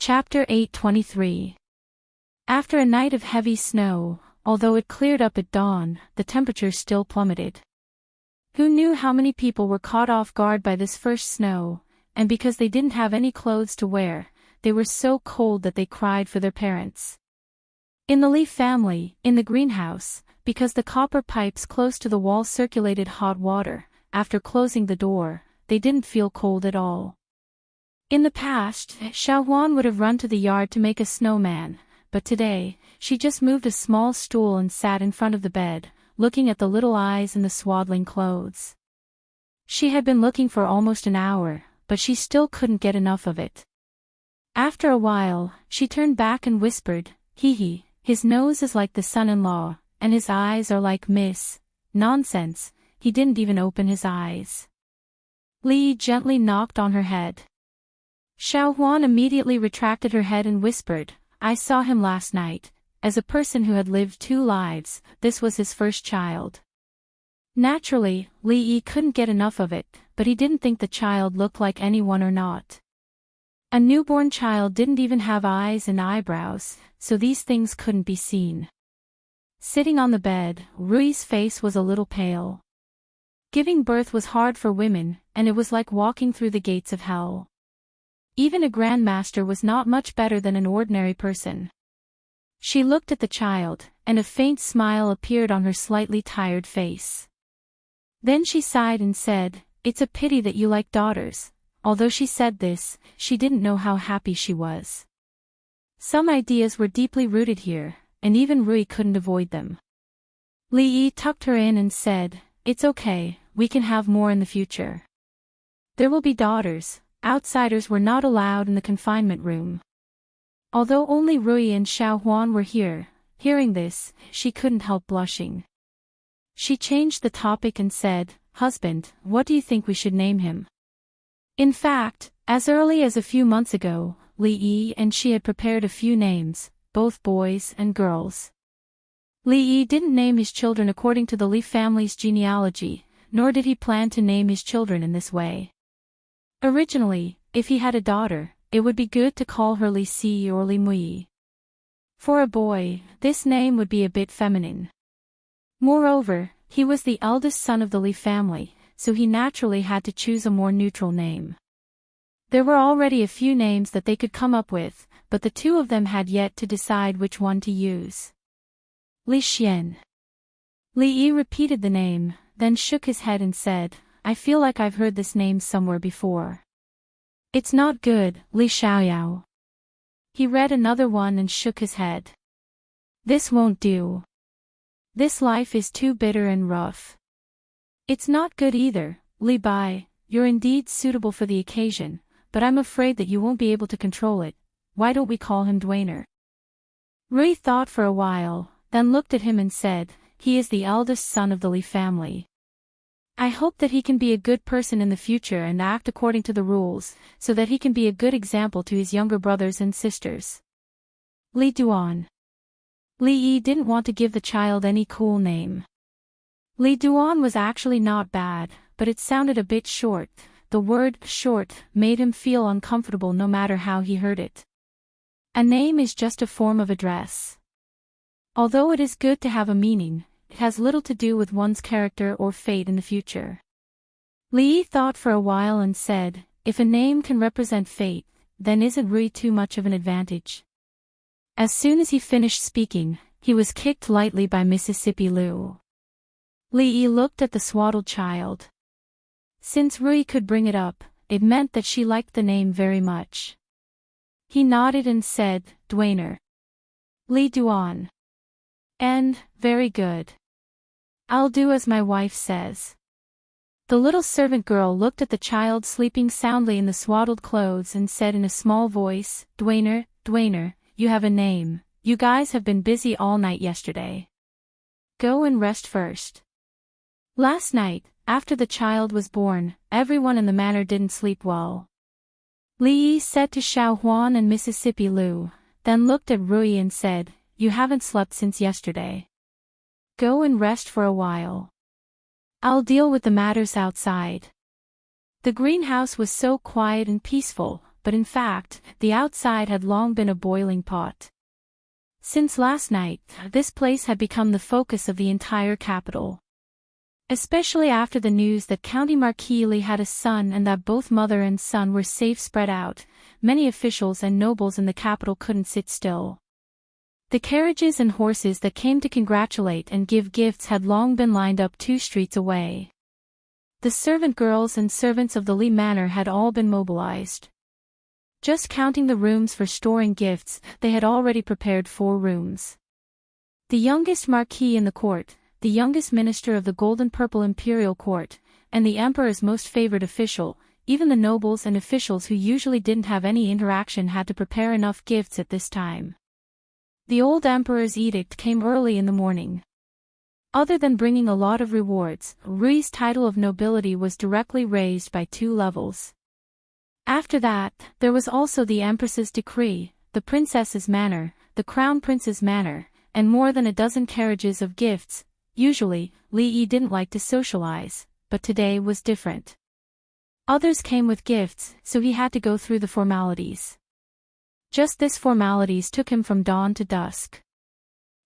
Chapter 8:23. After a night of heavy snow, although it cleared up at dawn, the temperature still plummeted. Who knew how many people were caught off guard by this first snow, and because they didn't have any clothes to wear, they were so cold that they cried for their parents. In the Lee family, in the greenhouse, because the copper pipes close to the wall circulated hot water, after closing the door, they didn't feel cold at all. In the past, Xiaohuan would have run to the yard to make a snowman, but today, she just moved a small stool and sat in front of the bed, looking at the little eyes in the swaddling clothes. She had been looking for almost an hour, but she still couldn't get enough of it. After a while, she turned back and whispered, "Hee, his nose is like the son-in-law, and his eyes are like Miss." Nonsense, he didn't even open his eyes. Li gently knocked on her head. Xiaohuan immediately retracted her head and whispered, "I saw him last night." As a person who had lived 2 lives, this was his first child. Naturally, Li couldn't get enough of it, but he didn't think the child looked like anyone or not. A newborn child didn't even have eyes and eyebrows, so these things couldn't be seen. Sitting on the bed, Rui's face was a little pale. Giving birth was hard for women, and it was like walking through the gates of hell. Even a grandmaster was not much better than an ordinary person. She looked at the child, and a faint smile appeared on her slightly tired face. Then she sighed and said, "It's a pity that you like daughters." Although she said this, she didn't know how happy she was. Some ideas were deeply rooted here, and even Rui couldn't avoid them. Li tucked her in and said, "It's okay, we can have more in the future. There will be daughters." Outsiders were not allowed in the confinement room. Although only Rui and Xiaohuan were here, hearing this, she couldn't help blushing. She changed the topic and said, "Husband, what do you think we should name him?" In fact, as early as a few months ago, Li and she had prepared a few names, both boys and girls. Li didn't name his children according to the Li family's genealogy, nor did he plan to name his children in this way. Originally, if he had a daughter, it would be good to call her Li Si or Li Mui. For a boy, this name would be a bit feminine. Moreover, he was the eldest son of the Li family, so he naturally had to choose a more neutral name. There were already a few names that they could come up with, but the 2 of them had yet to decide which one to use. Li Xian. Li repeated the name, then shook his head and said, "I feel like I've heard this name somewhere before. It's not good, Li Xiaoyao." He read another one and shook his head. "This won't do. This life is too bitter and rough." "It's not good either, Li Bai, you're indeed suitable for the occasion, but I'm afraid that you won't be able to control it. Why don't we call him Dwainer?" Rui thought for a while, then looked at him and said, "He is the eldest son of the Li family. I hope that he can be a good person in the future and act according to the rules, so that he can be a good example to his younger brothers and sisters." Li Duan. Li didn't want to give the child any cool name. Li Duan was actually not bad, but it sounded a bit short. The word short made him feel uncomfortable no matter how he heard it. A name is just a form of address. Although it is good to have a meaning, it has little to do with one's character or fate in the future. Li thought for a while and said, "If a name can represent fate, then isn't Rui too much of an advantage?" As soon as he finished speaking, he was kicked lightly by Mississippi Liu. Li looked at the swaddled child. Since Rui could bring it up, it meant that she liked the name very much. He nodded and said, "Dwainer. Li Duan. And, very good. I'll do as my wife says." The little servant girl looked at the child sleeping soundly in the swaddled clothes and said in a small voice, "Dwainer, Dwainer, you have a name. You guys have been busy all night yesterday. Go and rest first." Last night, after the child was born, everyone in the manor didn't sleep well. Li said to Xiaohuan and Mississippi Liu, then looked at Rui and said, "You haven't slept since yesterday. Go and rest for a while. I'll deal with the matters outside." The greenhouse was so quiet and peaceful, but in fact, the outside had long been a boiling pot. Since last night, this place had become the focus of the entire capital. Especially after the news that County Marquis Lee had a son and that both mother and son were safe spread out, many officials and nobles in the capital couldn't sit still. The carriages and horses that came to congratulate and give gifts had long been lined up 2 streets away. The servant girls and servants of the Lee Manor had all been mobilized. Just counting the rooms for storing gifts, they had already prepared 4 rooms. The youngest marquis in the court, the youngest minister of the golden-purple imperial court, and the emperor's most favored official, even the nobles and officials who usually didn't have any interaction had to prepare enough gifts at this time. The old emperor's edict came early in the morning. Other than bringing a lot of rewards, Rui's title of nobility was directly raised by 2 levels. After that, there was also the Empress's decree, the Princess's manor, the Crown Prince's manor, and more than a dozen carriages of gifts. Usually, Li Yi didn't like to socialize, but today was different. Others came with gifts, so he had to go through the formalities. Just this formalities took him from dawn to dusk.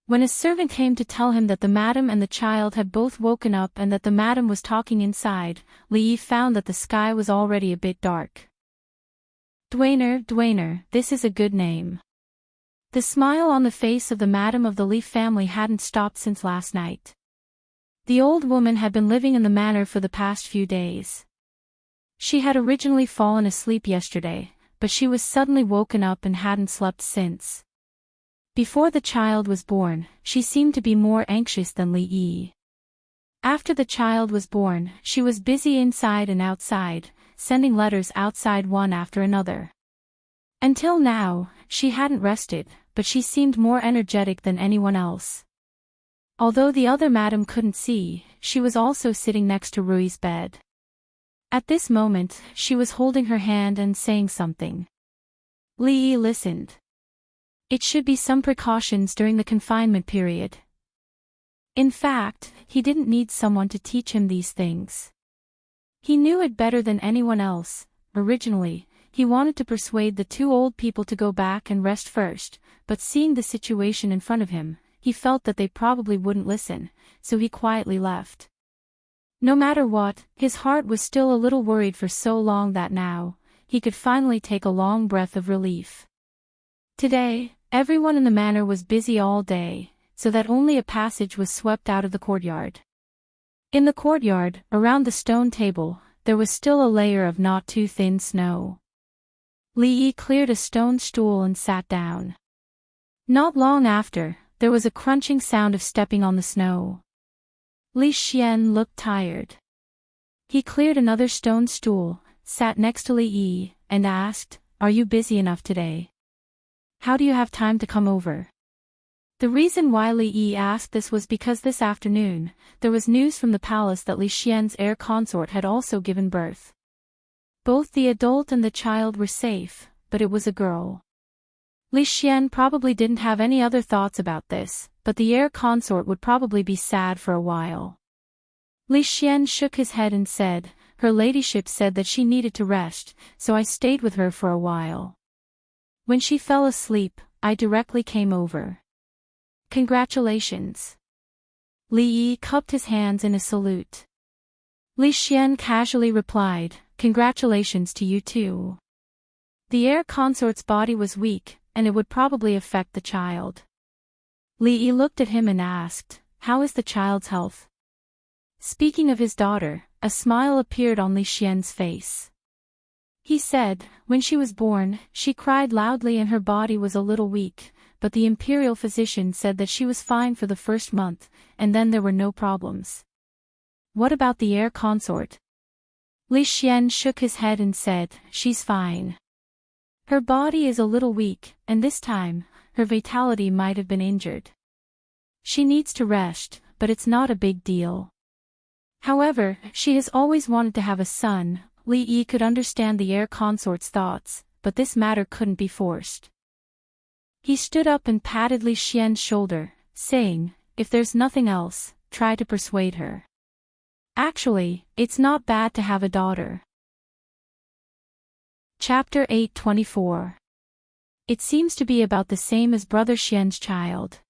When a servant came to tell him that the madam and the child had both woken up and that the madam was talking inside, Li Yi found that the sky was already a bit dark. Dwainer, this is a good name. The smile on the face of the madam of the Li family hadn't stopped since last night. The old woman had been living in the manor for the past few days. She had originally fallen asleep yesterday, but she was suddenly woken up and hadn't slept since. Before the child was born, she seemed to be more anxious than Li Yi. After the child was born, she was busy inside and outside, sending letters outside one after another. Until now, she hadn't rested, but she seemed more energetic than anyone else. Although the other madam couldn't see, she was also sitting next to Rui's bed. At this moment, she was holding her hand and saying something. Li Yi listened. It should be some precautions during the confinement period. In fact, he didn't need someone to teach him these things. He knew it better than anyone else. Originally, he wanted to persuade the 2 old people to go back and rest first, but seeing the situation in front of him, he felt that they probably wouldn't listen, so he quietly left. No matter what, his heart was still a little worried for so long that now, he could finally take a long breath of relief. Today, everyone in the manor was busy all day, so that only a passage was swept out of the courtyard. In the courtyard, around the stone table, there was still a layer of not too thin snow. Li Yi cleared a stone stool and sat down. Not long after, there was a crunching sound of stepping on the snow. Li Xian looked tired. He cleared another stone stool, sat next to Li Yi, and asked, "Are you busy enough today? How do you have time to come over?" The reason why Li Yi asked this was because this afternoon, there was news from the palace that Li Xian's heir consort had also given birth. Both the adult and the child were safe, but it was a girl. Li Xian probably didn't have any other thoughts about this, but the heir consort would probably be sad for a while. Li Xian shook his head and said, "Her ladyship said that she needed to rest, so I stayed with her for a while. When she fell asleep, I directly came over." "Congratulations." Li Yi cupped his hands in a salute. Li Xian casually replied, "Congratulations to you too." The heir consort's body was weak, and it would probably affect the child. Li Yi looked at him and asked, "How is the child's health?" Speaking of his daughter, a smile appeared on Li Xian's face. He said, "When she was born, she cried loudly and her body was a little weak, but the imperial physician said that she was fine for the first month, and then there were no problems." "What about the heir consort?" Li Xian shook his head and said, "She's fine. Her body is a little weak, and this time, her vitality might have been injured. She needs to rest, but it's not a big deal. However, she has always wanted to have a son." Li Yi could understand the heir consort's thoughts, but this matter couldn't be forced. He stood up and patted Li Xian's shoulder, saying, "If there's nothing else, try to persuade her. Actually, it's not bad to have a daughter." Chapter 824. It seems to be about the same as Brother Xian's child.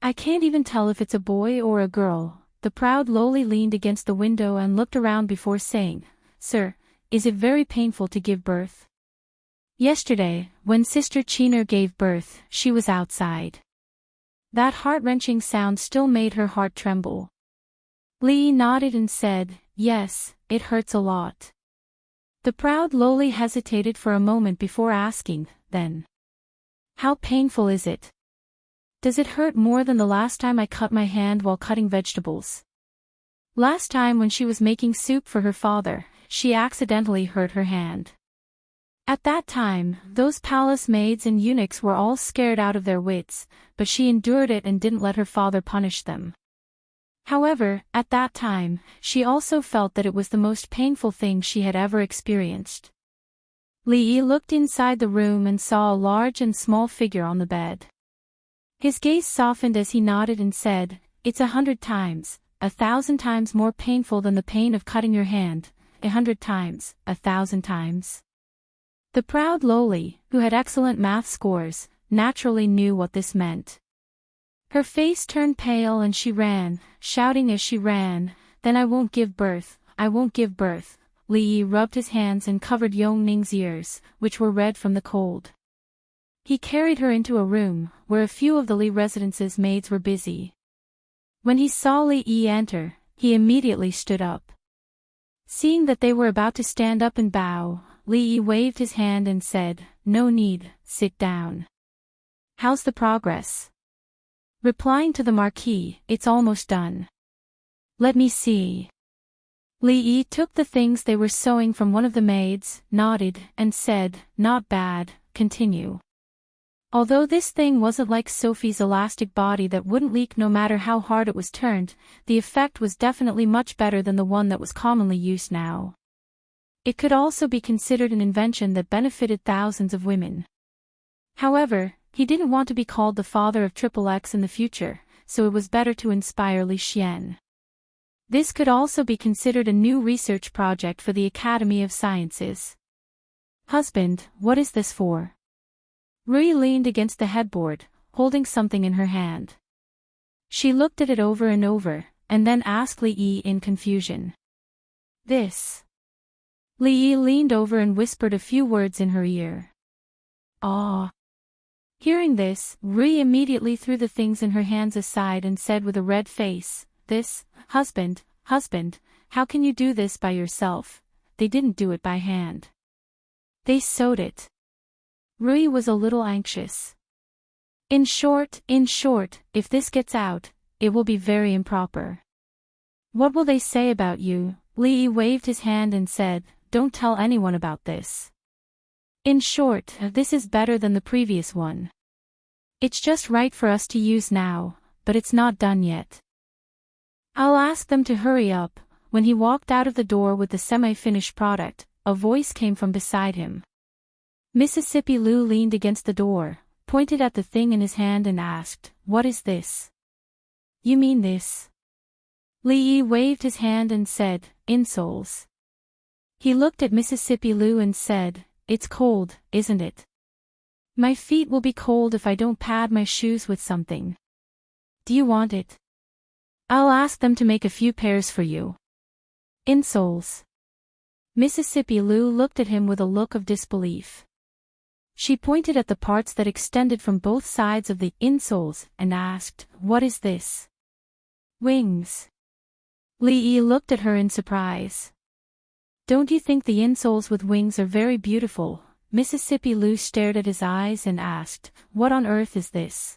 I can't even tell if it's a boy or a girl. The proud lowly leaned against the window and looked around before saying, Sir, is it very painful to give birth? Yesterday, when Sister Chiner gave birth, she was outside. That heart-wrenching sound still made her heart tremble. Li nodded and said, Yes, it hurts a lot. The proud lowly hesitated for a moment before asking, then. How painful is it? Does it hurt more than the last time I cut my hand while cutting vegetables? Last time when she was making soup for her father, she accidentally hurt her hand. At that time, those palace maids and eunuchs were all scared out of their wits, but she endured it and didn't let her father punish them. However, at that time, she also felt that it was the most painful thing she had ever experienced. Li looked inside the room and saw a large and small figure on the bed. His gaze softened as he nodded and said, It's 100 times, 1,000 times more painful than the pain of cutting your hand, 100 times, 1,000 times. The proud lowly, who had excellent math scores, naturally knew what this meant. Her face turned pale and she ran, shouting as she ran, Then I won't give birth, I won't give birth. Li rubbed his hands and covered Yong Ning's ears, which were red from the cold. He carried her into a room, where a few of the Li residence's maids were busy. When he saw Li enter, he immediately stood up. Seeing that they were about to stand up and bow, Li waved his hand and said, No need, sit down. How's the progress? Replying to the Marquis, It's almost done. Let me see. Li took the things they were sewing from one of the maids, nodded, and said, Not bad, continue. Although this thing wasn't like Sophie's elastic body that wouldn't leak no matter how hard it was turned, the effect was definitely much better than the one that was commonly used now. It could also be considered an invention that benefited thousands of women. However, he didn't want to be called the father of XXX in the future, so it was better to inspire Li Xian. This could also be considered a new research project for the Academy of Sciences. Husband, what is this for? Rui leaned against the headboard, holding something in her hand. She looked at it over and over, and then asked Li in confusion. This. Li leaned over and whispered a few words in her ear. Ah. Hearing this, Rui immediately threw the things in her hands aside and said with a red face, This, husband, how can you do this by yourself? They didn't do it by hand. They sewed it. Rui was a little anxious. In short, if this gets out, it will be very improper. What will they say about you? Li waved his hand and said, Don't tell anyone about this. In short, this is better than the previous one. It's just right for us to use now, but it's not done yet. I'll ask them to hurry up. When he walked out of the door with the semi-finished product, a voice came from beside him. Mississippi Lu leaned against the door, pointed at the thing in his hand and asked, What is this? You mean this? Li waved his hand and said, Insoles. He looked at Mississippi Lu and said, It's cold, isn't it? My feet will be cold if I don't pad my shoes with something. Do you want it? I'll ask them to make a few pairs for you. Insoles. Mississippi Lu looked at him with a look of disbelief. She pointed at the parts that extended from both sides of the insoles and asked, What is this? Wings. Li looked at her in surprise. Don't you think the insoles with wings are very beautiful? Mississippi Lu stared at his eyes and asked, What on earth is this?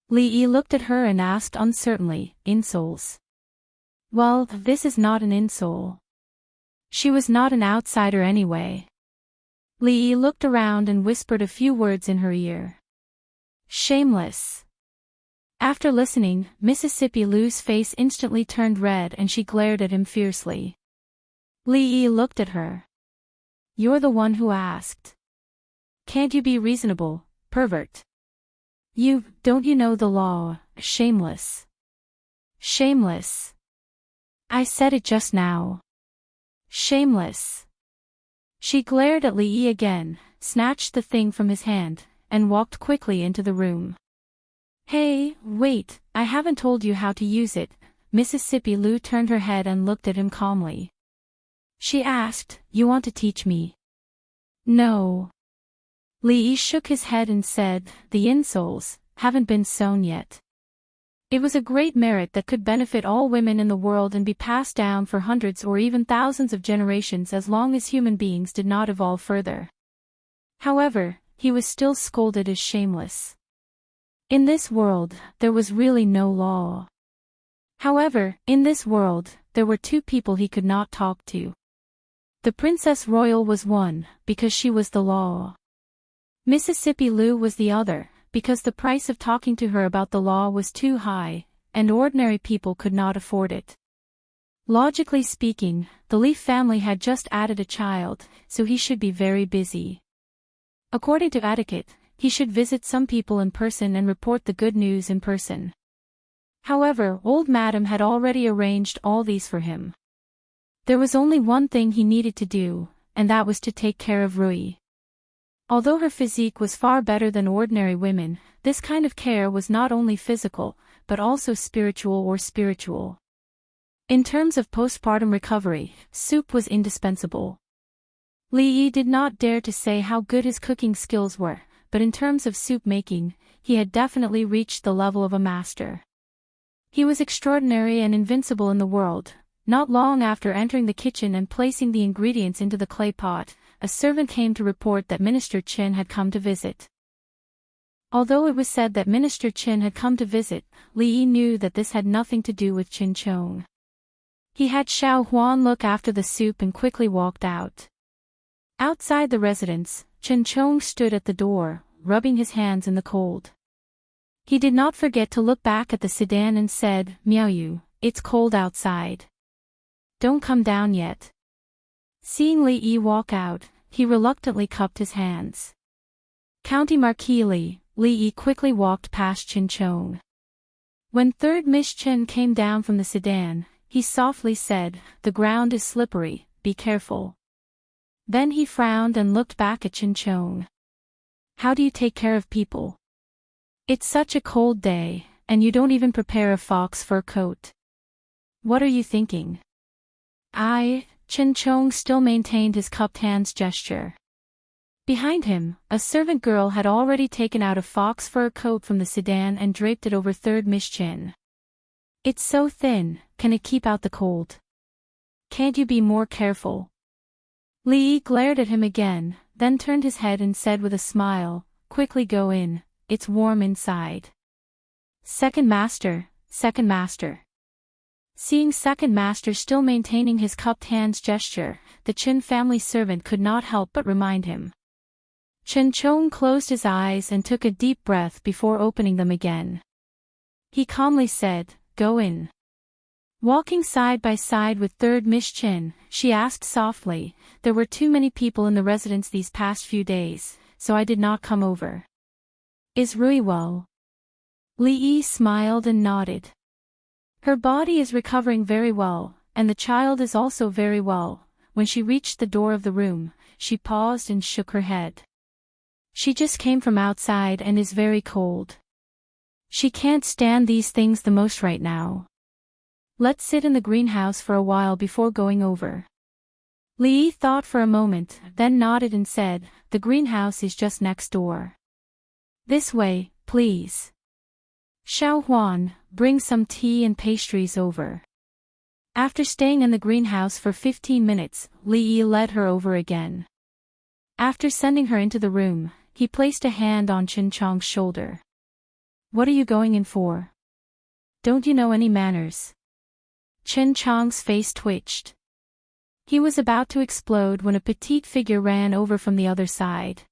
Li looked at her and asked uncertainly, Insoles. Well, this is not an insole. She was not an outsider anyway. Li looked around and whispered a few words in her ear. Shameless. After listening, Mississippi Lu's face instantly turned red and she glared at him fiercely. Li looked at her. You're the one who asked. Can't you be reasonable, pervert? Don't you know the law, shameless? Shameless. I said it just now. Shameless. She glared at Li Yi again, snatched the thing from his hand, and walked quickly into the room. Hey, wait, I haven't told you how to use it. Mississippi Lu turned her head and looked at him calmly. She asked, you want to teach me? No. Li Yi shook his head and said, the insouls haven't been sown yet. It was a great merit that could benefit all women in the world and be passed down for hundreds or even thousands of generations as long as human beings did not evolve further. However, he was still scolded as shameless. In this world, there was really no law. However, in this world, there were two people he could not talk to. The Princess Royal was one, because she was the law. Mississippi Lu was the other, because the price of talking to her about the law was too high, and ordinary people could not afford it. Logically speaking, the Leaf family had just added a child, so he should be very busy. According to etiquette, he should visit some people in person and report the good news in person. However, old Madam had already arranged all these for him. There was only one thing he needed to do, and that was to take care of Rui. Although her physique was far better than ordinary women, this kind of care was not only physical, but also spiritual. In terms of postpartum recovery, soup was indispensable. Li Yi did not dare to say how good his cooking skills were, but in terms of soup making, he had definitely reached the level of a master. He was extraordinary and invincible in the world. Not long after entering the kitchen and placing the ingredients into the clay pot, a servant came to report that Minister Qin had come to visit. Although it was said that Minister Qin had come to visit, Li Yi knew that this had nothing to do with Qin Chong. He had Xiao Huan look after the soup and quickly walked out. Outside the residence, Qin Chong stood at the door, rubbing his hands in the cold. He did not forget to look back at the sedan and said, Miao Yu, it's cold outside. Don't come down yet. Seeing Li Yi walk out, he reluctantly cupped his hands. County Marquis Li Yi quickly walked past Qin Chong. When third Miss Chen came down from the sedan, he softly said, the ground is slippery, be careful. Then he frowned and looked back at Qin Chong. How do you take care of people? It's such a cold day, and you don't even prepare a fox fur coat. What are you thinking? Qin Chong still maintained his cupped hands gesture. Behind him, a servant girl had already taken out a fox fur coat from the sedan and draped it over third Miss Chen. It's so thin, can it keep out the cold? Can't you be more careful? Li Yi glared at him again, then turned his head and said with a smile, quickly go in, it's warm inside. Second master. Seeing second master still maintaining his cupped hands gesture, the Qin family servant could not help but remind him. Qin Chong closed his eyes and took a deep breath before opening them again. He calmly said, go in. Walking side by side with third Miss Chen, she asked softly, there were too many people in the residence these past few days, so I did not come over. Is Rui well? Li Yi smiled and nodded. Her body is recovering very well, and the child is also very well. When she reached the door of the room, she paused and shook her head. She just came from outside and is very cold. She can't stand these things the most right now. Let's sit in the greenhouse for a while before going over. Li Yi thought for a moment, then nodded and said, the greenhouse is just next door. This way, please. Xiao Huan, bring some tea and pastries over. After staying in the greenhouse for 15 minutes, Li Yi led her over again. After sending her into the room, he placed a hand on Qin Chong's shoulder. What are you going in for? Don't you know any manners? Qin Chong's face twitched. He was about to explode when a petite figure ran over from the other side.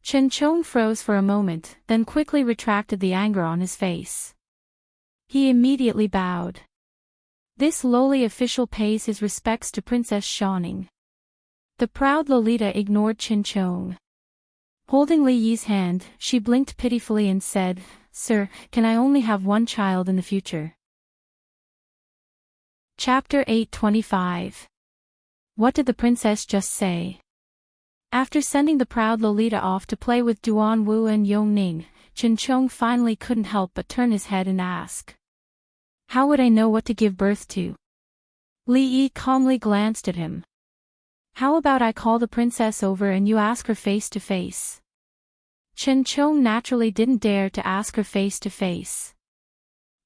Qin Chong froze for a moment, then quickly retracted the anger on his face. He immediately bowed. This lowly official pays his respects to Princess Xiaoning. The proud Lolita ignored Qin Chong. Holding Li Yi's hand, she blinked pitifully and said, Sir, can I only have one child in the future? Chapter 825. What did the princess just say? After sending the proud Lolita off to play with Duan Wu and Yong Ning, Chen Chong finally couldn't help but turn his head and ask. How would I know what to give birth to? Li Yi calmly glanced at him. How about I call the princess over and you ask her face to face? Chen Chong naturally didn't dare to ask her face to face.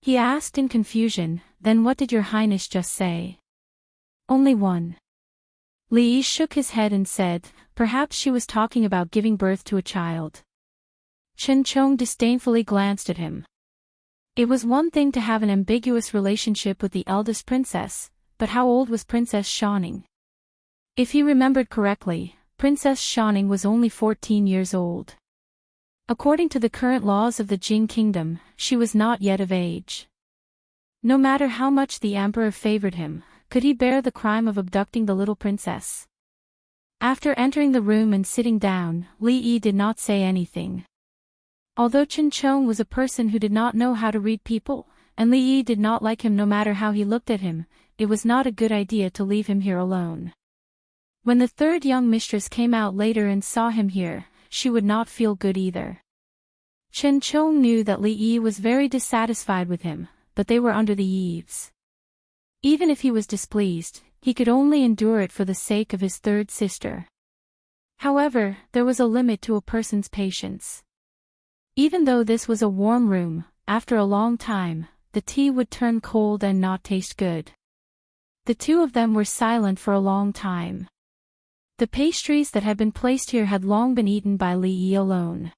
He asked in confusion, then what did your highness just say? Only one. Li Yi shook his head and said, perhaps she was talking about giving birth to a child. Chen Chong disdainfully glanced at him. It was one thing to have an ambiguous relationship with the eldest princess, but how old was Princess Shaning? If he remembered correctly, Princess Shaning was only 14 years old. According to the current laws of the Jing Kingdom, she was not yet of age. No matter how much the emperor favored him, could he bear the crime of abducting the little princess? After entering the room and sitting down, Li Yi did not say anything. Although Chen Chong was a person who did not know how to read people, and Li Yi did not like him no matter how he looked at him, it was not a good idea to leave him here alone. When the third young mistress came out later and saw him here, she would not feel good either. Chen Chong knew that Li Yi was very dissatisfied with him, but they were under the eaves. Even if he was displeased, he could only endure it for the sake of his third sister. However, there was a limit to a person's patience. Even though this was a warm room, after a long time, the tea would turn cold and not taste good. The two of them were silent for a long time. The pastries that had been placed here had long been eaten by Li Yi alone.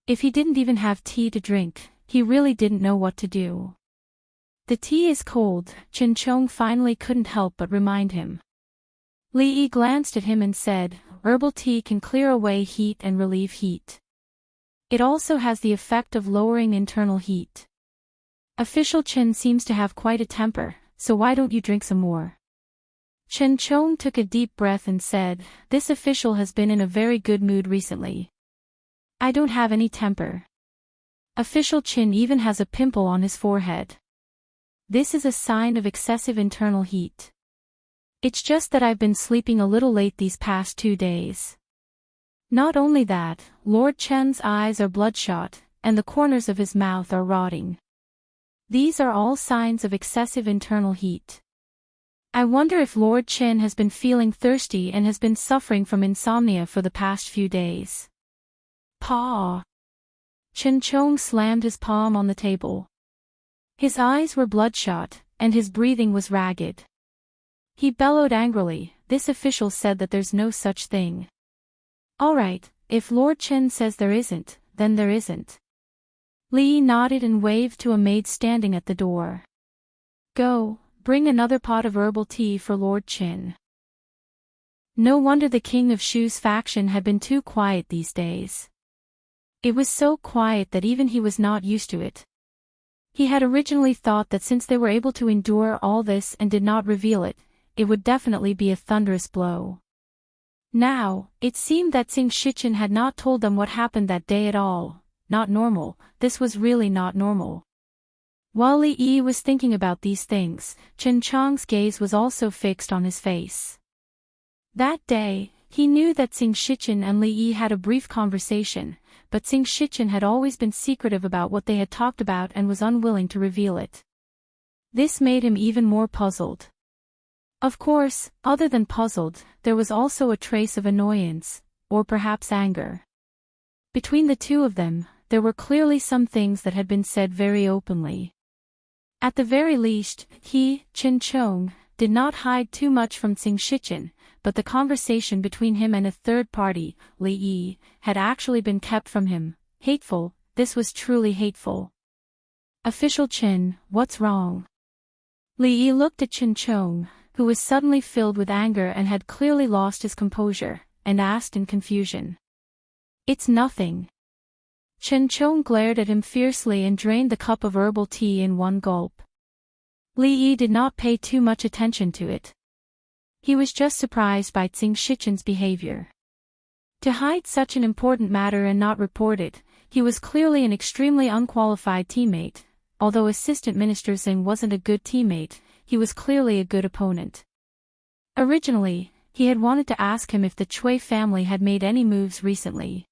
If he didn't even have tea to drink, he really didn't know what to do. The tea is cold, Chen Chong finally couldn't help but remind him. Li Yi glanced at him and said, herbal tea can clear away heat and relieve heat. It also has the effect of lowering internal heat. Official Chen seems to have quite a temper, so why don't you drink some more? Chen Chong took a deep breath and said, this official has been in a very good mood recently. I don't have any temper. Official Chen even has a pimple on his forehead. This is a sign of excessive internal heat. It's just that I've been sleeping a little late these past 2 days. Not only that, Lord Chen's eyes are bloodshot, and the corners of his mouth are rotting. These are all signs of excessive internal heat. I wonder if Lord Chen has been feeling thirsty and has been suffering from insomnia for the past few days. Paw! Chen Chong slammed his palm on the table. His eyes were bloodshot, and his breathing was ragged. He bellowed angrily, this official said that there's no such thing. Alright, if Lord Chen says there isn't, then there isn't. Li Yi nodded and waved to a maid standing at the door. Go, bring another pot of herbal tea for Lord Chen. No wonder the King of Shu's faction had been too quiet these days. It was so quiet that even he was not used to it. He had originally thought that since they were able to endure all this and did not reveal it, it would definitely be a thunderous blow. Now, it seemed that Xing Shichen had not told them what happened that day at all. Not normal, this was really not normal. While Li Yi was thinking about these things, Chen Chong's gaze was also fixed on his face. That day, he knew that Xing Shichen and Li Yi had a brief conversation, but Xing Shichen had always been secretive about what they had talked about and was unwilling to reveal it. This made him even more puzzled. Of course, other than puzzled, there was also a trace of annoyance, or perhaps anger. Between the two of them, there were clearly some things that had been said very openly. At the very least, he, Chen Chong, did not hide too much from Xing Shichen, but the conversation between him and a third party, Li Yi, had actually been kept from him. Hateful, this was truly hateful. Official Chen, what's wrong? Li Yi looked at Chen Chong, who was suddenly filled with anger and had clearly lost his composure, and asked in confusion. It's nothing. Chen Chong glared at him fiercely and drained the cup of herbal tea in one gulp. Li Yi did not pay too much attention to it. He was just surprised by Xing Shichen's behavior. To hide such an important matter and not report it, he was clearly an extremely unqualified teammate. Although Assistant Minister Xing wasn't a good teammate, he was clearly a good opponent. Originally, he had wanted to ask him if the Chui family had made any moves recently.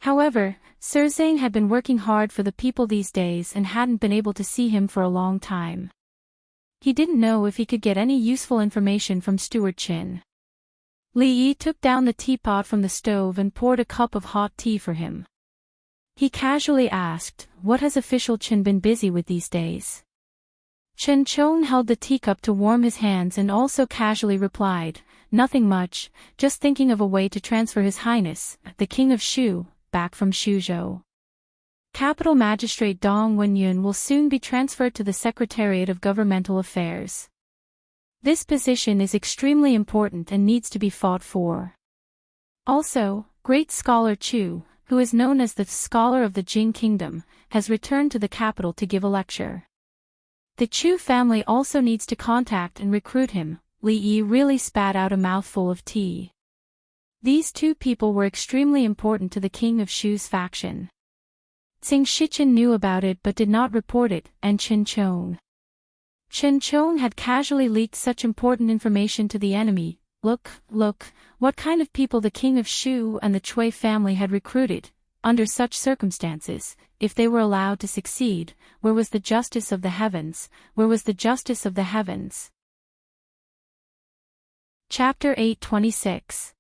However, Serene had been working hard for the people these days and hadn't been able to see him for a long time. He didn't know if he could get any useful information from Steward Qin. Li Yi took down the teapot from the stove and poured a cup of hot tea for him. He casually asked, "What has official Qin been busy with these days?" Chen Chong held the teacup to warm his hands and also casually replied, "Nothing much, just thinking of a way to transfer His Highness, the King of Shu, back from Shuzhou. Capital Magistrate Dong Wenyun will soon be transferred to the Secretariat of Governmental Affairs. This position is extremely important and needs to be fought for. Also, great scholar Chu, who is known as the scholar of the Jing Kingdom, has returned to the capital to give a lecture. The Chu family also needs to contact and recruit him." Li Yi really spat out a mouthful of tea. These two people were extremely important to the King of Shu's faction. Tsing Shichen knew about it but did not report it, and Chen Chong had casually leaked such important information to the enemy. Look, what kind of people the King of Shu and the Chui family had recruited. Under such circumstances, if they were allowed to succeed, where was the justice of the heavens? Where was the justice of the heavens? Chapter 826.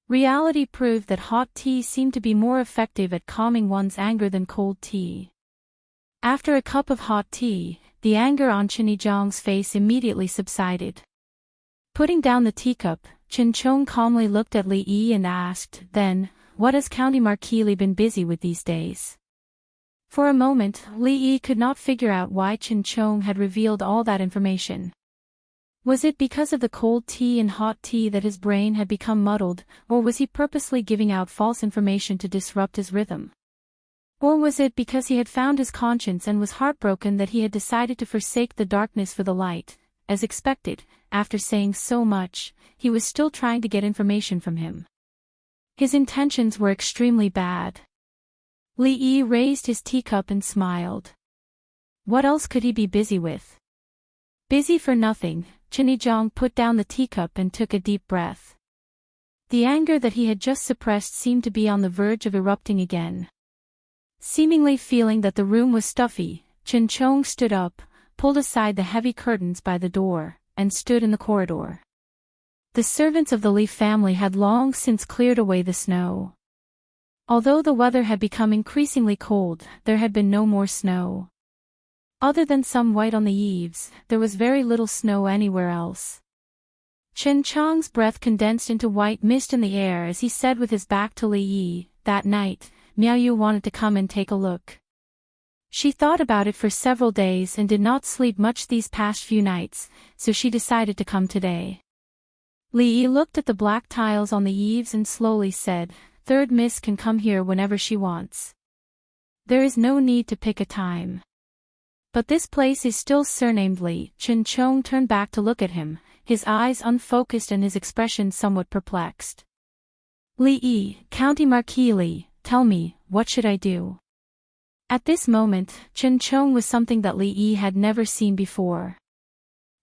Reality proved that hot tea seemed to be more effective at calming one's anger than cold tea. After a cup of hot tea, the anger on Chen Yizhang's face immediately subsided. Putting down the teacup, Chen Chong calmly looked at Li Yi and asked, "Then, what has County Marquis Li been busy with these days?" For a moment, Li Yi could not figure out why Chen Chong had revealed all that information. Was it because of the cold tea and hot tea that his brain had become muddled, or was he purposely giving out false information to disrupt his rhythm? Or was it because he had found his conscience and was heartbroken that he had decided to forsake the darkness for the light? As expected, after saying so much, he was still trying to get information from him. His intentions were extremely bad. Li Yi raised his teacup and smiled. What else could he be busy with? Busy for nothing. Chen Yizhang put down the teacup and took a deep breath. The anger that he had just suppressed seemed to be on the verge of erupting again. Seemingly feeling that the room was stuffy, Chen Chong stood up, pulled aside the heavy curtains by the door, and stood in the corridor. The servants of the Li family had long since cleared away the snow. Although the weather had become increasingly cold, there had been no more snow. Other than some white on the eaves, there was very little snow anywhere else. Chen Chong's breath condensed into white mist in the air as he said with his back to Li Yi, "That night, Miao Yu wanted to come and take a look. She thought about it for several days and did not sleep much these past few nights, so she decided to come today." Li Yi looked at the black tiles on the eaves and slowly said, "Third Miss can come here whenever she wants. There is no need to pick a time. But this place is still surnamed Li." Chen Chong turned back to look at him, his eyes unfocused and his expression somewhat perplexed. "Li Yi, County Marquis Li, tell me, what should I do?" At this moment, Chen Chong was something that Li Yi had never seen before.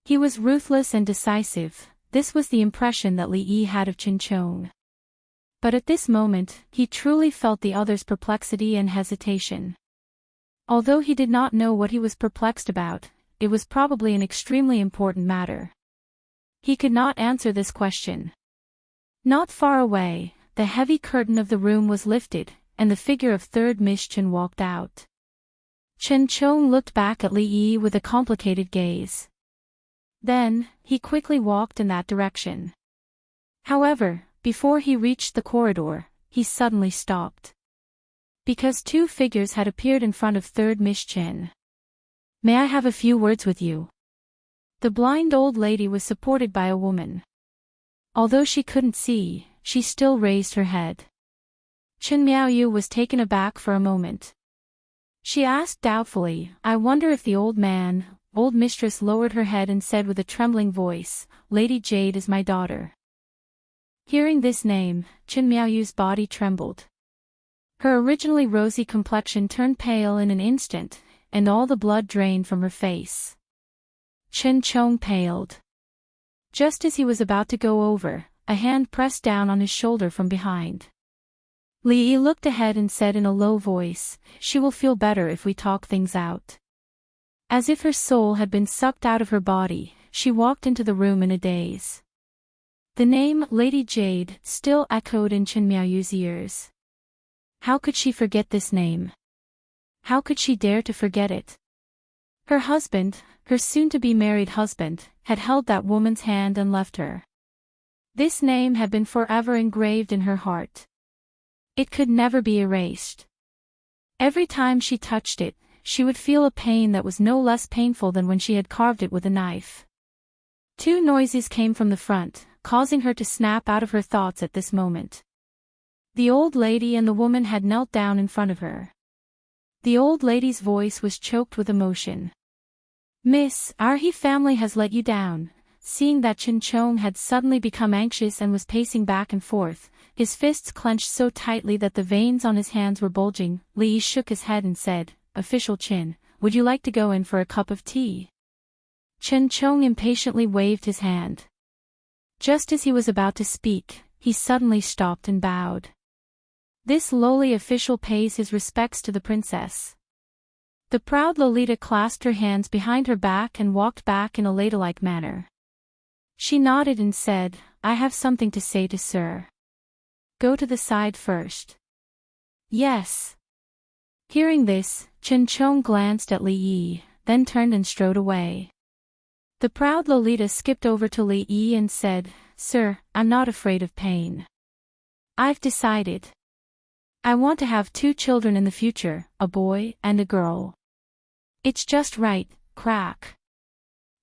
He was ruthless and decisive. This was the impression that Li Yi had of Chen Chong. But at this moment, he truly felt the other's perplexity and hesitation. Although he did not know what he was perplexed about, it was probably an extremely important matter. He could not answer this question. Not far away, the heavy curtain of the room was lifted, and the figure of Third Miss Chen walked out. Chen Chong looked back at Li Yi with a complicated gaze. Then, he quickly walked in that direction. However, before he reached the corridor, he suddenly stopped. Because two figures had appeared in front of Third Miss Chen. "May I have a few words with you?" The blind old lady was supported by a woman. Although she couldn't see, she still raised her head. Chen Miaoyu was taken aback for a moment. She asked doubtfully, "I wonder if the old mistress lowered her head and said with a trembling voice, "Lady Jade is my daughter." Hearing this name, Chen Miaoyu's body trembled. Her originally rosy complexion turned pale in an instant, and all the blood drained from her face. Chen Chong paled. Just as he was about to go over, a hand pressed down on his shoulder from behind. Li Yi looked ahead and said in a low voice, "She will feel better if we talk things out." As if her soul had been sucked out of her body, she walked into the room in a daze. The name, Lady Jade, still echoed in Chen Miaoyu's ears. How could she forget this name? How could she dare to forget it? Her husband, her soon-to-be married husband, had held that woman's hand and left her. This name had been forever engraved in her heart. It could never be erased. Every time she touched it, she would feel a pain that was no less painful than when she had carved it with a knife. Two noises came from the front, causing her to snap out of her thoughts at this moment. The old lady and the woman had knelt down in front of her. The old lady's voice was choked with emotion. "Miss, our He family has let you down." Seeing that Chen Chong had suddenly become anxious and was pacing back and forth, his fists clenched so tightly that the veins on his hands were bulging, Li Yi shook his head and said, "Official Chen, would you like to go in for a cup of tea?" Chen Chong impatiently waved his hand. Just as he was about to speak, he suddenly stopped and bowed. This lowly official pays his respects to the princess. The proud Lolita clasped her hands behind her back and walked back in a ladylike manner. She nodded and said, "I have something to say to Sir. Go to the side first." "Yes." Hearing this, Chen Chong glanced at Li Yi, then turned and strode away. The proud Lolita skipped over to Li Yi and said, "Sir, I'm not afraid of pain. I've decided. I want to have 2 children in the future, a boy and a girl. It's just right." Crack.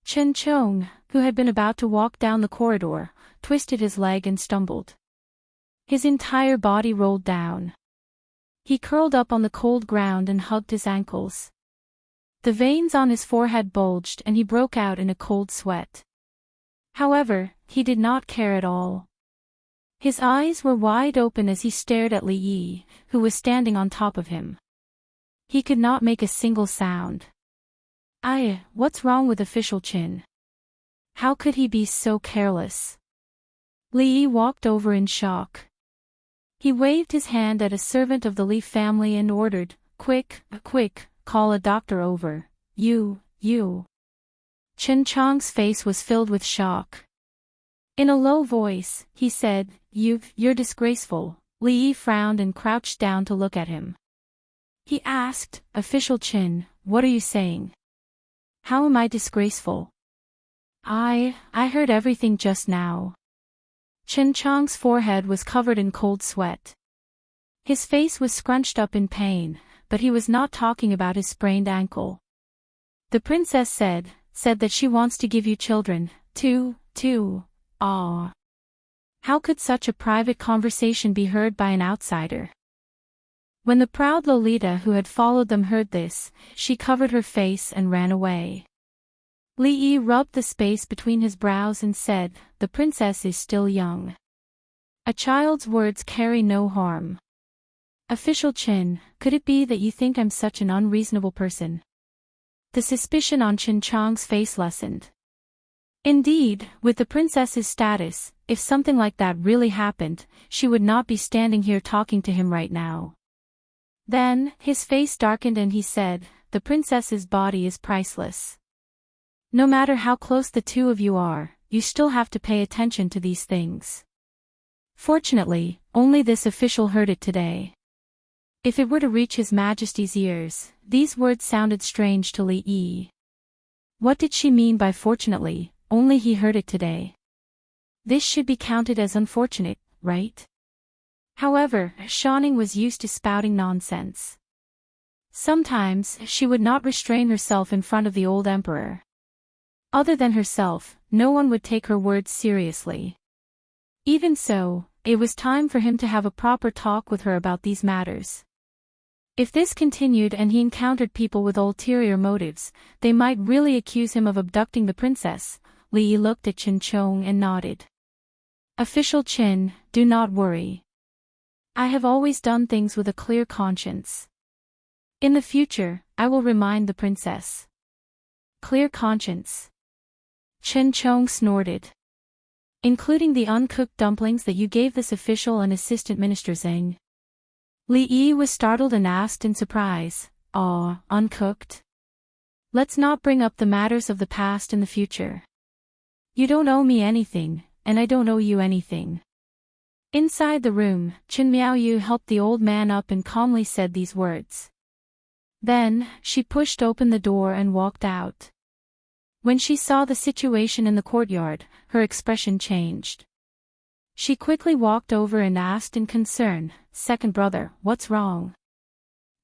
Chen Chong, who had been about to walk down the corridor, twisted his leg and stumbled. His entire body rolled down. He curled up on the cold ground and hugged his ankles. The veins on his forehead bulged and he broke out in a cold sweat. However, he did not care at all. His eyes were wide open as he stared at Li Yi, who was standing on top of him. He could not make a single sound. What's wrong with official Qin? How could he be so careless? Li Yi walked over in shock. He waved his hand at a servant of the Li family and ordered, quick, call a doctor over. You. Chen Chong's face was filled with shock. In a low voice, he said, You're disgraceful." Li Yi frowned and crouched down to look at him. He asked, "Official Qin, what are you saying? How am I disgraceful?" I heard everything just now." Chen Chong's forehead was covered in cold sweat. His face was scrunched up in pain, but he was not talking about his sprained ankle. "The princess said that she wants to give you children, too. Ah. How could such a private conversation be heard by an outsider?" When the proud Lolita who had followed them heard this, she covered her face and ran away. Li Yi rubbed the space between his brows and said, "The princess is still young. A child's words carry no harm. Official Qin, could it be that you think I'm such an unreasonable person?" The suspicion on Chen Chong's face lessened. Indeed, with the princess's status, if something like that really happened, she would not be standing here talking to him right now. Then, his face darkened and he said, "The princess's body is priceless. No matter how close the two of you are, you still have to pay attention to these things." Fortunately, only this official heard it today. If it were to reach His Majesty's ears, these words sounded strange to Li Yi. What did she mean by fortunately? Only he heard it today. This should be counted as unfortunate, right? However, Shanning was used to spouting nonsense. Sometimes, she would not restrain herself in front of the old emperor. Other than herself, no one would take her words seriously. Even so, it was time for him to have a proper talk with her about these matters. If this continued and he encountered people with ulterior motives, they might really accuse him of abducting the princess. Li Yi looked at Chen Chong and nodded. "Official Qin, do not worry. I have always done things with a clear conscience. In the future, I will remind the princess." Clear conscience. Chen Chong snorted. including the uncooked dumplings that you gave this official and assistant minister Zhang. Li Yi was startled and asked in surprise, "Ah, uncooked? Let's not bring up the matters of the past and the future. You don't owe me anything, and I don't owe you anything." Inside the room, Chen Miaoyu helped the old man up and calmly said these words. Then, she pushed open the door and walked out. When she saw the situation in the courtyard, her expression changed. She quickly walked over and asked in concern, "Second brother, what's wrong?"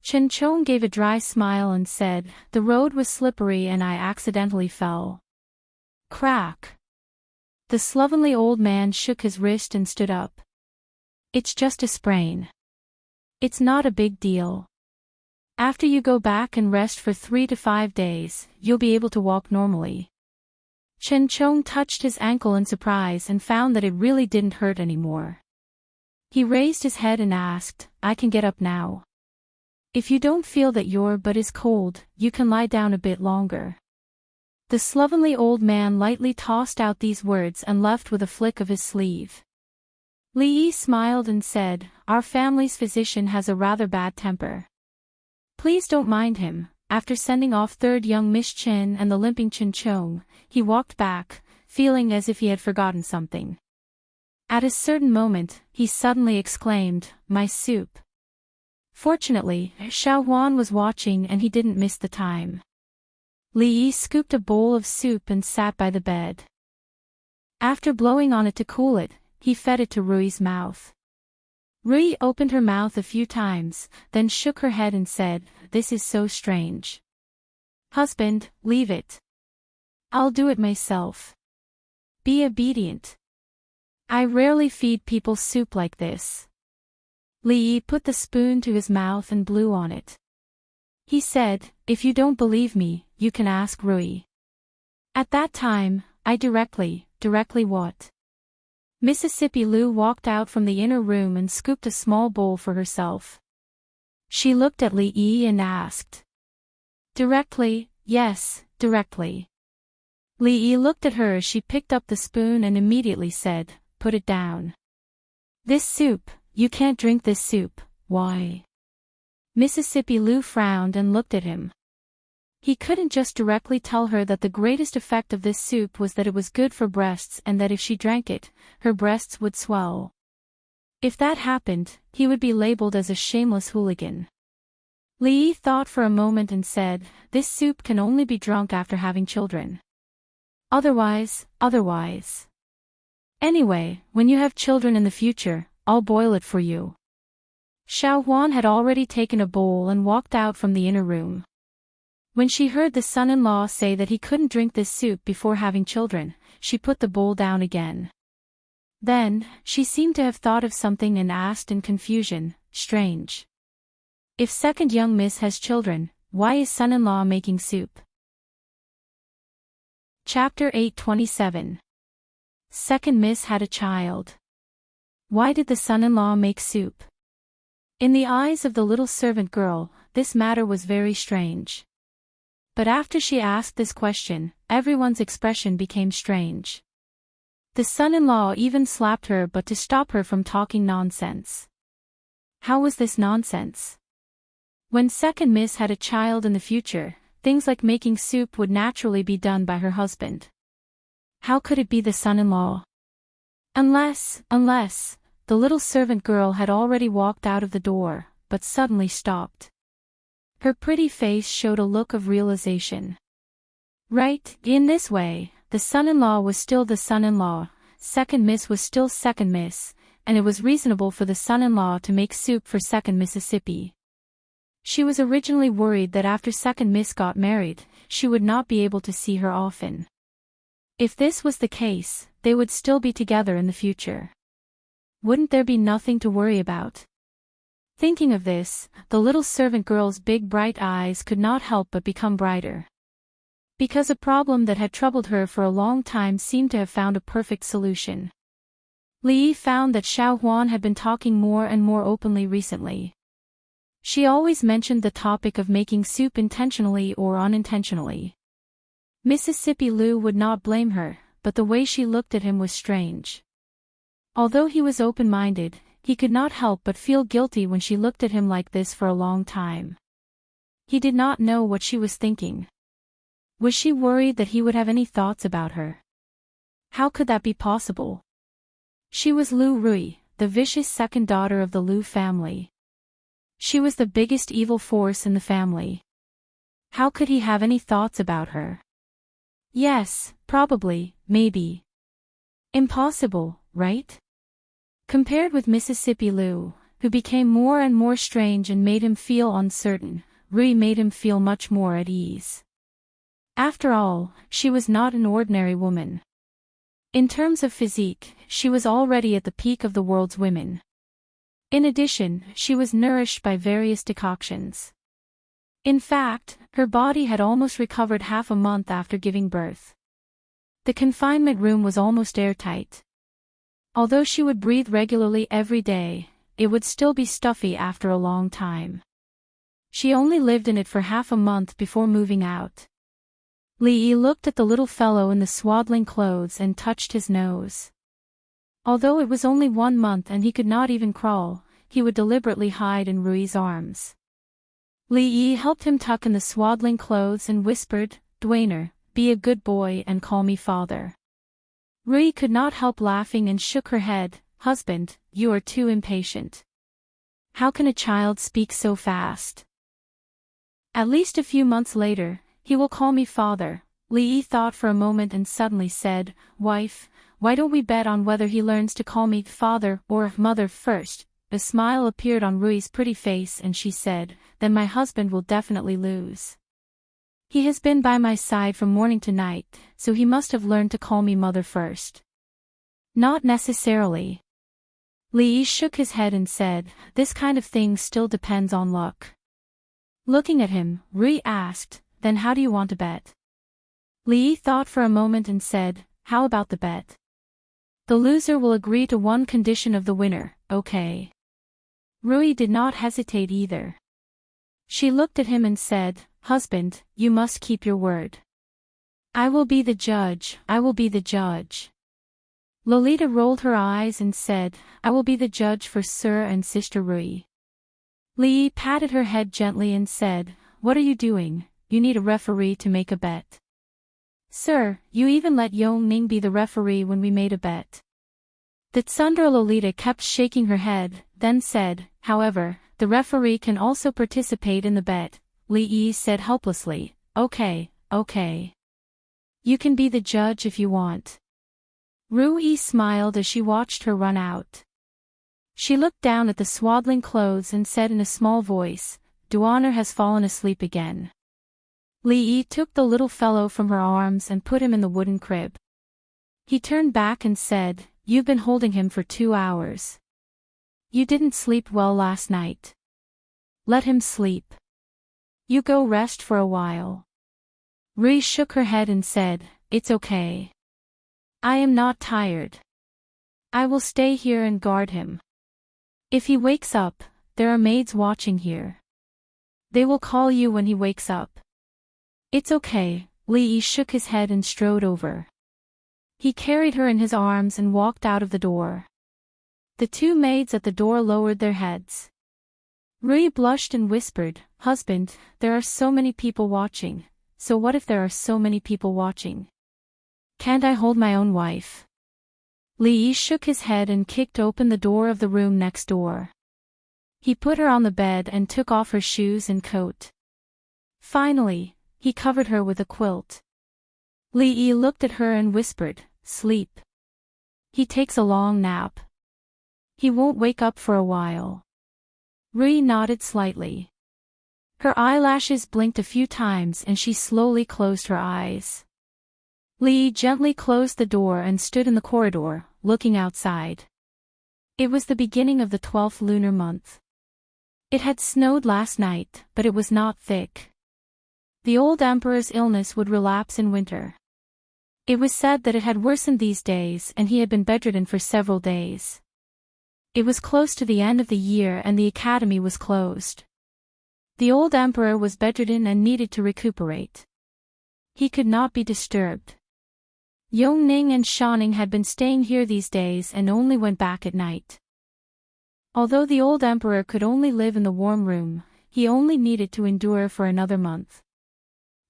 Chen Chong gave a dry smile and said, "The road was slippery and I accidentally fell." Crack! The slovenly old man shook his wrist and stood up. "It's just a sprain. It's not a big deal. After you go back and rest for 3 to 5 days, you'll be able to walk normally." Chen Chong touched his ankle in surprise and found that it really didn't hurt anymore. He raised his head and asked, "I can get up now. If you don't feel that your butt is cold, you can lie down a bit longer." The slovenly old man lightly tossed out these words and left with a flick of his sleeve. Li Yi smiled and said, "Our family's physician has a rather bad temper. Please don't mind him." After sending off third young Miss Chen and the limping Chen Chong, he walked back, feeling as if he had forgotten something. At a certain moment, he suddenly exclaimed, "My soup." Fortunately, Xiao Huan was watching and he didn't miss the time. Li Yi scooped a bowl of soup and sat by the bed. After blowing on it to cool it, he fed it to Rui's mouth. Rui opened her mouth a few times, then shook her head and said, "This is so strange. Husband, leave it. I'll do it myself. Be obedient. I rarely feed people soup like this." Li Yi put the spoon to his mouth and blew on it. He said, "If you don't believe me, you can ask Rui." At that time, I directly what? Mississippi Lu walked out from the inner room and scooped a small bowl for herself. She looked at Li Yi and asked. "Directly, yes, directly." Li Yi looked at her as she picked up the spoon and immediately said, "Put it down. This soup, you can't drink this soup." "Why?" Mississippi Lu frowned and looked at him. He couldn't just directly tell her that the greatest effect of this soup was that it was good for breasts and that if she drank it, her breasts would swell. If that happened, he would be labeled as a shameless hooligan. Li Yi thought for a moment and said, "This soup can only be drunk after having children. Otherwise. Anyway, when you have children in the future, I'll boil it for you." Xiao Huan had already taken a bowl and walked out from the inner room. When she heard the son-in-law say that he couldn't drink this soup before having children, she put the bowl down again. Then, she seemed to have thought of something and asked in confusion, "Strange. If second young miss has children, why is son-in-law making soup?" Chapter 827. Second miss had a child. Why did the son-in-law make soup? In the eyes of the little servant girl, this matter was very strange. But after she asked this question, everyone's expression became strange. The son-in-law even slapped her but to stop her from talking nonsense. How was this nonsense? When second miss had a child in the future, things like making soup would naturally be done by her husband. How could it be the son-in-law? Unless, the little servant girl had already walked out of the door, but suddenly stopped. Her pretty face showed a look of realization. Right, in this way, the son-in-law was still the son-in-law, second miss was still second miss, and it was reasonable for the son-in-law to make soup for second Mississippi. She was originally worried that after second miss got married, she would not be able to see her often. If this was the case, they would still be together in the future. Wouldn't there be nothing to worry about? Thinking of this, the little servant girl's big bright eyes could not help but become brighter. Because a problem that had troubled her for a long time seemed to have found a perfect solution. Li Yi found that Xiao Huan had been talking more and more openly recently. She always mentioned the topic of making soup intentionally or unintentionally. Mississippi Lu would not blame her, but the way she looked at him was strange. Although he was open-minded, he could not help but feel guilty when she looked at him like this for a long time. He did not know what she was thinking. Was she worried that he would have any thoughts about her? How could that be possible? She was Lu Rui, the vicious second daughter of the Lu family. She was the biggest evil force in the family. How could he have any thoughts about her? Yes, probably, maybe. Impossible, right? Compared with Mississippi Lu, who became more and more strange and made him feel uncertain, Rui made him feel much more at ease. After all, she was not an ordinary woman. In terms of physique, she was already at the peak of the world's women. In addition, she was nourished by various decoctions. In fact, her body had almost recovered half a month after giving birth. The confinement room was almost airtight. Although she would breathe regularly every day, it would still be stuffy after a long time. She only lived in it for half a month before moving out. Li looked at the little fellow in the swaddling clothes and touched his nose. Although it was only 1 month and he could not even crawl, he would deliberately hide in Rui's arms. Li helped him tuck in the swaddling clothes and whispered, "Dwayner, be a good boy and call me father." Rui could not help laughing and shook her head. "Husband, you are too impatient. How can a child speak so fast?" At least a few months later, "He will call me father." Li thought for a moment and suddenly said, "Wife, why don't we bet on whether he learns to call me father or mother first?" A smile appeared on Rui's pretty face and she said, "Then my husband will definitely lose. He has been by my side from morning to night, so he must have learned to call me mother first." "Not necessarily." Li shook his head and said, "This kind of thing still depends on luck." Looking at him, Rui asked, "Then how do you want to bet?" Li thought for a moment and said, "How about the bet? The loser will agree to one condition of the winner, okay?" Rui did not hesitate either. She looked at him and said, "Husband, you must keep your word." "I will be the judge, I will be the judge." Lolita rolled her eyes and said, "I will be the judge for Sir and Sister Rui." Li patted her head gently and said, "What are you doing? You need a referee to make a bet." "Sir, you even let Yong Ning be the referee when we made a bet." The Tsundra Lolita kept shaking her head, then said, "However, the referee can also participate in the bet." Li said helplessly, "Okay, okay. You can be the judge if you want." Rui smiled as she watched her run out. She looked down at the swaddling clothes and said in a small voice, "Duaner has fallen asleep again." Li took the little fellow from her arms and put him in the wooden crib. He turned back and said, "You've been holding him for 2 hours. You didn't sleep well last night. Let him sleep. You go rest for a while." Rui shook her head and said, "It's okay. I am not tired. I will stay here and guard him. If he wakes up, there are maids watching here. They will call you when he wakes up." "It's okay." Li shook his head and strode over. He carried her in his arms and walked out of the door. The 2 maids at the door lowered their heads. Rui blushed and whispered, "Husband, there are so many people watching." "So what if there are so many people watching? Can't I hold my own wife?" Li shook his head and kicked open the door of the room next door. He put her on the bed and took off her shoes and coat. Finally, he covered her with a quilt. Li looked at her and whispered, "Sleep. He takes a long nap. He won't wake up for a while." Rui nodded slightly. Her eyelashes blinked a few times and she slowly closed her eyes. Li gently closed the door and stood in the corridor, looking outside. It was the beginning of the 12th lunar month. It had snowed last night, but it was not thick. The old emperor's illness would relapse in winter. It was said that it had worsened these days and he had been bedridden for several days. It was close to the end of the year and the academy was closed. The old emperor was bedridden and needed to recuperate. He could not be disturbed. Yongning and Shaning had been staying here these days and only went back at night. Although the old emperor could only live in the warm room, he only needed to endure for another month.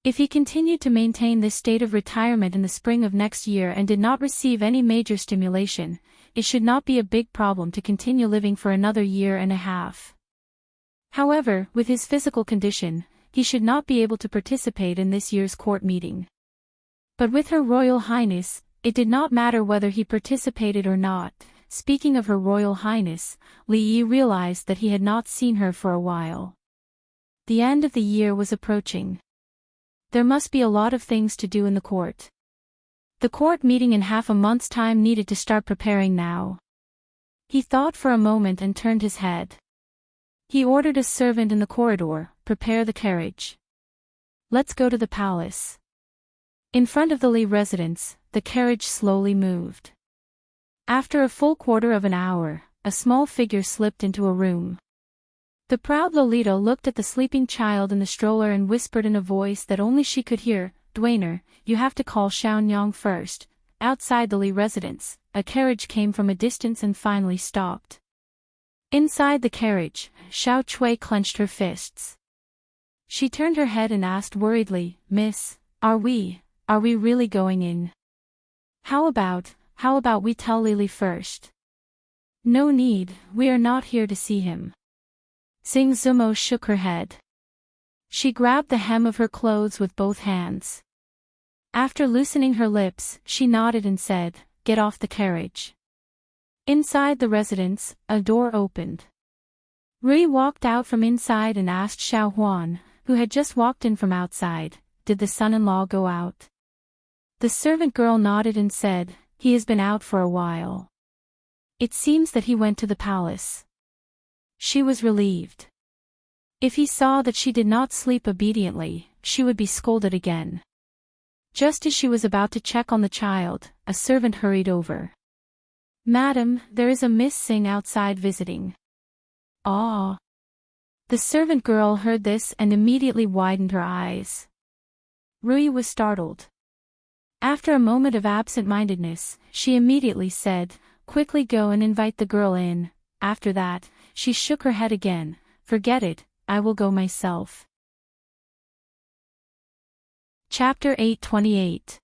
If he continued to maintain this state of retirement in the spring of next year and did not receive any major stimulation, it should not be a big problem to continue living for another year and a half. However, with his physical condition, he should not be able to participate in this year's court meeting. But with Her Royal Highness, it did not matter whether he participated or not. Speaking of Her Royal Highness, Li Yi realized that he had not seen her for a while. The end of the year was approaching. There must be a lot of things to do in the court. The court meeting in half a month's time needed to start preparing now. He thought for a moment and turned his head. He ordered a servant in the corridor, "Prepare the carriage. Let's go to the palace." In front of the Li residence, the carriage slowly moved. After a full quarter of an hour, a small figure slipped into a room. The proud Lolita looked at the sleeping child in the stroller and whispered in a voice that only she could hear, "Dwainer, you have to call Xiaonyang first." Outside the Li residence, a carriage came from a distance and finally stopped. Inside the carriage, Xiao Chui clenched her fists. She turned her head and asked worriedly, "Miss, are we really going in? How about we tell Lily first?" "No need, we are not here to see him." Xing Zumo shook her head. She grabbed the hem of her clothes with both hands. After loosening her lips, she nodded and said, "Get off the carriage." Inside the residence, a door opened. Rui walked out from inside and asked Xiao Huan, who had just walked in from outside, "Did the son-in-law go out?" The servant girl nodded and said, "He has been out for a while. It seems that he went to the palace." She was relieved. If he saw that she did not sleep obediently, she would be scolded again. Just as she was about to check on the child, a servant hurried over. "Madam, there is a Miss Singh outside visiting." "Ah." The servant girl heard this and immediately widened her eyes. Rui was startled. After a moment of absent-mindedness, she immediately said, "Quickly go and invite the girl in." After that, she shook her head again. "Forget it, I will go myself." Chapter 828.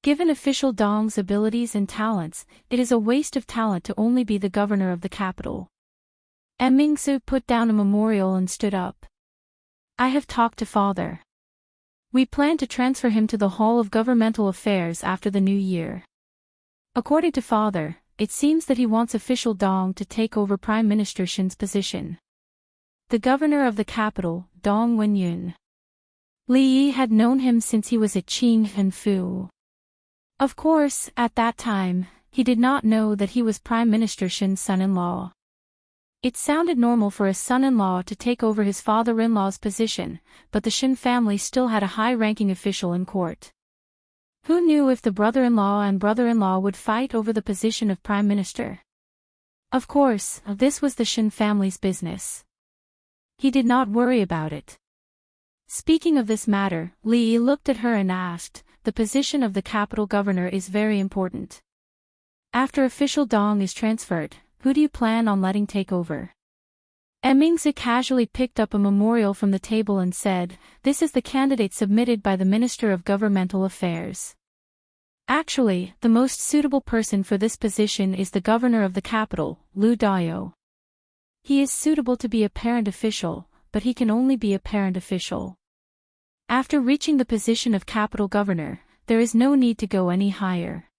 Given official Dong's abilities and talents, it is a waste of talent to only be the governor of the capital. Mingsu put down a memorial and stood up. "I have talked to father. We plan to transfer him to the Hall of Governmental Affairs after the new year. According to father, it seems that he wants official Dong to take over Prime Minister Shin's position. The governor of the capital, Dong Wenyun." Li Yi had known him since he was at Qing and Fu. Of course, at that time, he did not know that he was Prime Minister Shin's son-in-law. It sounded normal for a son-in-law to take over his father-in-law's position, but the Shin family still had a high-ranking official in court. Who knew if the brother-in-law and brother-in-law would fight over the position of Prime Minister? Of course, this was the Shin family's business. He did not worry about it. Speaking of this matter, Li Yi looked at her and asked, "The position of the capital governor is very important. After official Dong is transferred, who do you plan on letting take over?" Mingzi casually picked up a memorial from the table and said, "This is the candidate submitted by the Minister of Governmental Affairs. Actually, the most suitable person for this position is the governor of the capital, Lu Dao. He is suitable to be a parent official, but he can only be a parent official. After reaching the position of capital governor, there is no need to go any higher.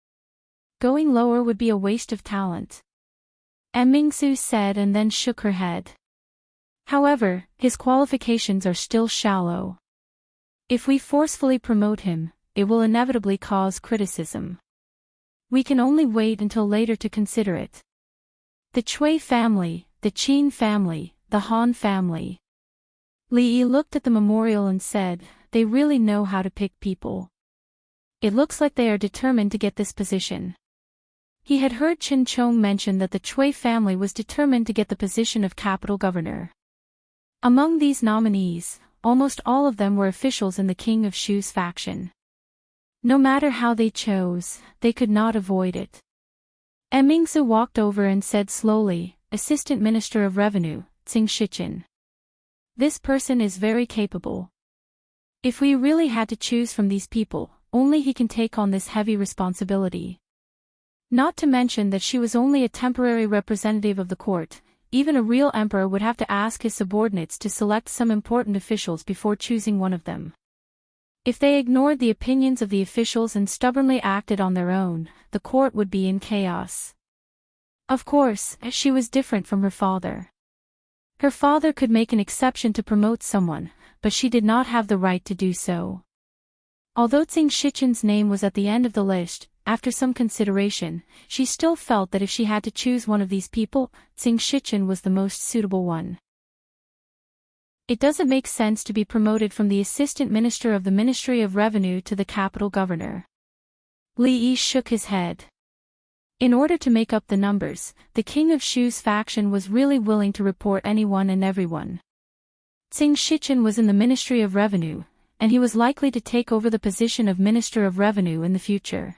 Going lower would be a waste of talent." Mingsu said and then shook her head. "However, his qualifications are still shallow. If we forcefully promote him, it will inevitably cause criticism. We can only wait until later to consider it. The Chui family, the Qin family, the Han family." Li Yi looked at the memorial and said, "They really know how to pick people. It looks like they are determined to get this position." He had heard Qin Chong mention that the Chui family was determined to get the position of capital governor. Among these nominees, almost all of them were officials in the King of Shu's faction. No matter how they chose, they could not avoid it. Mingzu walked over and said slowly, Assistant Minister of Revenue, Tsing Shichen. This person is very capable. If we really had to choose from these people, only he can take on this heavy responsibility. Not to mention that she was only a temporary representative of the court. Even a real emperor would have to ask his subordinates to select some important officials before choosing one of them. If they ignored the opinions of the officials and stubbornly acted on their own, the court would be in chaos. Of course, she was different from her father. Her father could make an exception to promote someone, but she did not have the right to do so. Although Tsing Shichen's name was at the end of the list, after some consideration, she still felt that if she had to choose one of these people, Tsing Shichen was the most suitable one. It doesn't make sense to be promoted from the assistant minister of the Ministry of Revenue to the capital governor. Li Yi shook his head. In order to make up the numbers, the King of Shu's faction was really willing to report anyone and everyone. Tsing Shichen was in the Ministry of Revenue, and he was likely to take over the position of Minister of Revenue in the future.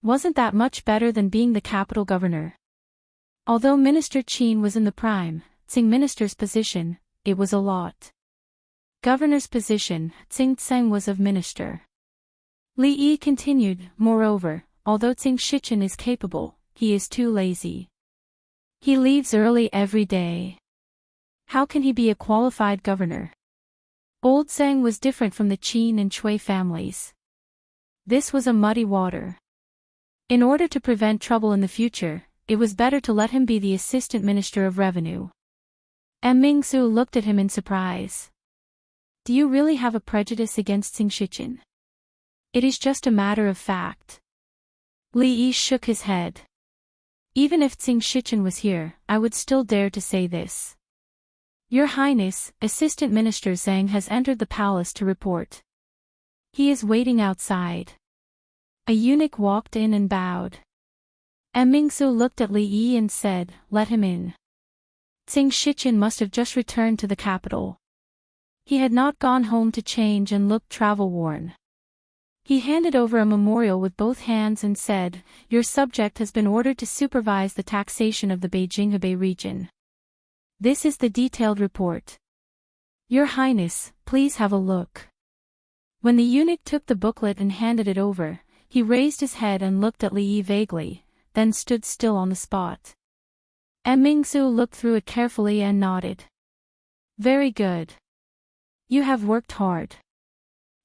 Wasn't that much better than being the capital governor? Although Minister Qin was in the prime, Tsing minister's position, it was a lot. Governor's position, Tsing Tseng was of minister. Li Yi continued, moreover, although Tsing Shichen is capable, he is too lazy. He leaves early every day. How can he be a qualified governor? Old Zheng was different from the Qin and Chui families. This was a muddy water. In order to prevent trouble in the future, it was better to let him be the assistant minister of revenue. Mingzu looked at him in surprise. Do you really have a prejudice against Tsing Shichen? It is just a matter of fact. Li Yi shook his head. Even if Tsing Shichen was here, I would still dare to say this. Your Highness, Assistant Minister Zhang has entered the palace to report. He is waiting outside. A eunuch walked in and bowed. Mingzu looked at Li Yi and said, let him in. Tsing Shichen must have just returned to the capital. He had not gone home to change and looked travel-worn. He handed over a memorial with both hands and said, your subject has been ordered to supervise the taxation of the Beijing-Hebei region. This is the detailed report. Your Highness, please have a look. When the eunuch took the booklet and handed it over, he raised his head and looked at Li Yi vaguely, then stood still on the spot. Mingzu looked through it carefully and nodded. Very good. You have worked hard.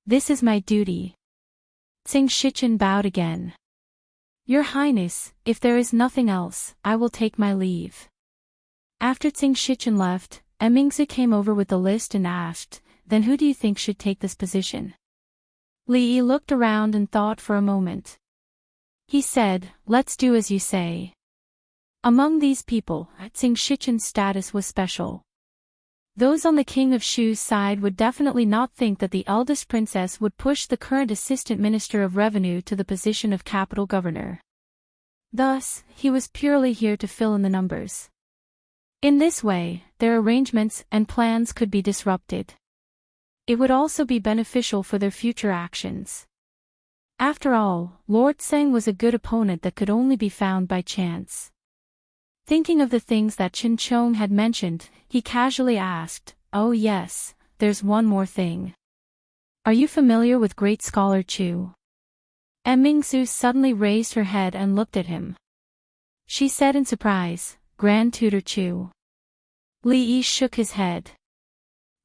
This is my duty. Tsing Shichen bowed again. Your Highness, if there is nothing else, I will take my leave. After Tsing Shichen left, Mingzu came over with the list and asked, then who do you think should take this position? Li Yi looked around and thought for a moment. He said, let's do as you say. Among these people, Tsing Shichen's status was special. Those on the King of Shu's side would definitely not think that the eldest princess would push the current Assistant Minister of Revenue to the position of capital governor. Thus, he was purely here to fill in the numbers. In this way, their arrangements and plans could be disrupted. It would also be beneficial for their future actions. After all, Lord Zheng was a good opponent that could only be found by chance. Thinking of the things that Chen Chong had mentioned, he casually asked, oh yes, there's one more thing. Are you familiar with great scholar Chu? Mingzu suddenly raised her head and looked at him. She said in surprise, Grand Tutor Chu. Li Yi shook his head.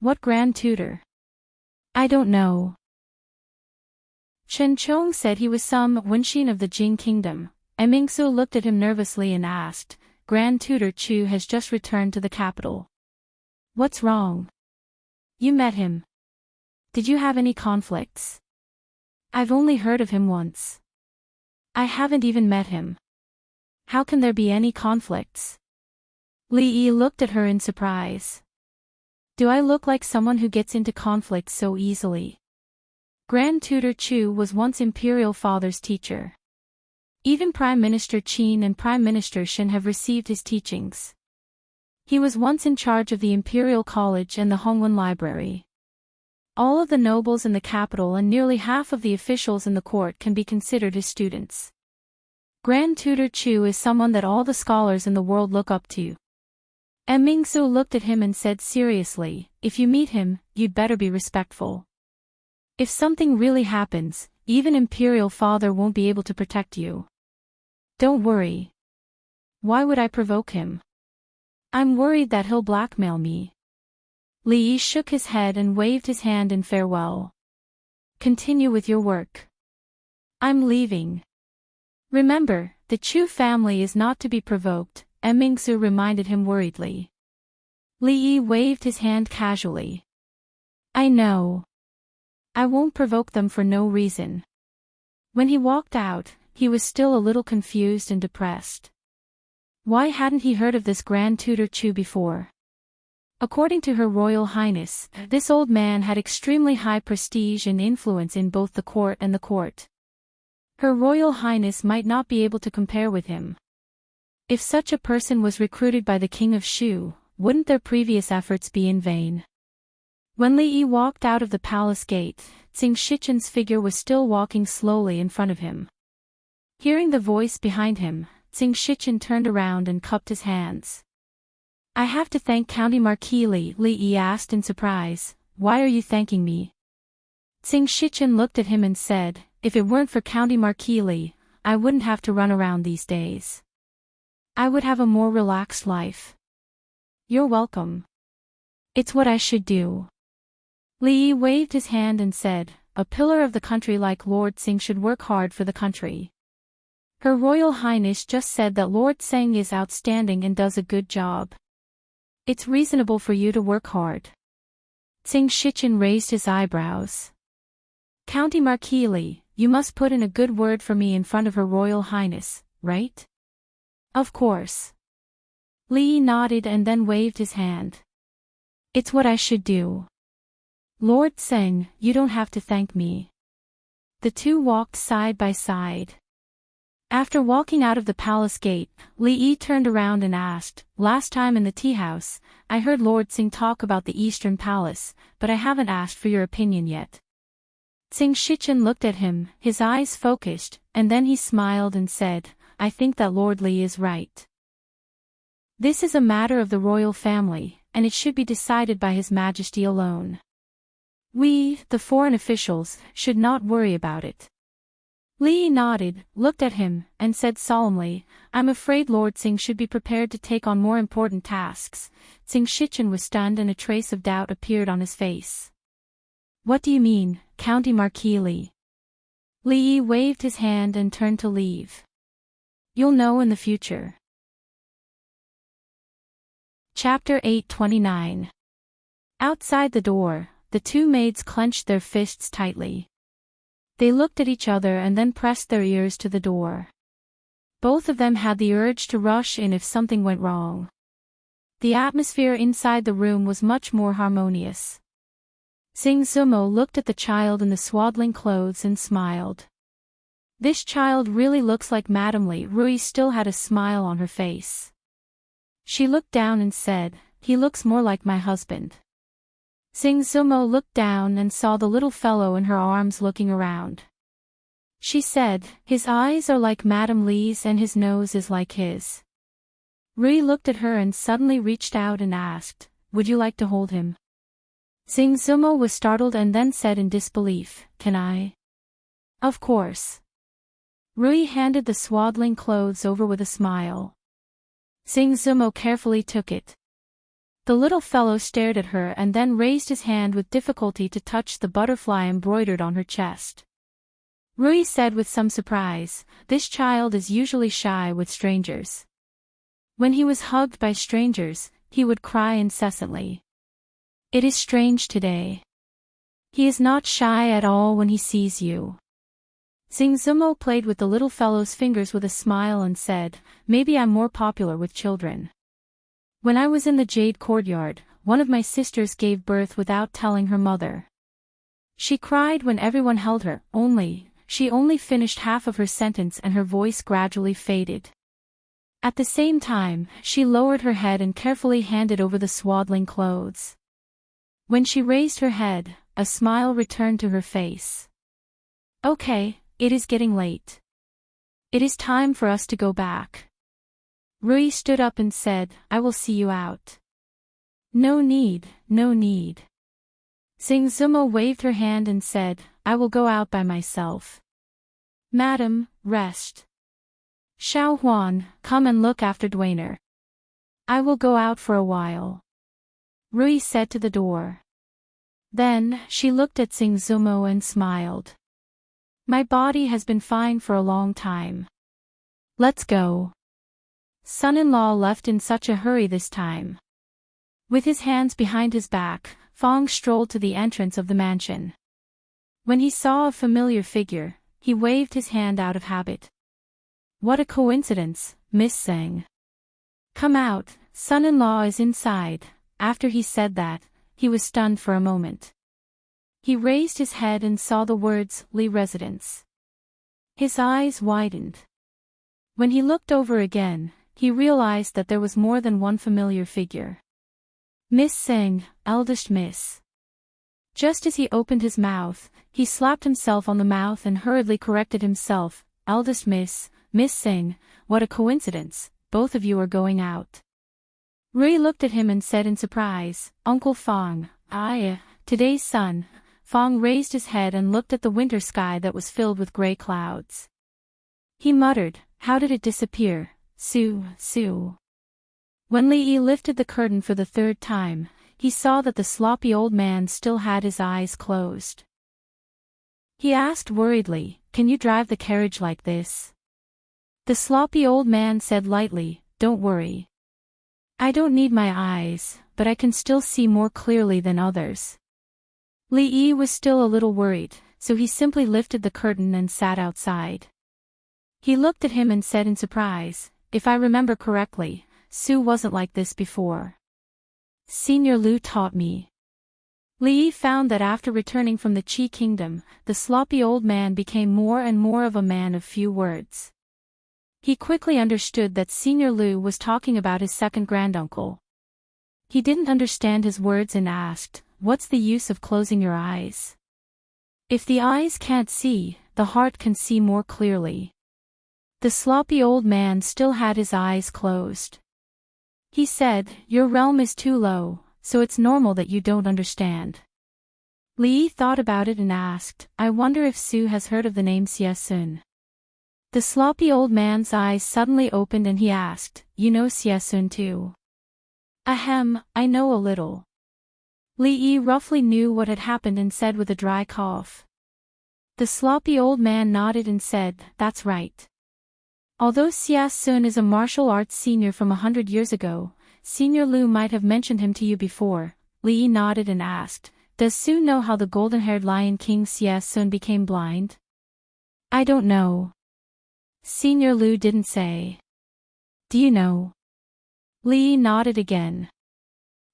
What Grand Tutor? I don't know. Chen Chong said he was some Wenxin of the Jing Kingdom. Mingzu looked at him nervously and asked, Grand Tutor Chu has just returned to the capital. What's wrong? You met him. Did you have any conflicts? I've only heard of him once. I haven't even met him. How can there be any conflicts? Li Yi looked at her in surprise. Do I look like someone who gets into conflicts so easily? Grand Tutor Chu was once Imperial Father's teacher. Even Prime Minister Qin and Prime Minister Shen have received his teachings. He was once in charge of the Imperial College and the Hongwen Library. All of the nobles in the capital and nearly half of the officials in the court can be considered his students. Grand Tutor Chu is someone that all the scholars in the world look up to. Mingsu looked at him and said seriously, if you meet him, you'd better be respectful. If something really happens, even Imperial Father won't be able to protect you. Don't worry. Why would I provoke him? I'm worried that he'll blackmail me. Li Yi shook his head and waved his hand in farewell. Continue with your work. I'm leaving. Remember, the Chu family is not to be provoked, Mingsu reminded him worriedly. Li Yi waved his hand casually. I know. I won't provoke them for no reason. When he walked out, he was still a little confused and depressed. Why hadn't he heard of this Grand Tutor Chu before? According to Her Royal Highness, this old man had extremely high prestige and influence in both the court and the court. Her Royal Highness might not be able to compare with him. If such a person was recruited by the King of Shu, wouldn't their previous efforts be in vain? When Li Yi walked out of the palace gate, Xing Shichen's figure was still walking slowly in front of him. Hearing the voice behind him, Xing Shichen turned around and cupped his hands. I have to thank County Marquis Li Yi asked in surprise. Why are you thanking me? Xing Shichen looked at him and said, if it weren't for County Marquis Li, I wouldn't have to run around these days. I would have a more relaxed life. You're welcome. It's what I should do. Li Yi waved his hand and said, a pillar of the country like Lord Xing should work hard for the country. Her Royal Highness just said that Lord Xing is outstanding and does a good job. It's reasonable for you to work hard. Xing Shichen raised his eyebrows. County Marquis Li, you must put in a good word for me in front of Her Royal Highness, right? Of course. Li Yi nodded and then waved his hand. It's what I should do. Lord Xing, you don't have to thank me. The two walked side by side. After walking out of the palace gate, Li Yi turned around and asked, last time in the tea house, I heard Lord Xing talk about the Eastern Palace, but I haven't asked for your opinion yet. Xing Shichen looked at him, his eyes focused, and then he smiled and said, I think that Lord Li is right. This is a matter of the royal family, and it should be decided by His Majesty alone. We, the foreign officials, should not worry about it. Li Yi nodded, looked at him, and said solemnly, I'm afraid Lord Xing should be prepared to take on more important tasks. Xing Shichen was stunned and a trace of doubt appeared on his face. What do you mean, County Marquis Li? Li Yi waved his hand and turned to leave. You'll know in the future. Chapter 829. Outside the door, the two maids clenched their fists tightly. They looked at each other and then pressed their ears to the door. Both of them had the urge to rush in if something went wrong. The atmosphere inside the room was much more harmonious. Xing Zumo looked at the child in the swaddling clothes and smiled. This child really looks like Madame Li. Rui still had a smile on her face. She looked down and said, he looks more like my husband. Xing Zumo looked down and saw the little fellow in her arms looking around. She said, his eyes are like Madame Li's and his nose is like his. Rui looked at her and suddenly reached out and asked, would you like to hold him? Xing Zumo was startled and then said in disbelief, can I? Of course. Rui handed the swaddling clothes over with a smile. Xing Zumo carefully took it. The little fellow stared at her and then raised his hand with difficulty to touch the butterfly embroidered on her chest. Rui said with some surprise, this child is usually shy with strangers. When he was hugged by strangers, he would cry incessantly. It is strange today. He is not shy at all when he sees you. Xing Zumo played with the little fellow's fingers with a smile and said, maybe I'm more popular with children. When I was in the Jade Courtyard, one of my sisters gave birth without telling her mother. She cried when everyone held her, she only finished half of her sentence and her voice gradually faded. At the same time, she lowered her head and carefully handed over the swaddling clothes. When she raised her head, a smile returned to her face. Okay, it is getting late. It is time for us to go back. Rui stood up and said, I will see you out. No need, no need. Xingzuma waved her hand and said, I will go out by myself. Madam, rest. Xiao Huan, come and look after Dwainer. I will go out for a while. Rui said to the door. Then, she looked at Xingzuma and smiled. My body has been fine for a long time. Let's go. Son-in-law left in such a hurry this time. With his hands behind his back, Fong strolled to the entrance of the mansion. When he saw a familiar figure, he waved his hand out of habit. What a coincidence, Miss Tseng. Come out, son-in-law is inside. After he said that, he was stunned for a moment. He raised his head and saw the words, Li residence. His eyes widened. When he looked over again, he realized that there was more than one familiar figure. Miss Tseng, eldest miss. Just as he opened his mouth, he slapped himself on the mouth and hurriedly corrected himself. Eldest miss, Miss Tseng, what a coincidence, both of you are going out. Rui looked at him and said in surprise, Uncle Fong, today's sun. Fong raised his head and looked at the winter sky that was filled with gray clouds. He muttered, how did it disappear, Su? When Li Yi lifted the curtain for the third time, he saw that the sloppy old man still had his eyes closed. He asked worriedly, can you drive the carriage like this? The sloppy old man said lightly, don't worry. I don't need my eyes, but I can still see more clearly than others. Li Yi was still a little worried, so he simply lifted the curtain and sat outside. He looked at him and said in surprise, if I remember correctly, Su wasn't like this before. Senior Lu taught me. Li Yi found that after returning from the Qi kingdom, the sloppy old man became more and more of a man of few words. He quickly understood that Senior Lu was talking about his second granduncle. He didn't understand his words and asked, what's the use of closing your eyes? If the eyes can't see, the heart can see more clearly. The sloppy old man still had his eyes closed. He said, your realm is too low, so it's normal that you don't understand. Li Yi thought about it and asked, I wonder if Su has heard of the name Xie Sun. The sloppy old man's eyes suddenly opened and he asked, you know Xie Sun too? Ahem, I know a little. Li Yi roughly knew what had happened and said with a dry cough. The sloppy old man nodded and said, that's right. Although Xie Sun is a martial arts senior from 100 years ago, Senior Lu might have mentioned him to you before. Li Yi nodded and asked, does Su know how the golden-haired Lion King Xie Sun became blind? I don't know. Senior Lu didn't say. Do you know? Li Yi nodded again.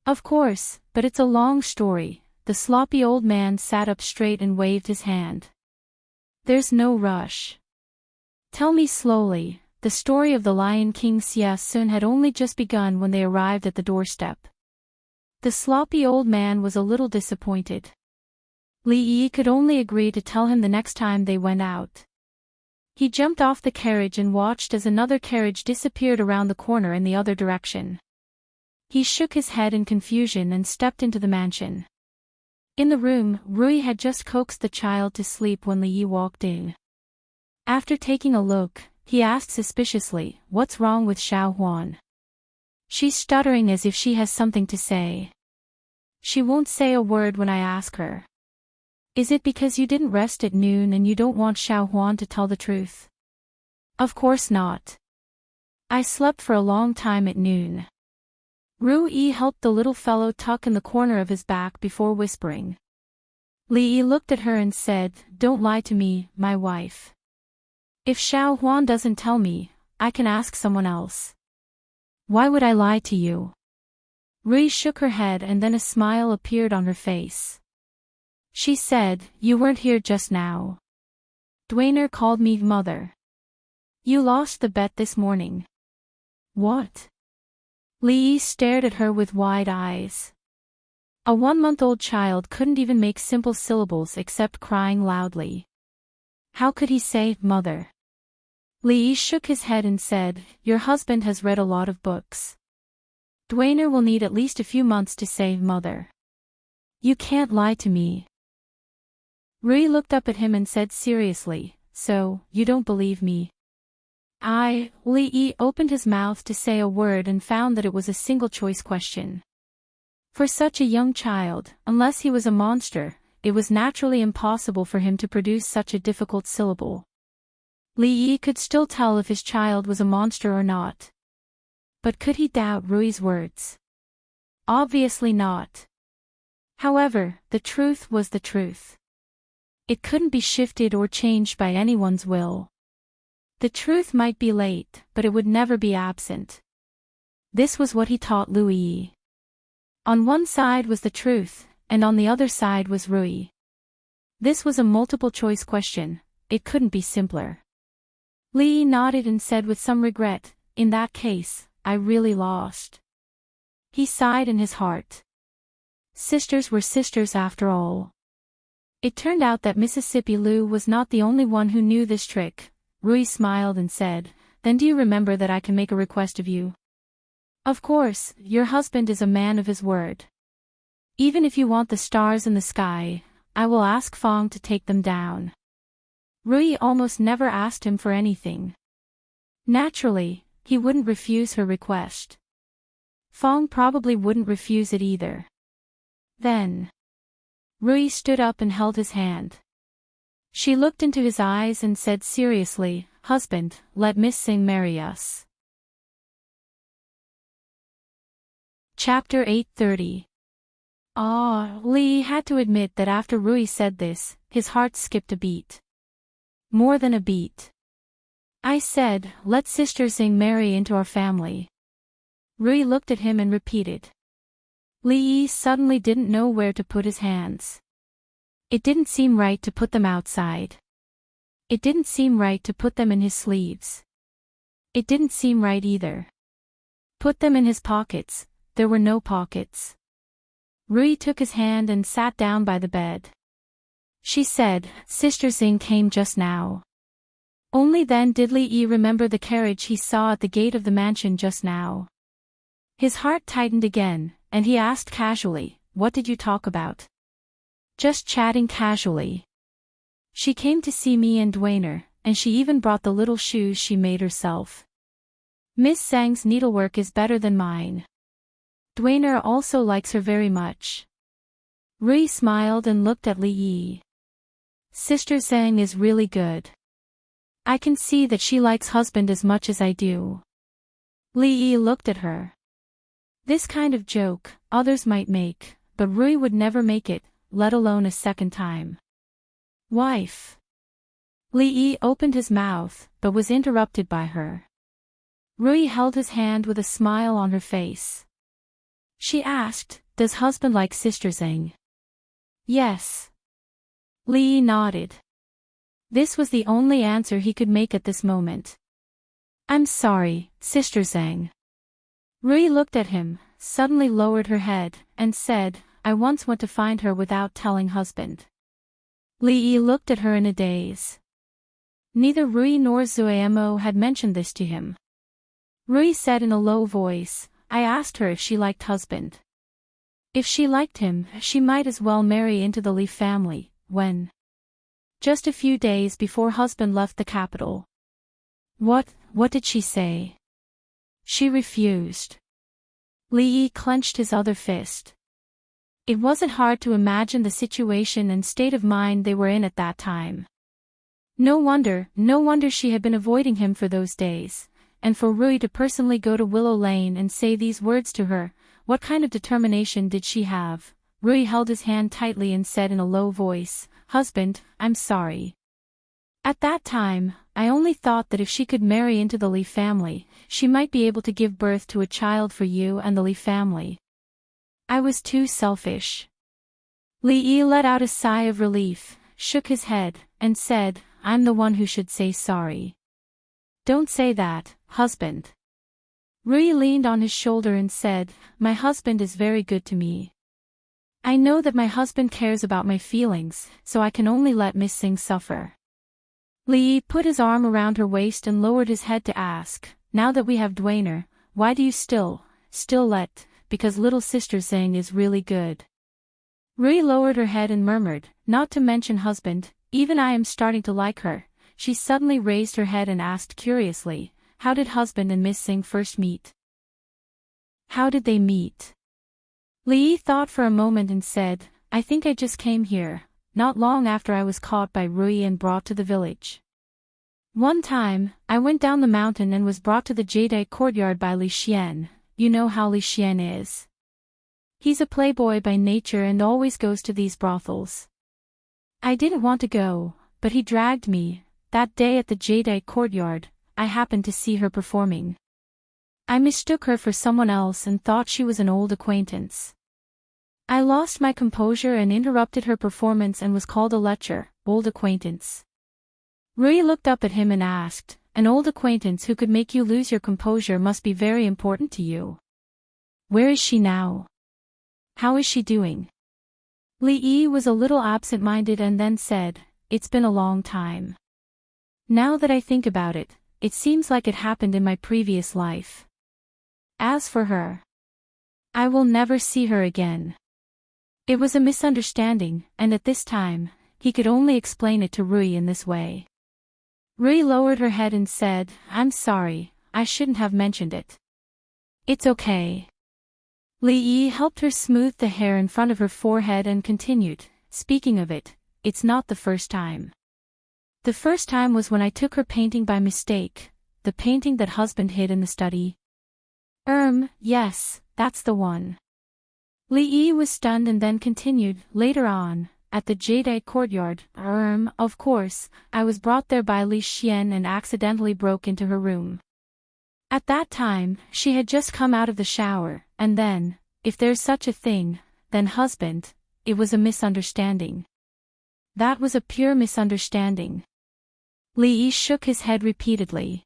Of course, but it's a long story. The sloppy old man sat up straight and waved his hand. There's no rush. Tell me slowly. The story of the Lion King Xie Sun had only just begun when they arrived at the doorstep. The sloppy old man was a little disappointed. Li Yi could only agree to tell him the next time they went out. He jumped off the carriage and watched as another carriage disappeared around the corner in the other direction. He shook his head in confusion and stepped into the mansion. In the room, Rui had just coaxed the child to sleep when Li Yi walked in. After taking a look, he asked suspiciously, what's wrong with Xiao Huan? She's stuttering as if she has something to say. She won't say a word when I ask her. Is it because you didn't rest at noon and you don't want Xiao Huan to tell the truth? Of course not. I slept for a long time at noon. Rui helped the little fellow tuck in the corner of his back before whispering. Li Yi looked at her and said, don't lie to me, my wife. If Xiao Huan doesn't tell me, I can ask someone else. Why would I lie to you? Rui shook her head and then a smile appeared on her face. She said, you weren't here just now. Dwainer called me mother. You lost the bet this morning. What? Li Yi stared at her with wide eyes. A 1-month-old child couldn't even make simple syllables except crying loudly. How could he say, "Mother"? Lee shook his head and said, "Your husband has read a lot of books. Dwayner will need at least a few months to say, "Mother." You can't lie to me. Rui looked up at him and said seriously, "So, you don't believe me?" Lee opened his mouth to say a word and found that it was a single-choice question. For such a young child, unless he was a monster, it was naturally impossible for him to produce such a difficult syllable. Lee could still tell if his child was a monster or not. But could he doubt Rui's words? Obviously not. However, the truth was the truth. It couldn't be shifted or changed by anyone's will. The truth might be late, but it would never be absent. This was what he taught Louis. On one side was the truth, and on the other side was Rui. This was a multiple-choice question, it couldn't be simpler. Lee nodded and said with some regret, "In that case, I really lost." He sighed in his heart. Sisters were sisters after all. It turned out that Mississippi Lou was not the only one who knew this trick. Rui smiled and said, "Then do you remember that I can make a request of you?" "Of course, your husband is a man of his word. Even if you want the stars in the sky, I will ask Fong to take them down." Rui almost never asked him for anything. Naturally, he wouldn't refuse her request. Fong probably wouldn't refuse it either. Then, Rui stood up and held his hand. She looked into his eyes and said seriously, "Husband, let Miss Singh marry us." Chapter 830. Lee had to admit that after Rui said this, his heart skipped a beat. More than a beat. "I said, let Sister Singh marry into our family." Rui looked at him and repeated. Lee suddenly didn't know where to put his hands. It didn't seem right to put them outside. It didn't seem right to put them in his sleeves. It didn't seem right either. Put them in his pockets. There were no pockets. Rui took his hand and sat down by the bed. She said, "Sister Singh came just now." Only then did Lee remember the carriage he saw at the gate of the mansion just now. His heart tightened again, and he asked casually, "What did you talk about?" "Just chatting casually. She came to see me and Dwayner, and she even brought the little shoes she made herself. Miss Zhang's needlework is better than mine. Dwayner also likes her very much." Rui smiled and looked at Li Yi. "Sister Zhang is really good. I can see that she likes husband as much as I do." Li Yi looked at her. This kind of joke, others might make, but Rui would never make it, let alone a second time. "Wife." Li Yi opened his mouth, but was interrupted by her. Rui held his hand with a smile on her face. She asked, "Does husband like Sister Zhang?" "Yes." Li nodded. This was the only answer he could make at this moment. "I'm sorry, Sister Zhang." Rui looked at him, suddenly lowered her head, and said, "I once went to find her without telling husband." Li looked at her in a daze. Neither Rui nor Zuemo had mentioned this to him. Rui said in a low voice, "I asked her if she liked husband. If she liked him, she might as well marry into the Li family, when? Just a few days before husband left the capital." What did she say?" "She refused." Li clenched his other fist. It wasn't hard to imagine the situation and state of mind they were in at that time. No wonder she had been avoiding him for those days. And for Rui to personally go to Willow Lane and say these words to her, what kind of determination did she have? Rui held his hand tightly and said in a low voice, "Husband, I'm sorry. At that time, I only thought that if she could marry into the Li family, she might be able to give birth to a child for you and the Li family. I was too selfish." Li let out a sigh of relief, shook his head, and said, "I'm the one who should say sorry." "Don't say that, husband." Rui leaned on his shoulder and said, "My husband is very good to me. I know that my husband cares about my feelings, so I can only let Miss Singh suffer. Li put his arm around her waist and lowered his head to ask, now that we have Dwayner, why do you still let, because little sister Singh is really good. Rui lowered her head and murmured, not to mention husband, even I am starting to like her. She suddenly raised her head and asked curiously, how did husband and Miss Singh first meet? How did they meet? Li thought for a moment and said, I think I just came here, not long after I was caught by Rui and brought to the village. One time, I went down the mountain and was brought to the Jade courtyard by Li Xian. You know how Li Xian is. He's a playboy by nature and always goes to these brothels. I didn't want to go, but he dragged me. That day at the Jade courtyard, I happened to see her performing. I mistook her for someone else and thought she was an old acquaintance. I lost my composure and interrupted her performance and was called a lecher, old acquaintance. Rui looked up at him and asked, an old acquaintance who could make you lose your composure must be very important to you. Where is she now? How is she doing? Li Yi was a little absent-minded and then said, it's been a long time. Now that I think about it, it seems like it happened in my previous life. As for her, I will never see her again. It was a misunderstanding, and at this time, he could only explain it to Rui in this way. Rui lowered her head and said, I'm sorry, I shouldn't have mentioned it. It's okay. Li Yi helped her smooth the hair in front of her forehead and continued, speaking of it, it's not the first time. The first time was when I took her painting by mistake, the painting that husband hid in the study. Yes, that's the one. Li Yi was stunned and then continued, later on, at the Jade courtyard, of course, I was brought there by Li Xian and accidentally broke into her room. At that time, she had just come out of the shower, and then, if there's such a thing, then husband, it was a misunderstanding. That was a pure misunderstanding. Li Yi shook his head repeatedly.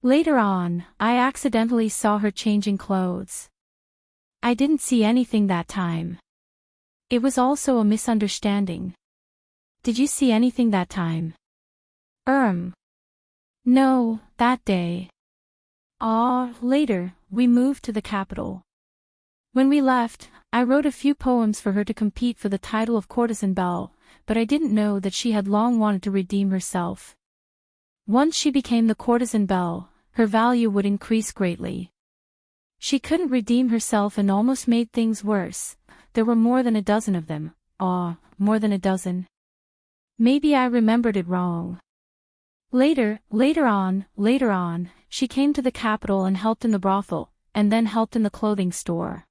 Later on, I accidentally saw her changing clothes. I didn't see anything that time. It was also a misunderstanding. Did you see anything that time? No, that day. Later, we moved to the capital. When we left, I wrote a few poems for her to compete for the title of courtesan belle, but I didn't know that she had long wanted to redeem herself. Once she became the courtesan belle, her value would increase greatly. She couldn't redeem herself and almost made things worse. There were more than a dozen of them. More than a dozen. Maybe I remembered it wrong. Later on, she came to the capital and helped in the brothel, and then helped in the clothing store.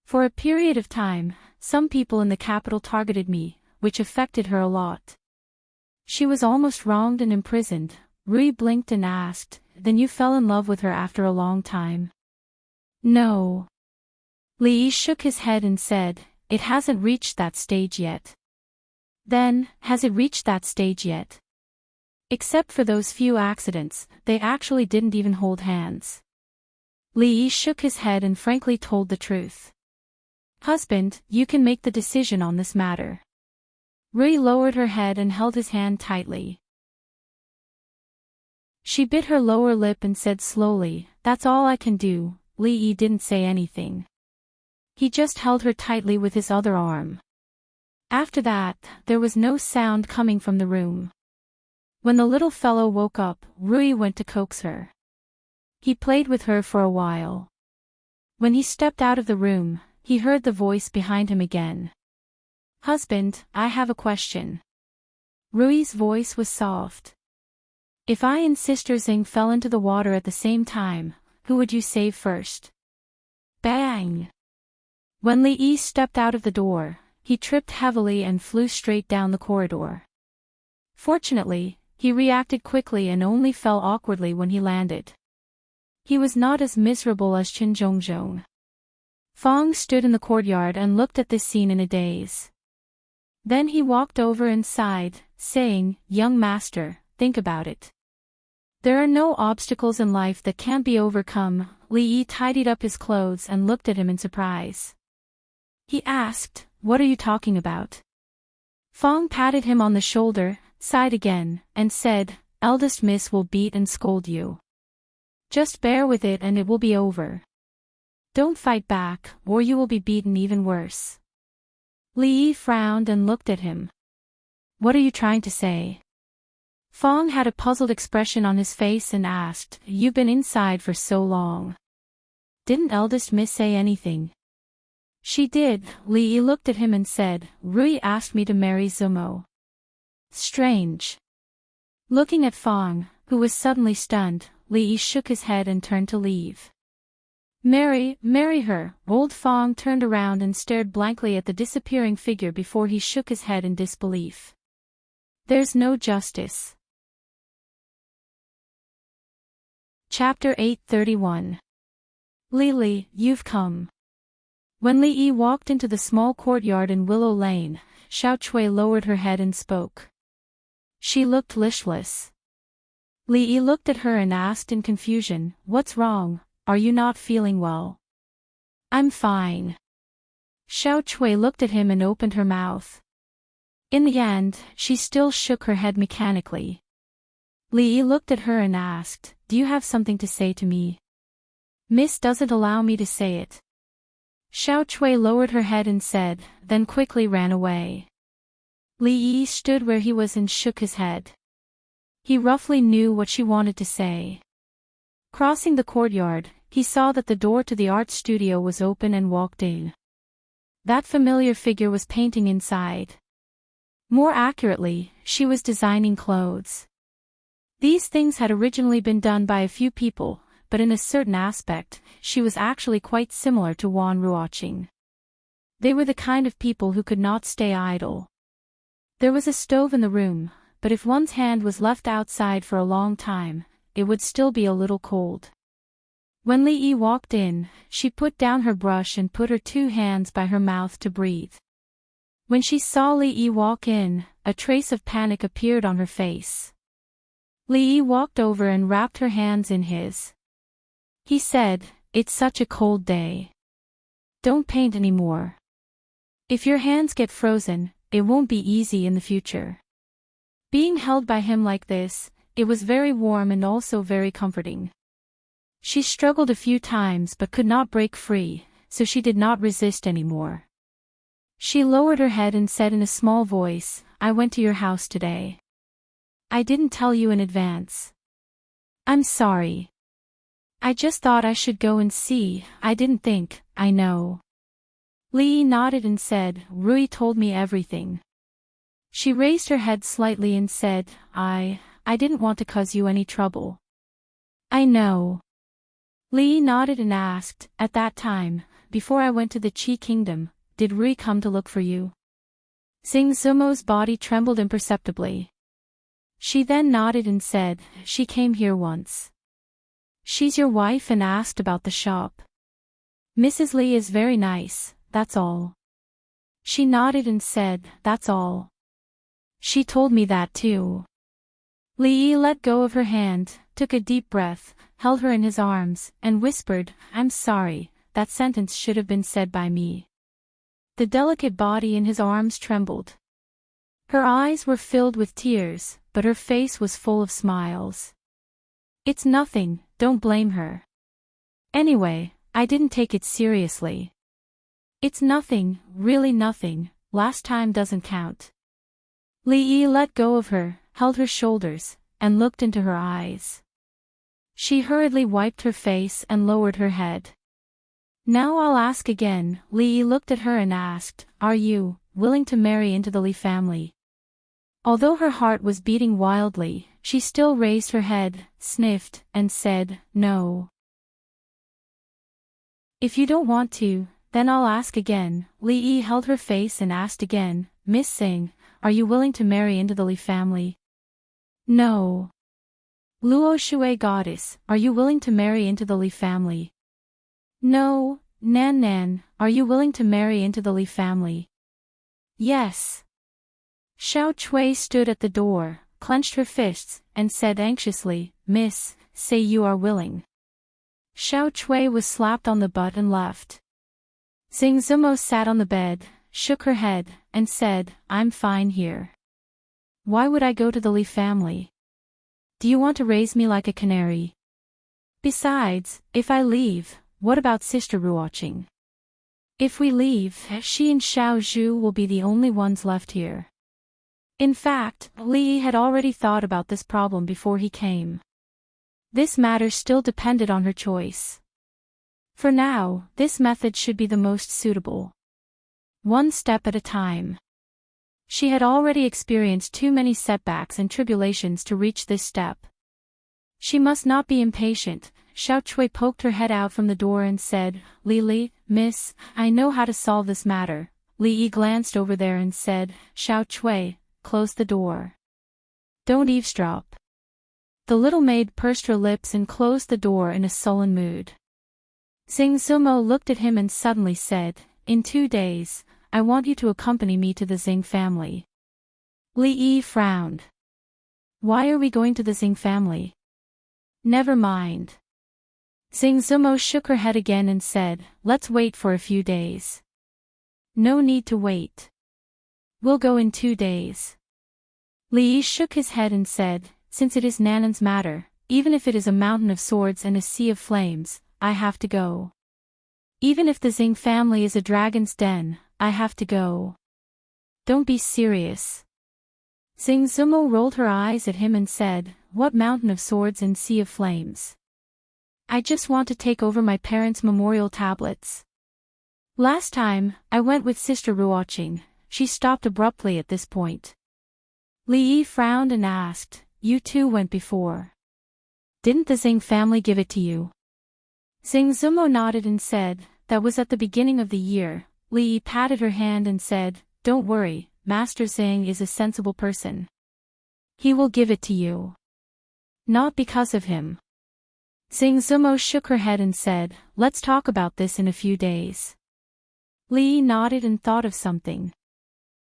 For a period of time, some people in the capital targeted me, which affected her a lot. She was almost wronged and imprisoned. Rui blinked and asked, then you fell in love with her after a long time? No. Li Yi shook his head and said, it hasn't reached that stage yet. Then, has it reached that stage yet? Except for those few accidents, they actually didn't even hold hands. Li Yi shook his head and frankly told the truth. Husband, you can make the decision on this matter. Rui lowered her head and held his hand tightly. She bit her lower lip and said slowly, that's all I can do. Li Yi didn't say anything. He just held her tightly with his other arm. After that, there was no sound coming from the room. When the little fellow woke up, Rui went to coax her. He played with her for a while. When he stepped out of the room, he heard the voice behind him again. Husband, I have a question. Rui's voice was soft. If I and Sister Xing fell into the water at the same time, who would you save first? Bang! When Li Yi stepped out of the door, he tripped heavily and flew straight down the corridor. Fortunately, he reacted quickly and only fell awkwardly when he landed. He was not as miserable as Qin Zhongzhong. Fong stood in the courtyard and looked at this scene in a daze. Then he walked over and sighed, saying, young master, think about it. There are no obstacles in life that can't be overcome. Li Yi tidied up his clothes and looked at him in surprise. He asked, "What are you talking about?" Fong patted him on the shoulder, sighed again, and said, "Eldest miss will beat and scold you. Just bear with it and it will be over. Don't fight back, or you will be beaten even worse." Li Yi frowned and looked at him. "What are you trying to say?" Fong had a puzzled expression on his face and asked, "You've been inside for so long. Didn't eldest miss say anything?" "She did." Li Yi looked at him and said, "Rui asked me to marry Zumo." "Strange." Looking at Fong, who was suddenly stunned, Li Yi shook his head and turned to leave. Marry her." Old Fong turned around and stared blankly at the disappearing figure before he shook his head in disbelief. "There's no justice." Chapter 831. "Lily, you've come." When Li Yi walked into the small courtyard in Willow Lane, Xiao Chui lowered her head and spoke. She looked listless. Li Yi looked at her and asked in confusion, "What's wrong? Are you not feeling well?" "I'm fine." Xiao Chui looked at him and opened her mouth. In the end, she still shook her head mechanically. Li Yi looked at her and asked, "Do you have something to say to me?" "Miss doesn't allow me to say it." Xiao Chui lowered her head and said, then quickly ran away. Li Yi stood where he was and shook his head. He roughly knew what she wanted to say. Crossing the courtyard, he saw that the door to the art studio was open and walked in. That familiar figure was painting inside. More accurately, she was designing clothes. These things had originally been done by a few people, but in a certain aspect, she was actually quite similar to Wan Ruoqing. They were the kind of people who could not stay idle. There was a stove in the room, but if one's hand was left outside for a long time, it would still be a little cold. When Li Yi walked in, she put down her brush and put her two hands by her mouth to breathe. When she saw Li Yi walk in, a trace of panic appeared on her face. Li Yi walked over and wrapped her hands in his. He said, "It's such a cold day. Don't paint anymore. If your hands get frozen, it won't be easy in the future." Being held by him like this, it was very warm and also very comforting. She struggled a few times but could not break free, so she did not resist anymore. She lowered her head and said in a small voice, "I went to your house today. I didn't tell you in advance. I'm sorry. I just thought I should go and see. I didn't think, I know." Li Yi nodded and said, "Rui told me everything." She raised her head slightly and said, I didn't want to cause you any trouble." "I know." Li Yi nodded and asked, "At that time, before I went to the Qi Kingdom, did Rui come to look for you?" Xing Zumo's body trembled imperceptibly. She then nodded and said, "She came here once." "She's your wife and asked about the shop." "Mrs. Li is very nice, that's all." She nodded and said, "That's all. She told me that too." Li Yi let go of her hand, took a deep breath, held her in his arms, and whispered, "I'm sorry, that sentence should have been said by me." The delicate body in his arms trembled. Her eyes were filled with tears, but her face was full of smiles. "It's nothing, don't blame her. Anyway, I didn't take it seriously. It's nothing, really nothing, last time doesn't count." Li Yi let go of her, held her shoulders, and looked into her eyes. She hurriedly wiped her face and lowered her head. "Now I'll ask again." Li Yi looked at her and asked, "Are you willing to marry into the Li family?" Although her heart was beating wildly, she still raised her head, sniffed, and said, "No." "If you don't want to, then I'll ask again." Li Yi held her face and asked again, "Miss Singh, are you willing to marry into the Li family?" "No." "Luo Shui goddess, are you willing to marry into the Li family?" "No." "Nan Nan, are you willing to marry into the Li family?" "Yes." Xiao Chui stood at the door, clenched her fists, and said anxiously, "Miss, say you are willing." Xiao Chui was slapped on the butt and left. Xing Zumo sat on the bed, shook her head, and said, I'm fine here. Why would I go to the Li family? Do you want to raise me like a canary? Besides, if I leave, what about Sister Ruoqing? If we leave, she and Xiao Zhu will be the only ones left here. In fact, Li had already thought about this problem before he came. This matter still depended on her choice. For now, this method should be the most suitable. One step at a time. She had already experienced too many setbacks and tribulations to reach this step. She must not be impatient. Xiao Chui poked her head out from the door and said, Li, miss, I know how to solve this matter. Li Yi glanced over there and said, Xiao Chui, close the door. Don't eavesdrop. The little maid pursed her lips and closed the door in a sullen mood. Xing Zumo looked at him and suddenly said, In 2 days, I want you to accompany me to the Xing family. Li Yi frowned. Why are we going to the Xing family? Never mind. Xing Zumo shook her head again and said, Let's wait for a few days. No need to wait. We'll go in 2 days. Li Yi shook his head and said, Since it is Nanan's matter, even if it is a mountain of swords and a sea of flames, I have to go. Even if the Xing family is a dragon's den, I have to go. Don't be serious. Xing Zumo rolled her eyes at him and said, What mountain of swords and sea of flames? I just want to take over my parents' memorial tablets. Last time, I went with Sister Ruoqing. She stopped abruptly at this point. Li Yi frowned and asked, You too went before. Didn't the Xing family give it to you? Xing Zumo nodded and said, That was at the beginning of the year. Li Yi patted her hand and said, Don't worry, Master Xing is a sensible person. He will give it to you. Not because of him. Xing Zumo shook her head and said, Let's talk about this in a few days. Li Yi nodded and thought of something.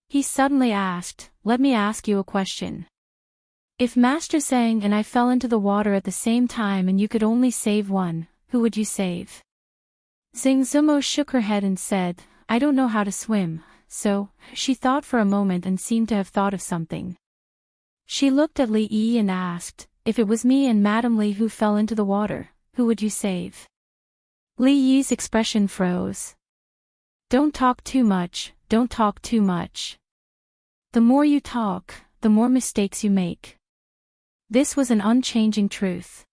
He suddenly asked, Let me ask you a question. If Master Zhang and I fell into the water at the same time and you could only save one, who would you save? Xing Zumo shook her head and said, I don't know how to swim, so, she thought for a moment and seemed to have thought of something. She looked at Li Yi and asked, If it was me and Madame Li who fell into the water, who would you save? Li Yi's expression froze. Don't talk too much, don't talk too much. The more you talk, the more mistakes you make. This was an unchanging truth.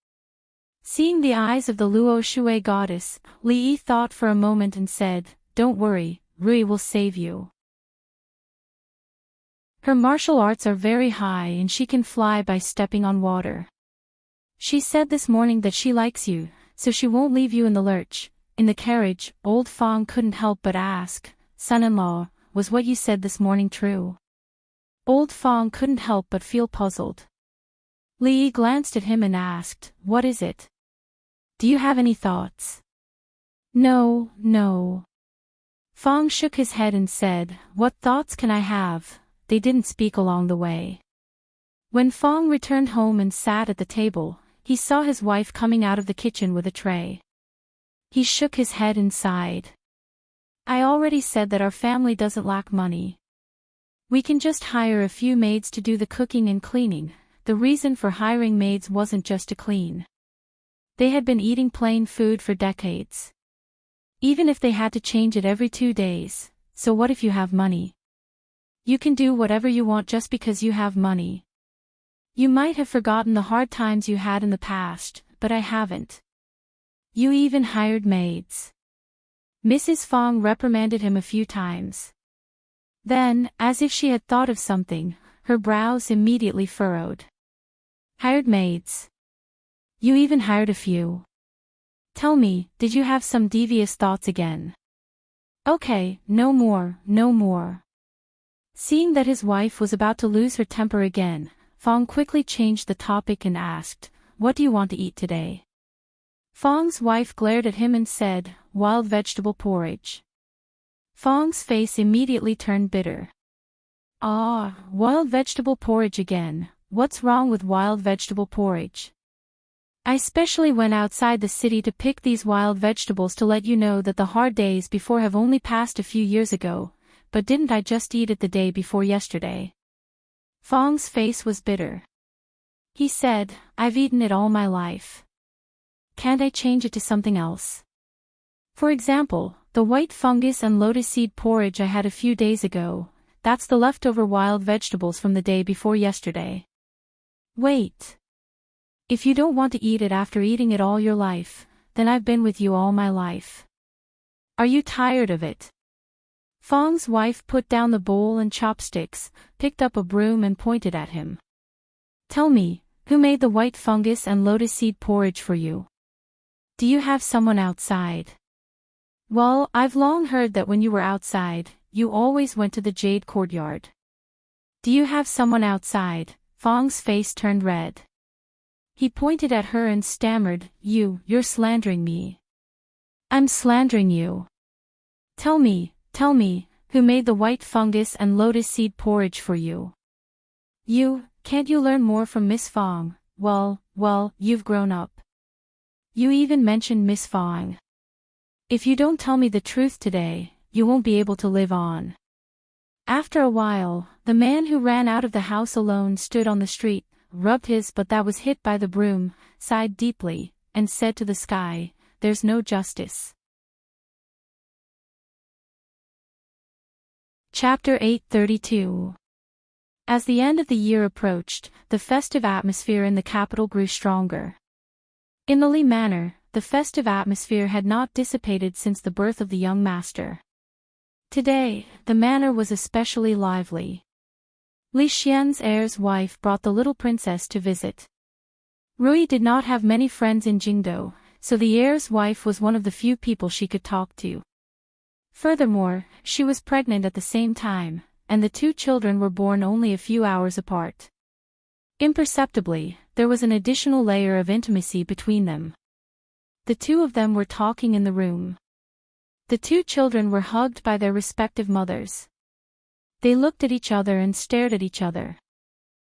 Seeing the eyes of the Luo Shui goddess, Li Yi thought for a moment and said, Don't worry, Rui will save you. Her martial arts are very high and she can fly by stepping on water. She said this morning that she likes you, so she won't leave you in the lurch. In the carriage, old Fong couldn't help but ask, Son-in-law, was what you said this morning true? Old Fong couldn't help but feel puzzled. Li Yi glanced at him and asked, What is it? Do you have any thoughts? No, no. Fong shook his head and said, What thoughts can I have? They didn't speak along the way. When Fong returned home and sat at the table, he saw his wife coming out of the kitchen with a tray. He shook his head and sighed. I already said that our family doesn't lack money. We can just hire a few maids to do the cooking and cleaning. The reason for hiring maids wasn't just to clean. They had been eating plain food for decades. Even if they had to change it every 2 days, so what if you have money? You can do whatever you want just because you have money. You might have forgotten the hard times you had in the past, but I haven't. You even hired maids. Mrs. Fong reprimanded him a few times. Then, as if she had thought of something, her brows immediately furrowed. Hired maids. You even hired a few. Tell me, did you have some devious thoughts again? Okay, no more, no more. Seeing that his wife was about to lose her temper again, Fong quickly changed the topic and asked, What do you want to eat today? Fong's wife glared at him and said, Wild vegetable porridge. Fong's face immediately turned bitter. Ah, wild vegetable porridge again. What's wrong with wild vegetable porridge? I specially went outside the city to pick these wild vegetables to let you know that the hard days before have only passed a few years ago, but didn't I just eat it the day before yesterday? Fang's face was bitter. He said, I've eaten it all my life. Can't I change it to something else? For example, the white fungus and lotus seed porridge I had a few days ago, that's the leftover wild vegetables from the day before yesterday. Wait. If you don't want to eat it after eating it all your life, then I've been with you all my life. Are you tired of it? Fang's wife put down the bowl and chopsticks, picked up a broom and pointed at him. Tell me, who made the white fungus and lotus seed porridge for you? Do you have someone outside? Well, I've long heard that when you were outside, you always went to the jade courtyard. Do you have someone outside? Fang's face turned red. He pointed at her and stammered, You're slandering me. I'm slandering you. Tell me, who made the white fungus and lotus seed porridge for you? Can't you learn more from Miss Fang? Well, you've grown up. You even mentioned Miss Fang. If you don't tell me the truth today, you won't be able to live on. After a while, the man who ran out of the house alone stood on the street, rubbed his butt that was hit by the broom, sighed deeply, and said to the sky, There's no justice. Chapter 832. As the end of the year approached, the festive atmosphere in the capital grew stronger. In the Li Manor, the festive atmosphere had not dissipated since the birth of the young master. Today, the manor was especially lively. Li Xian's heir's wife brought the little princess to visit. Rui did not have many friends in Jingdo, so the heir's wife was one of the few people she could talk to. Furthermore, she was pregnant at the same time, and the two children were born only a few hours apart. Imperceptibly, there was an additional layer of intimacy between them. The two of them were talking in the room. The two children were hugged by their respective mothers. They looked at each other and stared at each other.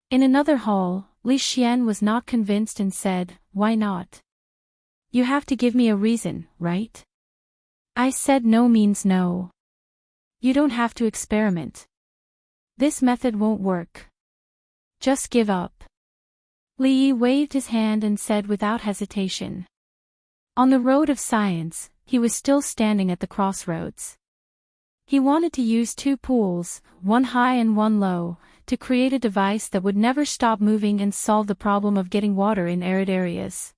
In another hall, Li Xian was not convinced and said, Why not? You have to give me a reason, right? I said no means no. You don't have to experiment. This method won't work. Just give up. Li Yi waved his hand and said without hesitation. On the road of science, he was still standing at the crossroads. He wanted to use two pools, one high and one low, to create a device that would never stop moving and solve the problem of getting water in arid areas.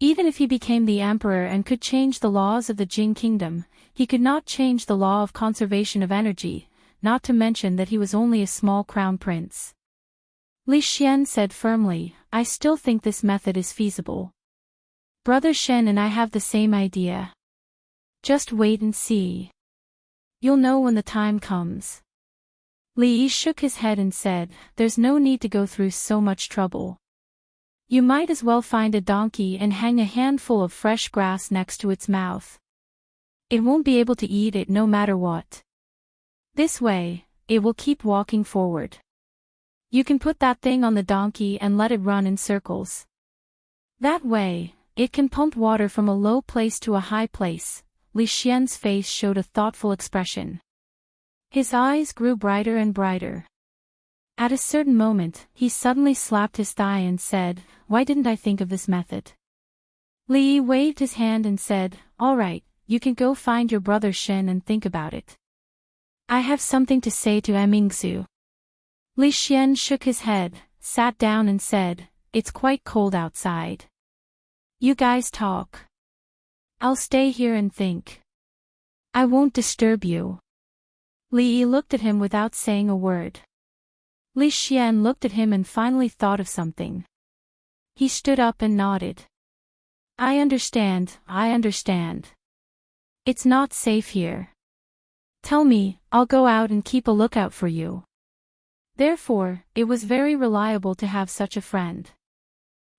Even if he became the emperor and could change the laws of the Jing kingdom, he could not change the law of conservation of energy, not to mention that he was only a small crown prince. Li Xian said firmly, I still think this method is feasible. Brother Shen and I have the same idea. Just wait and see. You'll know when the time comes. Li Yi shook his head and said, There's no need to go through so much trouble. You might as well find a donkey and hang a handful of fresh grass next to its mouth. It won't be able to eat it no matter what. This way, it will keep walking forward. You can put that thing on the donkey and let it run in circles. That way, it can pump water from a low place to a high place. Li Xian's face showed a thoughtful expression. His eyes grew brighter and brighter. At a certain moment, he suddenly slapped his thigh and said, Why didn't I think of this method? Li Yi waved his hand and said, All right, you can go find your brother Shen and think about it. I have something to say to Mingzu. Li Xian shook his head, sat down and said, It's quite cold outside. You guys talk. I'll stay here and think. I won't disturb you. Li Yi looked at him without saying a word. Li Xian looked at him and finally thought of something. He stood up and nodded. I understand. It's not safe here. Tell me, I'll go out and keep a lookout for you. Therefore, it was very reliable to have such a friend.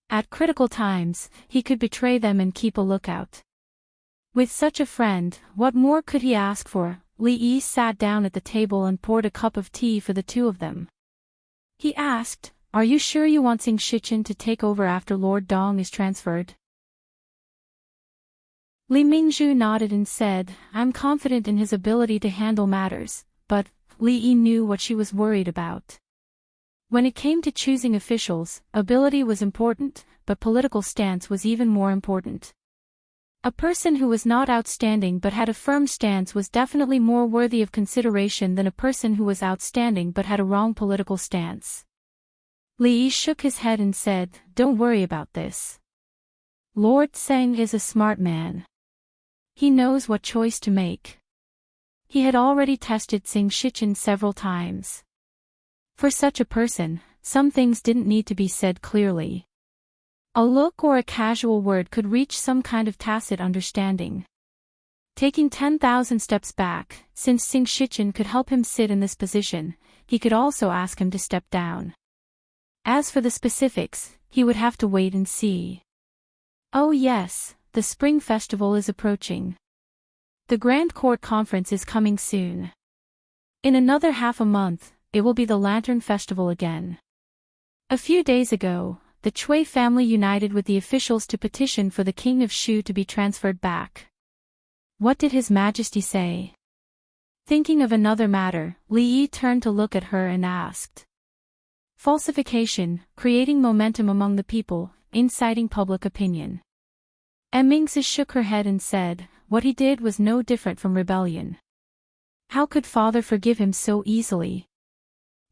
At critical times, he could betray them and keep a lookout. With such a friend, what more could he ask for? Li Yi sat down at the table and poured a cup of tea for the two of them. He asked, Are you sure you want Xing Shichen to take over after Lord Dong is transferred? Li Mingzhu nodded and said, I'm confident in his ability to handle matters, but Li Yi knew what she was worried about. When it came to choosing officials, ability was important, but political stance was even more important. A person who was not outstanding but had a firm stance was definitely more worthy of consideration than a person who was outstanding but had a wrong political stance. Li Yi shook his head and said, Don't worry about this. Lord Tseng is a smart man. He knows what choice to make. He had already tested Xing Shichen several times. For such a person, some things didn't need to be said clearly. A look or a casual word could reach some kind of tacit understanding. Taking 10,000 steps back, since Xing Shichen could help him sit in this position, he could also ask him to step down. As for the specifics, he would have to wait and see. Oh yes, the Spring Festival is approaching. The Grand Court Conference is coming soon. In another half a month, it will be the Lantern Festival again. A few days ago, the Chui family united with the officials to petition for the King of Shu to be transferred back. What did His Majesty say? Thinking of another matter, Li Yi turned to look at her and asked. Falsification, creating momentum among the people, inciting public opinion. Mingzi shook her head and said, what he did was no different from rebellion. How could father forgive him so easily?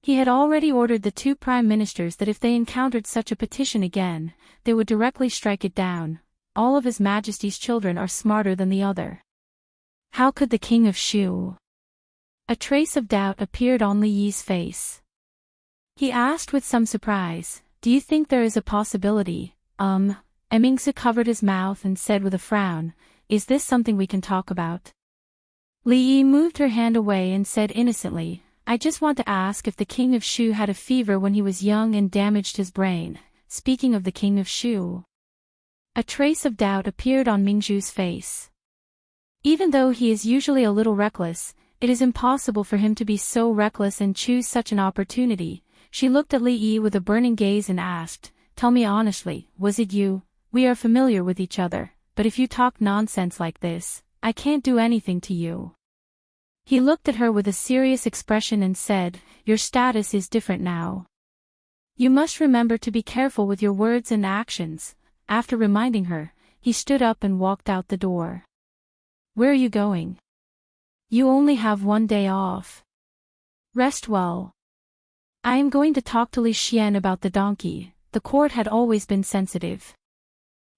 He had already ordered the two prime ministers that if they encountered such a petition again, they would directly strike it down. All of His Majesty's children are smarter than the other. How could the King of Shu? A trace of doubt appeared on Li Yi's face. He asked with some surprise, do you think there is a possibility? Mingzi covered his mouth and said with a frown, is this something we can talk about? Li Yi moved her hand away and said innocently, I just want to ask if the King of Shu had a fever when he was young and damaged his brain. Speaking of the King of Shu. A trace of doubt appeared on Mingzhu's face. Even though he is usually a little reckless, it is impossible for him to be so reckless and choose such an opportunity. She looked at Li Yi with a burning gaze and asked, tell me honestly, was it you? We are familiar with each other, but if you talk nonsense like this, I can't do anything to you. He looked at her with a serious expression and said, your status is different now. You must remember to be careful with your words and actions. After reminding her, he stood up and walked out the door. Where are you going? You only have one day off. Rest well. I am going to talk to Li Xian about the donkey. The court had always been sensitive.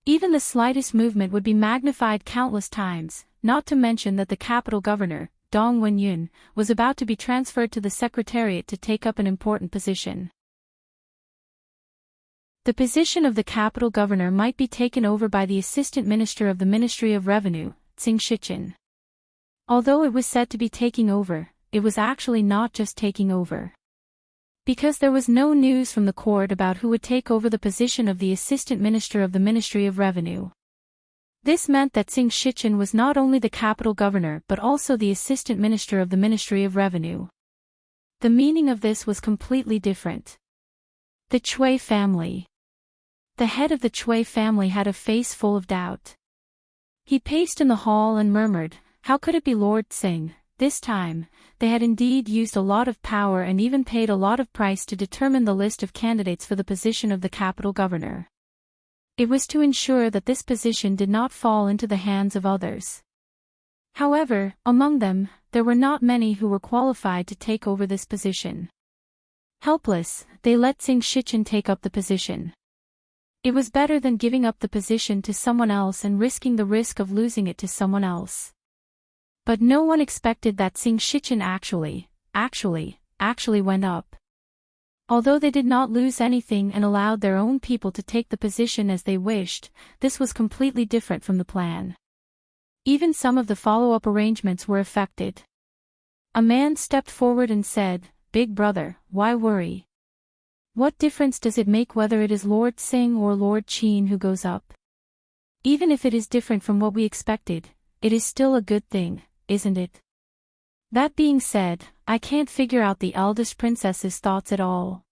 Even the slightest movement would be magnified countless times, not to mention that the capital governor, Dong Wenyun, was about to be transferred to the secretariat to take up an important position. The position of the capital governor might be taken over by the assistant minister of the Ministry of Revenue, Xing Shichen. Although it was said to be taking over, it was actually not just taking over. Because there was no news from the court about who would take over the position of the assistant minister of the Ministry of Revenue. This meant that Xing Shichen was not only the capital governor but also the assistant minister of the Ministry of Revenue. The meaning of this was completely different. The Chui family. The head of the Chui family had a face full of doubt. He paced in the hall and murmured, how could it be Lord Tsing? This time, they had indeed used a lot of power and even paid a lot of price to determine the list of candidates for the position of the capital governor. It was to ensure that this position did not fall into the hands of others. However, among them, there were not many who were qualified to take over this position. Helpless, they let Xing Shichen take up the position. It was better than giving up the position to someone else and risking the risk of losing it to someone else. But no one expected that Xing Shichen actually went up. Although they did not lose anything and allowed their own people to take the position as they wished, this was completely different from the plan. Even some of the follow-up arrangements were affected. A man stepped forward and said, Big brother, why worry? What difference does it make whether it is Lord Tsing or Lord Qin who goes up? Even if it is different from what we expected, it is still a good thing, isn't it? That being said, I can't figure out the eldest princess's thoughts at all.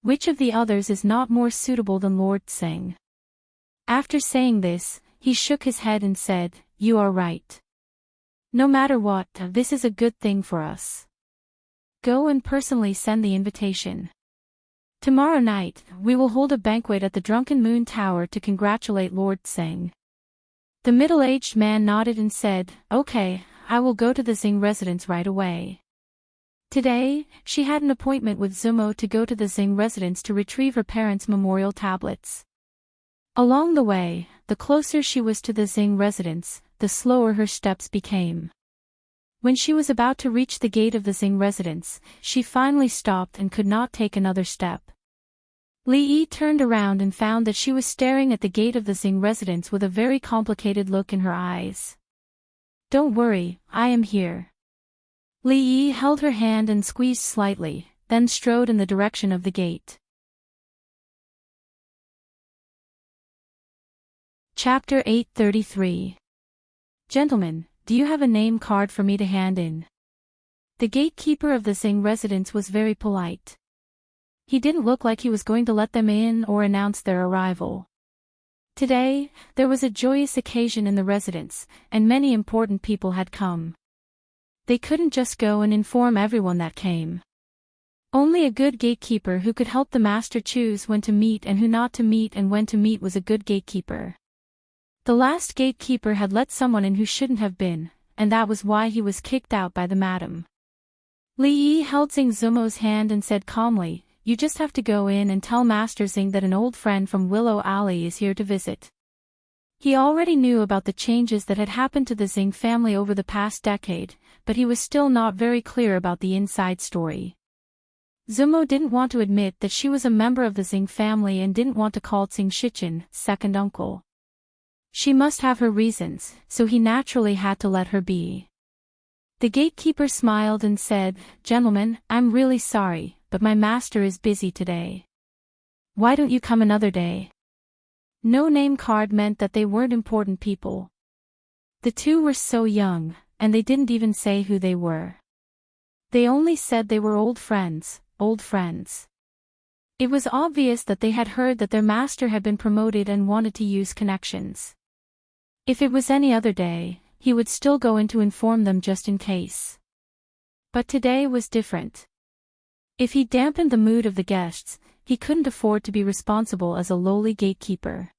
Which of the others is not more suitable than Lord Tsing? After saying this, he shook his head and said, "You are right. No matter what, this is a good thing for us. Go and personally send the invitation. Tomorrow night, we will hold a banquet at the Drunken Moon Tower to congratulate Lord Tsing." The middle-aged man nodded and said, "Okay, I will go to the Tsing residence right away." Today, she had an appointment with Zumo to go to the Tsing residence to retrieve her parents' memorial tablets. Along the way, the closer she was to the Tsing residence, the slower her steps became. When she was about to reach the gate of the Tsing residence, she finally stopped and could not take another step. Li Yi turned around and found that she was staring at the gate of the Tsing residence with a very complicated look in her eyes. "Don't worry, I am here." Li Yi held her hand and squeezed slightly, then strode in the direction of the gate. Chapter 833. "Gentlemen, do you have a name card for me to hand in?" The gatekeeper of the Tsing residence was very polite. He didn't look like he was going to let them in or announce their arrival. Today, there was a joyous occasion in the residence, and many important people had come. They couldn't just go and inform everyone that came. Only a good gatekeeper who could help the master choose when to meet and who not to meet and when to meet was a good gatekeeper. The last gatekeeper had let someone in who shouldn't have been, and that was why he was kicked out by the madam. Li Yi held Tsing Zumo's hand and said calmly, "You just have to go in and tell Master Tsing that an old friend from Willow Alley is here to visit." He already knew about the changes that had happened to the Tsing family over the past decade, but he was still not very clear about the inside story. Zumo didn't want to admit that she was a member of the Tsing family and didn't want to call Tsing Shichen second uncle. She must have her reasons, so he naturally had to let her be. The gatekeeper smiled and said, "Gentlemen, I'm really sorry, but my master is busy today. Why don't you come another day?" No name card meant that they weren't important people. The two were so young, and they didn't even say who they were. They only said they were old friends, old friends. It was obvious that they had heard that their master had been promoted and wanted to use connections. If it was any other day, he would still go in to inform them just in case. But today was different. If he dampened the mood of the guests, he couldn't afford to be responsible as a lowly gatekeeper.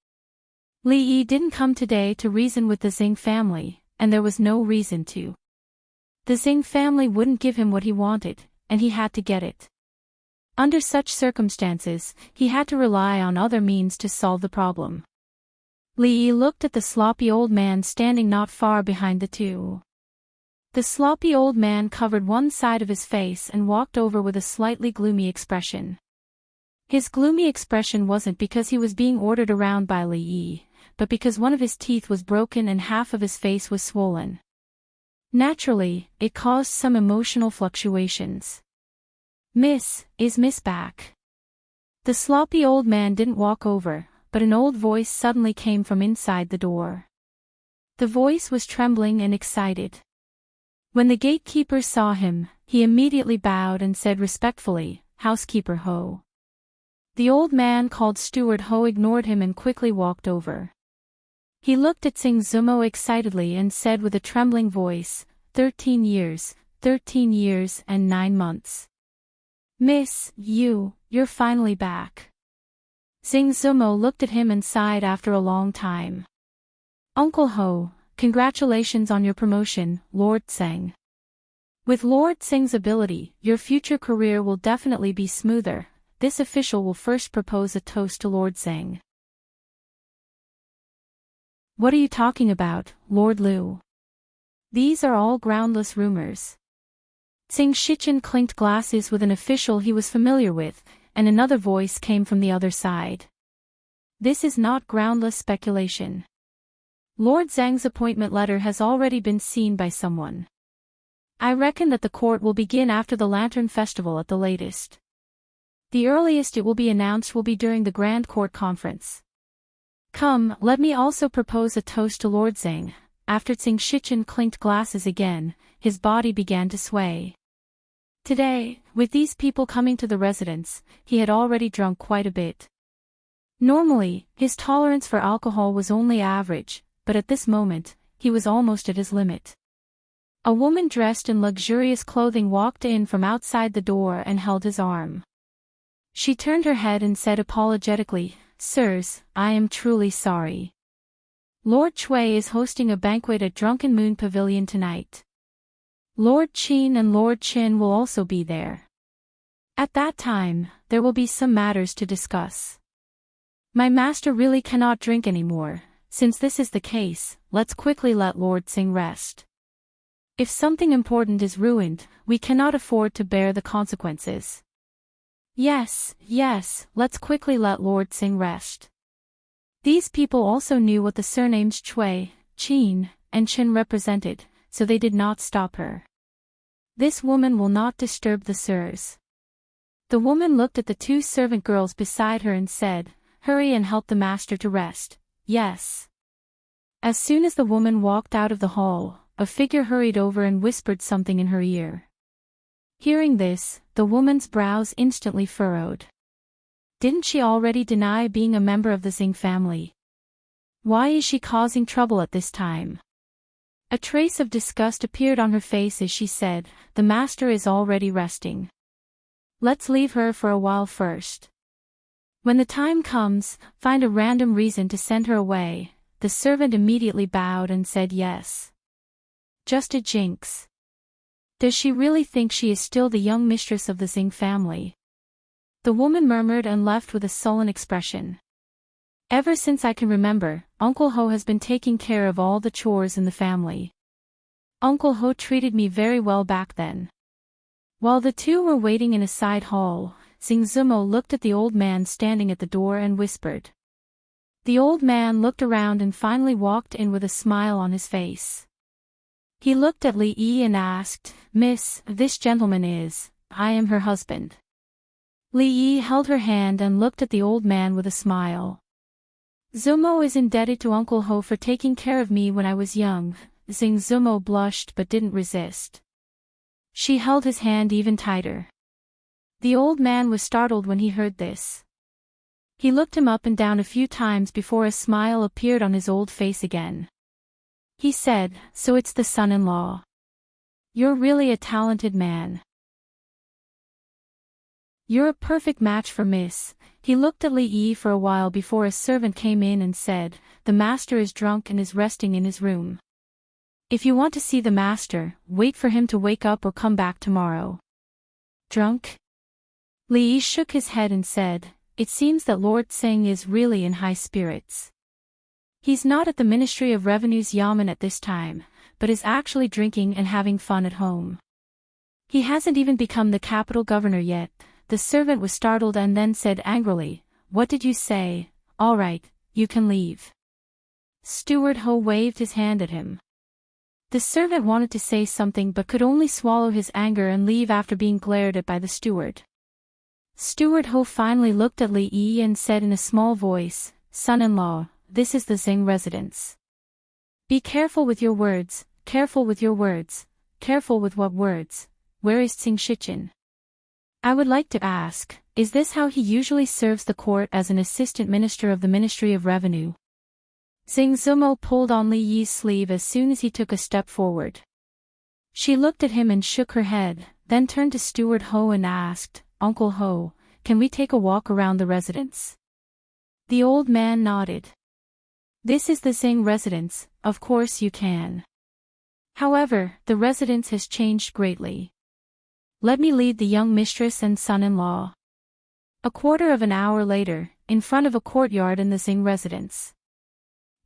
Li Yi didn't come today to reason with the Tsing family, and there was no reason to. The Tsing family wouldn't give him what he wanted, and he had to get it. Under such circumstances, he had to rely on other means to solve the problem. Li Yi looked at the sloppy old man standing not far behind the two. The sloppy old man covered one side of his face and walked over with a slightly gloomy expression. His gloomy expression wasn't because he was being ordered around by Li Yi, but because one of his teeth was broken and half of his face was swollen. Naturally, it caused some emotional fluctuations. "Miss, is Miss back?" The sloppy old man didn't walk over, but an old voice suddenly came from inside the door. The voice was trembling and excited. When the gatekeeper saw him, he immediately bowed and said respectfully, "Housekeeper Ho." The old man called Steward Ho ignored him and quickly walked over. He looked at Tsing Zumo excitedly and said with a trembling voice, 13 years and 9 months. "Miss, you're finally back." Tsing Zumo looked at him and sighed after a long time. "Uncle Ho, congratulations on your promotion, Lord Tsing. With Lord Tsing's ability, your future career will definitely be smoother. This official will first propose a toast to Lord Tsing." "What are you talking about, Lord Liu? These are all groundless rumors." Tsing Shichen clinked glasses with an official he was familiar with, and another voice came from the other side. "This is not groundless speculation. Lord Zhang's appointment letter has already been seen by someone. I reckon that the court will begin after the Lantern Festival at the latest. The earliest it will be announced will be during the Grand Court Conference. Come, let me also propose a toast to Lord Zhang." After Tsing Shichen clinked glasses again, his body began to sway. Today, with these people coming to the residence, he had already drunk quite a bit. Normally, his tolerance for alcohol was only average, but at this moment, he was almost at his limit. A woman dressed in luxurious clothing walked in from outside the door and held his arm. She turned her head and said apologetically, "Sirs, I am truly sorry. Lord Chui is hosting a banquet at Drunken Moon Pavilion tonight. Lord Qin and Lord Qin will also be there. At that time, there will be some matters to discuss. My master really cannot drink anymore. Since this is the case, let's quickly let Lord Sing rest. If something important is ruined, we cannot afford to bear the consequences. Yes, let's quickly let Lord Sing rest." These people also knew what the surnames Chui, Qin, and Qin represented, so they did not stop her. "This woman will not disturb the sirs." The woman looked at the two servant girls beside her and said, "Hurry and help the master to rest." "Yes." As soon as the woman walked out of the hall, a figure hurried over and whispered something in her ear. Hearing this, the woman's brows instantly furrowed. Didn't she already deny being a member of the Xing family? Why is she causing trouble at this time? A trace of disgust appeared on her face as she said, "The master is already resting. Let's leave her for a while first. When the time comes, find a random reason to send her away." The servant immediately bowed and said yes. Just a jinx. Does she really think she is still the young mistress of the Xing family? The woman murmured and left with a sullen expression. "Ever since I can remember, Uncle Ho has been taking care of all the chores in the family. Uncle Ho treated me very well back then." While the two were waiting in a side hall, Xing Zumo looked at the old man standing at the door and whispered. The old man looked around and finally walked in with a smile on his face. He looked at Li Yi and asked, "Miss, this gentleman is, I am her husband." Li Yi held her hand and looked at the old man with a smile. "Zumo is indebted to Uncle Ho for taking care of me when I was young." Xing Zumo blushed but didn't resist. She held his hand even tighter. The old man was startled when he heard this. He looked him up and down a few times before a smile appeared on his old face again. He said, "So it's the son-in-law. You're really a talented man. You're a perfect match for Miss." He looked at Li Yi for a while before a servant came in and said, "The master is drunk and is resting in his room. If you want to see the master, wait for him to wake up or come back tomorrow." "Drunk?" Li Yi shook his head and said, "It seems that Lord Sing is really in high spirits. He's not at the Ministry of Revenue's Yamen at this time, but is actually drinking and having fun at home. He hasn't even become the capital governor yet." The servant was startled and then said angrily, "What did you say? All right, you can leave." Steward Ho waved his hand at him. The servant wanted to say something but could only swallow his anger and leave after being glared at by the steward. Steward Ho finally looked at Li Yi and said in a small voice, "Son-in-law, this is the Xing residence. Be careful with your words, careful with your words." "Careful with what words? Where is Xing Shichen? I would like to ask, is this how he usually serves the court as an assistant minister of the Ministry of Revenue?" Xing Zumo pulled on Li Yi's sleeve as soon as he took a step forward. She looked at him and shook her head, then turned to Steward Ho and asked, "Uncle Ho, can we take a walk around the residence?" The old man nodded. "This is the Xing residence, of course you can. However, the residence has changed greatly. Let me lead the young mistress and son-in-law." A quarter of an hour later, in front of a courtyard in the Xing residence.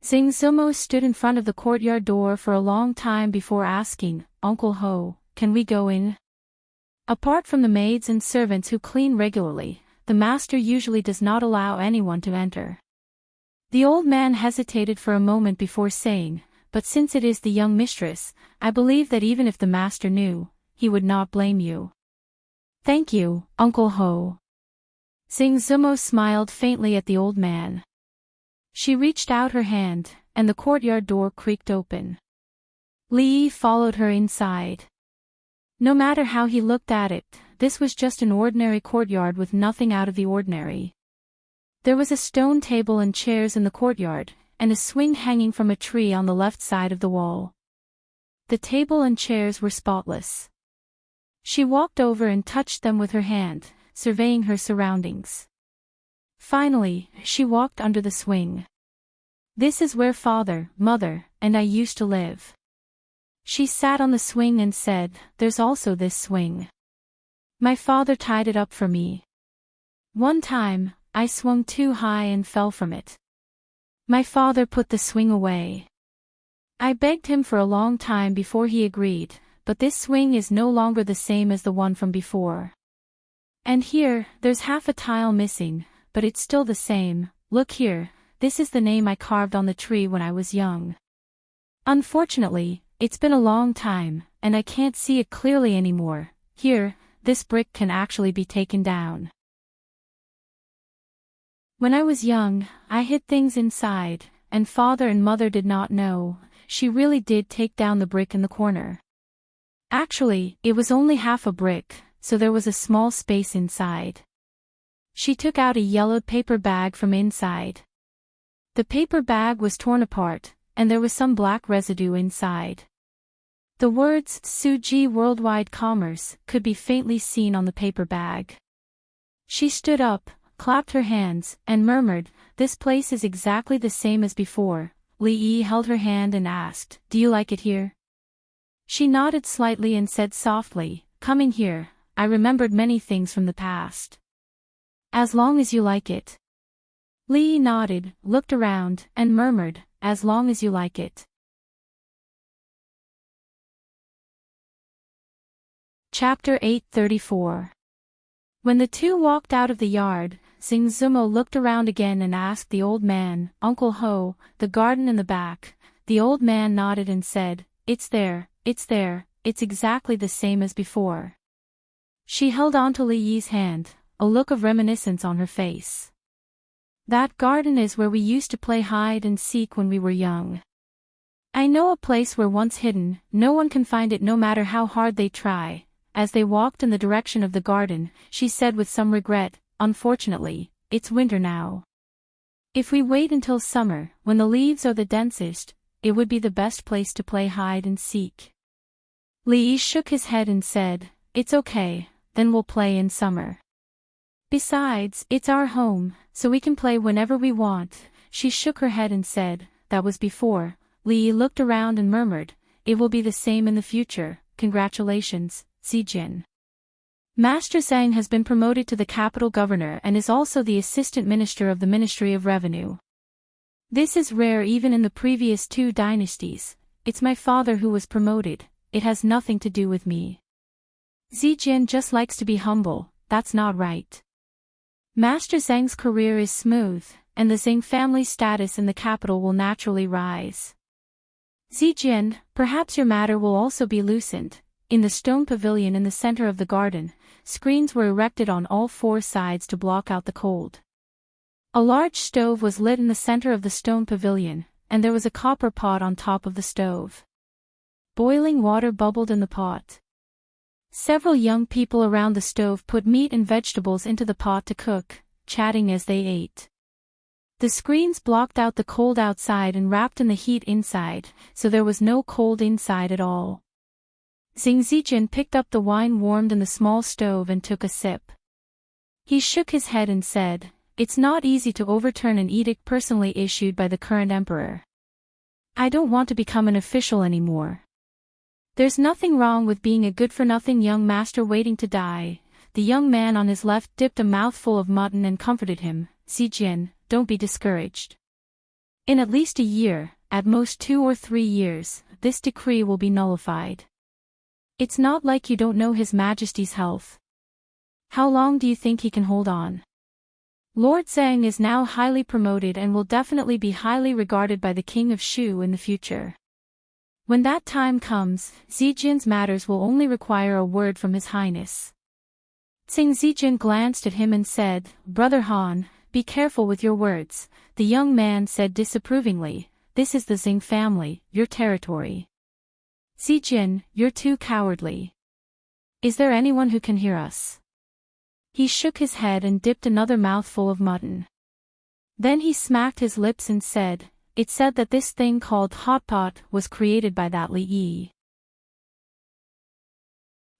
Xing Zumo stood in front of the courtyard door for a long time before asking, "Uncle Ho, can we go in?" Apart from the maids and servants who clean regularly, the master usually does not allow anyone to enter. The old man hesitated for a moment before saying, "But since it is the young mistress, I believe that even if the master knew, he would not blame you." "Thank you, Uncle Ho." Xing Zumo smiled faintly at the old man. She reached out her hand, and the courtyard door creaked open. Li Yi followed her inside. No matter how he looked at it, this was just an ordinary courtyard with nothing out of the ordinary. There was a stone table and chairs in the courtyard, and a swing hanging from a tree on the left side of the wall. The table and chairs were spotless. She walked over and touched them with her hand, surveying her surroundings. Finally, she walked under the swing. This is where father, mother, and I used to live. She sat on the swing and said, "There's also this swing. My father tied it up for me. One time, I swung too high and fell from it. My father put the swing away. I begged him for a long time before he agreed, but this swing is no longer the same as the one from before. And here, there's half a tile missing, but it's still the same. Look here, this is the name I carved on the tree when I was young. Unfortunately, it's been a long time, and I can't see it clearly anymore. Here, this brick can actually be taken down. When I was young, I hid things inside, and father and mother did not know. She really did take down the brick in the corner. Actually, it was only half a brick, so there was a small space inside. She took out a yellowed paper bag from inside. The paper bag was torn apart, and there was some black residue inside. The words "Suji Worldwide Commerce" could be faintly seen on the paper bag. She stood up, clapped her hands, and murmured, "This place is exactly the same as before." Li Yi held her hand and asked, "Do you like it here?" She nodded slightly and said softly, "Coming here, I remembered many things from the past." "As long as you like it." Li Yi nodded, looked around, and murmured, "As long as you like it." Chapter 834. When the two walked out of the yard, Xing Zumo looked around again and asked the old man, "Uncle Ho, the garden in the back?" The old man nodded and said, it's there, it's exactly the same as before." She held on to Li Yi's hand, a look of reminiscence on her face. "That garden is where we used to play hide and seek when we were young. I know a place where once hidden, no one can find it no matter how hard they try." As they walked in the direction of the garden, she said with some regret, "Unfortunately, it's winter now. If we wait until summer, when the leaves are the densest, it would be the best place to play hide and seek." Li Yi shook his head and said, "It's okay, then we'll play in summer. Besides, it's our home, so we can play whenever we want." She shook her head and said, "That was before." Li Yi looked around and murmured, "It will be the same in the future. Congratulations, Zijin. Master Zhang has been promoted to the capital governor and is also the assistant minister of the Ministry of Revenue. This is rare even in the previous 2 dynasties. It's my father who was promoted, it has nothing to do with me. Zijin just likes to be humble, that's not right. Master Zhang's career is smooth, and the Zhang family's status in the capital will naturally rise. Zijin, perhaps your matter will also be loosened." In the stone pavilion in the center of the garden, screens were erected on all 4 sides to block out the cold. A large stove was lit in the center of the stone pavilion, and there was a copper pot on top of the stove. Boiling water bubbled in the pot. Several young people around the stove put meat and vegetables into the pot to cook, chatting as they ate. The screens blocked out the cold outside and wrapped in the heat inside, so there was no cold inside at all. Xing Zijin picked up the wine warmed in the small stove and took a sip. He shook his head and said, "It's not easy to overturn an edict personally issued by the current emperor. I don't want to become an official anymore. There's nothing wrong with being a good-for-nothing young master waiting to die." The young man on his left dipped a mouthful of mutton and comforted him, "Zijin, don't be discouraged. In at least a year, at most 2 or 3 years, this decree will be nullified. It's not like you don't know His Majesty's health. How long do you think he can hold on? Lord Zhang is now highly promoted and will definitely be highly regarded by the King of Shu in the future. When that time comes, Zijin's matters will only require a word from His Highness." Xing Zijin glanced at him and said, "Brother Han, be careful with your words." The young man said disapprovingly, "This is the Xing family, your territory. Zijin, you're too cowardly. Is there anyone who can hear us? He shook his head and dipped another mouthful of mutton. Then he smacked his lips and said, "It said that this thing called hot pot was created by that Li Yi.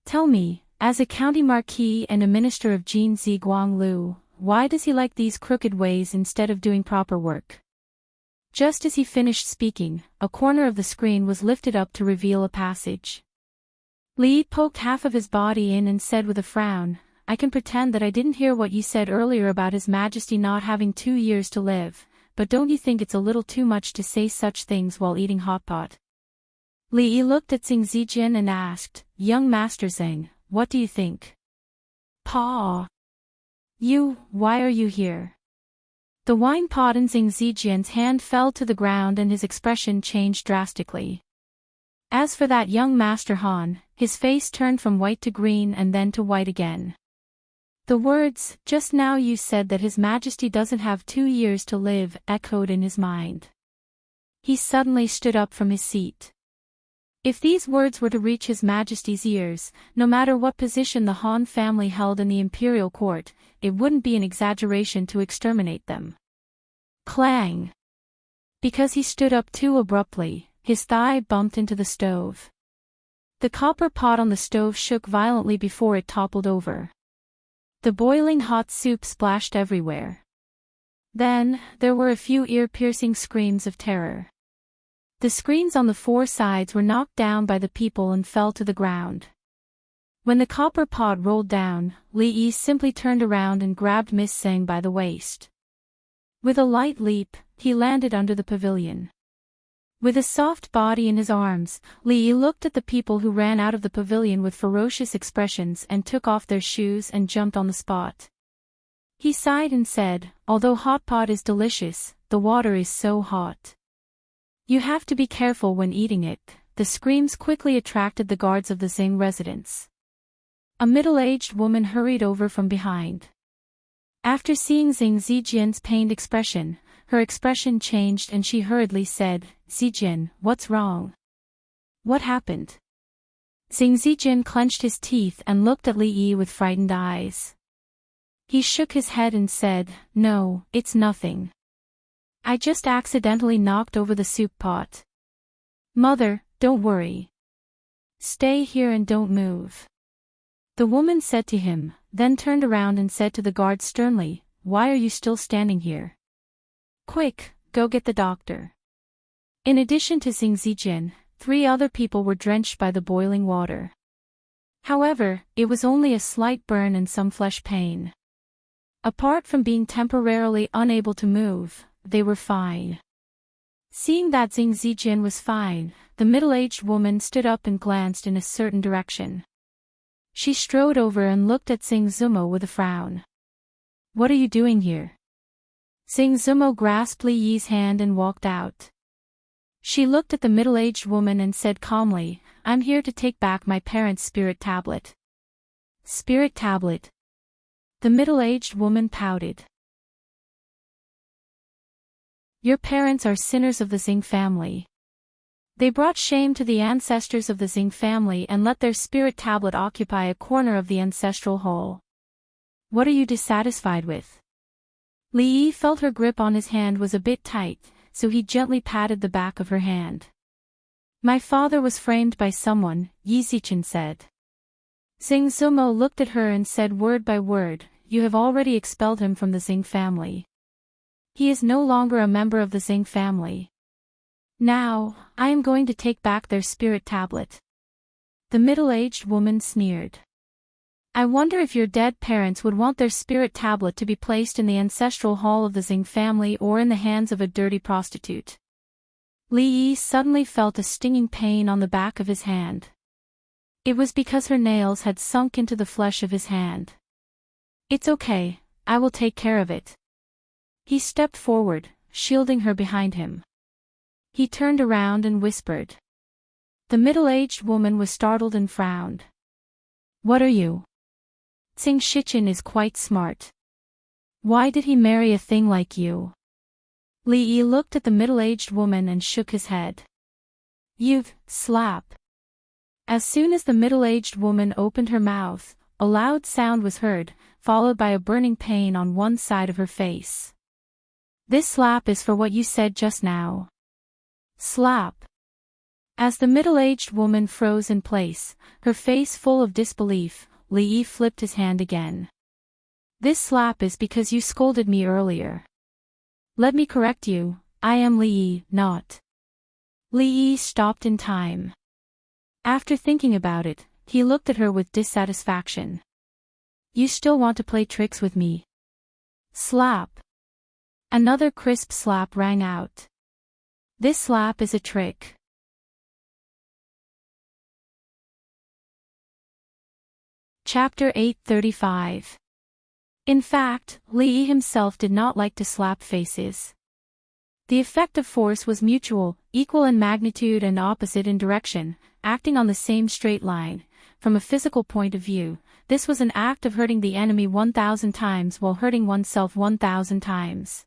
Tell me, as a county marquis and a minister of Jin Ziguanglu, why does he like these crooked ways instead of doing proper work?" Just as he finished speaking, a corner of the screen was lifted up to reveal a passage. Li poked half of his body in and said with a frown, "I can pretend that I didn't hear what you said earlier about His Majesty not having 2 years to live, but don't you think it's a little too much to say such things while eating hot pot?" Li looked at Xing Zijin and asked, "Young Master Xing, what do you think?" "Pa. Why are you here?" The wine pot in Xing Zijin's hand fell to the ground and his expression changed drastically. As for that young Master Han, his face turned from white to green and then to white again. The words, "Just now you said that His Majesty doesn't have 2 years to live," echoed in his mind. He suddenly stood up from his seat. If these words were to reach His Majesty's ears, no matter what position the Han family held in the imperial court, it wouldn't be an exaggeration to exterminate them. Clang! Because he stood up too abruptly, his thigh bumped into the stove. The copper pot on the stove shook violently before it toppled over. The boiling hot soup splashed everywhere. Then, there were a few ear-piercing screams of terror. The screens on the 4 sides were knocked down by the people and fell to the ground. When the copper pot rolled down, Li Yi simply turned around and grabbed Miss Zhang by the waist. With a light leap, he landed under the pavilion. With a soft body in his arms, Li Yi looked at the people who ran out of the pavilion with ferocious expressions and took off their shoes and jumped on the spot. He sighed and said, "Although hot pot is delicious, the water is so hot. You have to be careful when eating it." The screams quickly attracted the guards of the Xing residence. A middle-aged woman hurried over from behind. After seeing Xing Zijin's pained expression, her expression changed and she hurriedly said, "Zijin, what's wrong? What happened?" Xing Zijin clenched his teeth and looked at Li Yi with frightened eyes. He shook his head and said, "No, it's nothing. I just accidentally knocked over the soup pot. Mother, don't worry. Stay here and don't move." The woman said to him, then turned around and said to the guard sternly, "Why are you still standing here? Quick, go get the doctor." In addition to Xing Zijin, 3 other people were drenched by the boiling water. However, it was only a slight burn and some flesh pain. Apart from being temporarily unable to move, they were fine. Seeing that Xing Zijin was fine, the middle-aged woman stood up and glanced in a certain direction. She strode over and looked at Xing Zumo with a frown. "What are you doing here?" Xing Zumo grasped Li Yi's hand and walked out. She looked at the middle-aged woman and said calmly, "I'm here to take back my parents' spirit tablet." "Spirit tablet?" The middle-aged woman pouted. "Your parents are sinners of the Xing family. They brought shame to the ancestors of the Xing family and let their spirit tablet occupy a corner of the ancestral hall. What are you dissatisfied with?" Li Yi felt her grip on his hand was a bit tight, so he gently patted the back of her hand. "My father was framed by someone," Yi Zichen said. Xing Zumo looked at her and said word by word, "You have already expelled him from the Xing family. He is no longer a member of the Xing family. Now, I am going to take back their spirit tablet." The middle-aged woman sneered. "I wonder if your dead parents would want their spirit tablet to be placed in the ancestral hall of the Xing family or in the hands of a dirty prostitute." Li Yi suddenly felt a stinging pain on the back of his hand. It was because her nails had sunk into the flesh of his hand. "It's okay, I will take care of it." He stepped forward, shielding her behind him. He turned around and whispered. The middle-aged woman was startled and frowned. "What are you? Xing Shichen is quite smart. Why did he marry a thing like you?" Li Yi looked at the middle-aged woman and shook his head. "You've slap." As soon as the middle-aged woman opened her mouth, a loud sound was heard, followed by a burning pain on one side of her face. This slap is for what you said just now. Slap. As the middle-aged woman froze in place, her face full of disbelief, Li Yi flipped his hand again. This slap is because you scolded me earlier. Let me correct you, I am Li Yi, not. Li Yi stopped in time. After thinking about it, he looked at her with dissatisfaction. You still want to play tricks with me? Slap. Another crisp slap rang out. This slap is a trick. Chapter 835. In fact, Li Yi himself did not like to slap faces. The effect of force was mutual, equal in magnitude and opposite in direction, acting on the same straight line. From a physical point of view, this was an act of hurting the enemy 1,000 times while hurting oneself 1,000 times.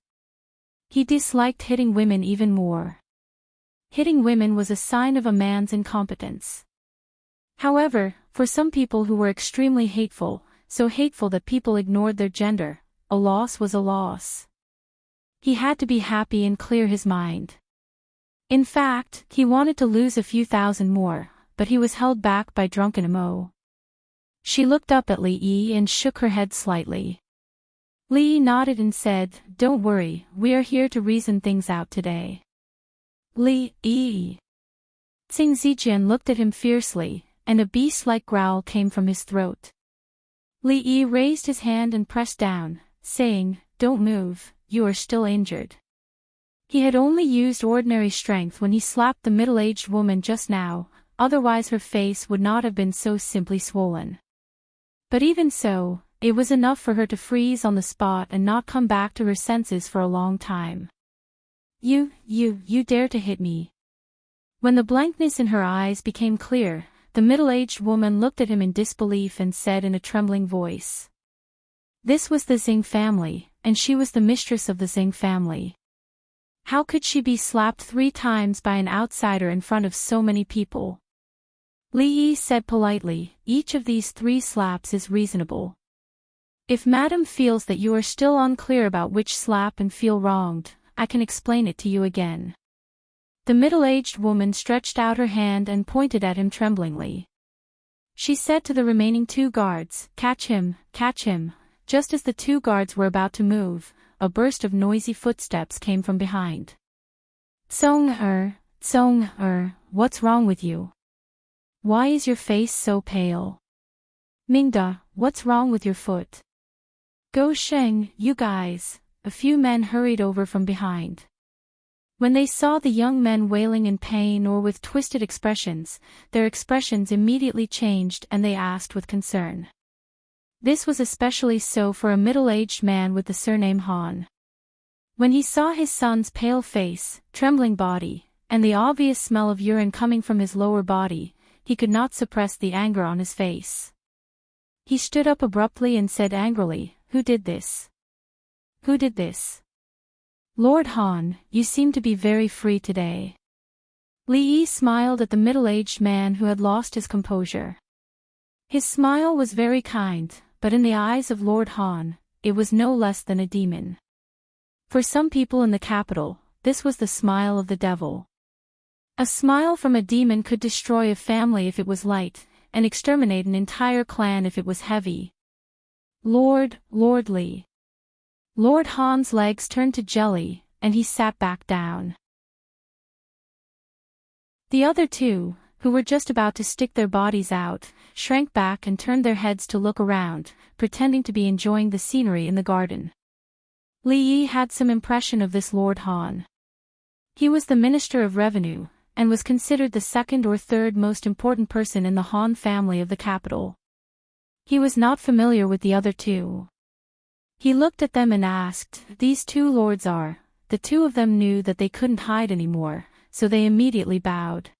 He disliked hitting women even more. Hitting women was a sign of a man's incompetence. However, for some people who were extremely hateful, so hateful that people ignored their gender, a loss was a loss. He had to be happy and clear his mind. In fact, he wanted to lose a few thousand more, but he was held back by drunken Mo. She looked up at Li Yi and shook her head slightly. Li Yi nodded and said, "Don't worry, we are here to reason things out today." Li Yi. Tsing Zijian looked at him fiercely, and a beast-like growl came from his throat. Li Yi raised his hand and pressed down, saying, "Don't move, you are still injured." He had only used ordinary strength when he slapped the middle-aged woman just now, otherwise her face would not have been so simply swollen. But even so, it was enough for her to freeze on the spot and not come back to her senses for a long time. You dare to hit me." When the blankness in her eyes became clear, the middle-aged woman looked at him in disbelief and said in a trembling voice. This was the Xing family, and she was the mistress of the Xing family. How could she be slapped 3 times by an outsider in front of so many people? Li Yi said politely, "Each of these 3 slaps is reasonable. If Madam feels that you are still unclear about which slap and feel wronged, I can explain it to you again." The middle-aged woman stretched out her hand and pointed at him tremblingly. She said to the remaining 2 guards, catch him, catch him." Just as the 2 guards were about to move, a burst of noisy footsteps came from behind. Tsong what's wrong with you? Why is your face so pale? Mingda, what's wrong with your foot? Go Sheng, you guys. A few men hurried over from behind. When they saw the young men wailing in pain or with twisted expressions, their expressions immediately changed and they asked with concern. This was especially so for a middle-aged man with the surname Han. When he saw his son's pale face, trembling body, and the obvious smell of urine coming from his lower body, he could not suppress the anger on his face. He stood up abruptly and said angrily, "Who did this? Who did this?" "Lord Han, you seem to be very free today." Li Yi smiled at the middle-aged man who had lost his composure. His smile was very kind, but in the eyes of Lord Han, it was no less than a demon. For some people in the capital, this was the smile of the devil. A smile from a demon could destroy a family if it was light, and exterminate an entire clan if it was heavy. Lord Li. Lord Han's legs turned to jelly, and he sat back down. The other 2, who were just about to stick their bodies out, shrank back and turned their heads to look around, pretending to be enjoying the scenery in the garden. Li Yi had some impression of this Lord Han. He was the Minister of Revenue, and was considered the 2nd or 3rd most important person in the Han family of the capital. He was not familiar with the other 2. He looked at them and asked, "These 2 lords are?" The 2 of them knew that they couldn't hide anymore, so they immediately bowed.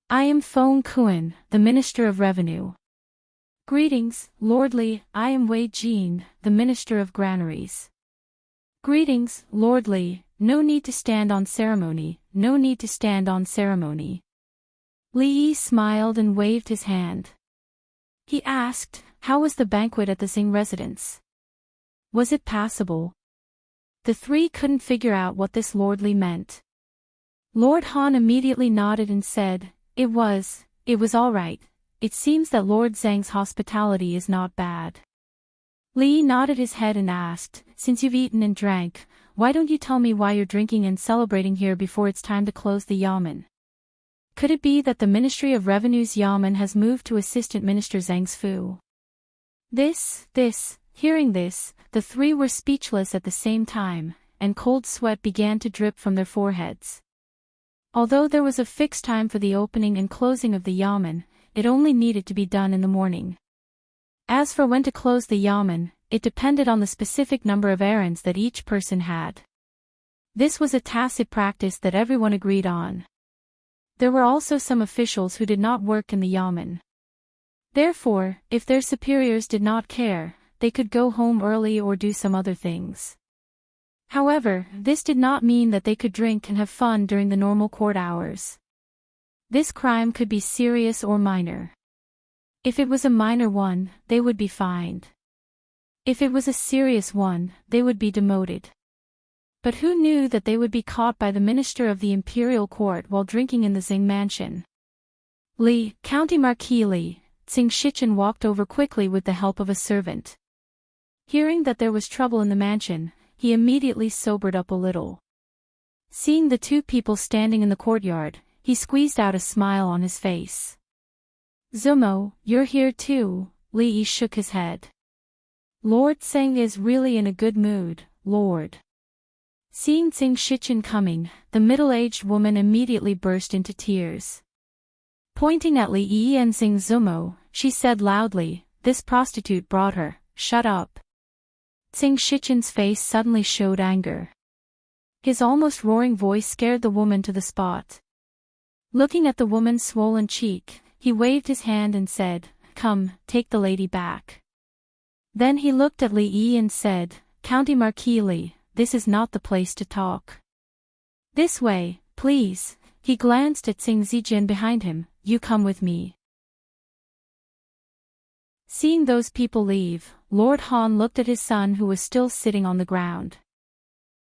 "I am Feng Kuan, the Minister of Revenue." "Greetings, Lord Li, I am Wei Jin, the Minister of Granaries." "Greetings, Lord Li, no need to stand on ceremony, no need to stand on ceremony." Li Yi smiled and waved his hand. He asked, how was the banquet at the Xing residence? Was it passable? The three couldn't figure out what this Lord Li meant. Lord Han immediately nodded and said, it was all right. It seems that Lord Zhang's hospitality is not bad. Li Yi nodded his head and asked, since you've eaten and drank, why don't you tell me why you're drinking and celebrating here before it's time to close the yamen? Could it be that the Ministry of Revenue's yamen has moved to Assistant Minister Zhang's fu? Hearing this, the three were speechless at the same time, and cold sweat began to drip from their foreheads. Although there was a fixed time for the opening and closing of the yamen, it only needed to be done in the morning. As for when to close the yamen, it depended on the specific number of errands that each person had. This was a tacit practice that everyone agreed on. There were also some officials who did not work in the yamen. Therefore, if their superiors did not care, they could go home early or do some other things. However, this did not mean that they could drink and have fun during the normal court hours. This crime could be serious or minor. If it was a minor one, they would be fined. If it was a serious one, they would be demoted. But who knew that they would be caught by the minister of the imperial court while drinking in the Xing mansion? County Marquis Li, Xing Shichen walked over quickly with the help of a servant. Hearing that there was trouble in the mansion, he immediately sobered up a little. Seeing the two people standing in the courtyard, he squeezed out a smile on his face. Zumo, you're here too, Li Yi shook his head. Lord Zhang is really in a good mood, Lord. Seeing Xing Shichen coming, the middle-aged woman immediately burst into tears. Pointing at Li Yi and Xing Zumo, she said loudly, this prostitute brought her, shut up. Xing Shichen's face suddenly showed anger. His almost roaring voice scared the woman to the spot. Looking at the woman's swollen cheek, he waved his hand and said, come, take the lady back. Then he looked at Li Yi and said, County Marquis Li, this is not the place to talk. This way, please. He glanced at Xing Zijin behind him, you come with me. Seeing those people leave, Lord Han looked at his son who was still sitting on the ground.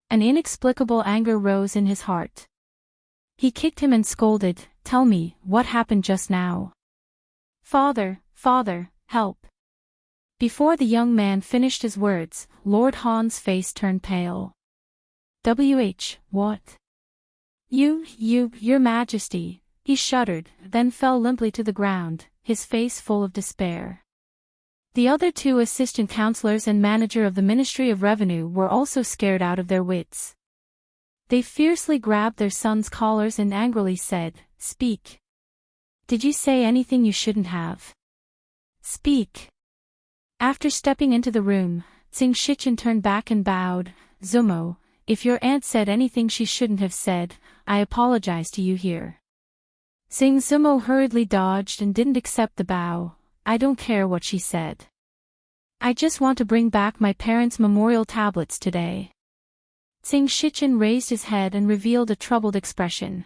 An inexplicable anger rose in his heart. He kicked him and scolded, tell me, what happened just now? Father, help. Before the young man finished his words, Lord Han's face turned pale. What? Your Majesty, he shuddered, then fell limply to the ground, his face full of despair. The other two assistant counselors and manager of the Ministry of Revenue were also scared out of their wits. They fiercely grabbed their sons' collars and angrily said, speak. Did you say anything you shouldn't have? Speak. After stepping into the room, Xing Shichen turned back and bowed, Zumo, if your aunt said anything she shouldn't have said, I apologize to you here. Xing Zumo hurriedly dodged and didn't accept the bow. I don't care what she said. I just want to bring back my parents' memorial tablets today. Xing Shichen raised his head and revealed a troubled expression.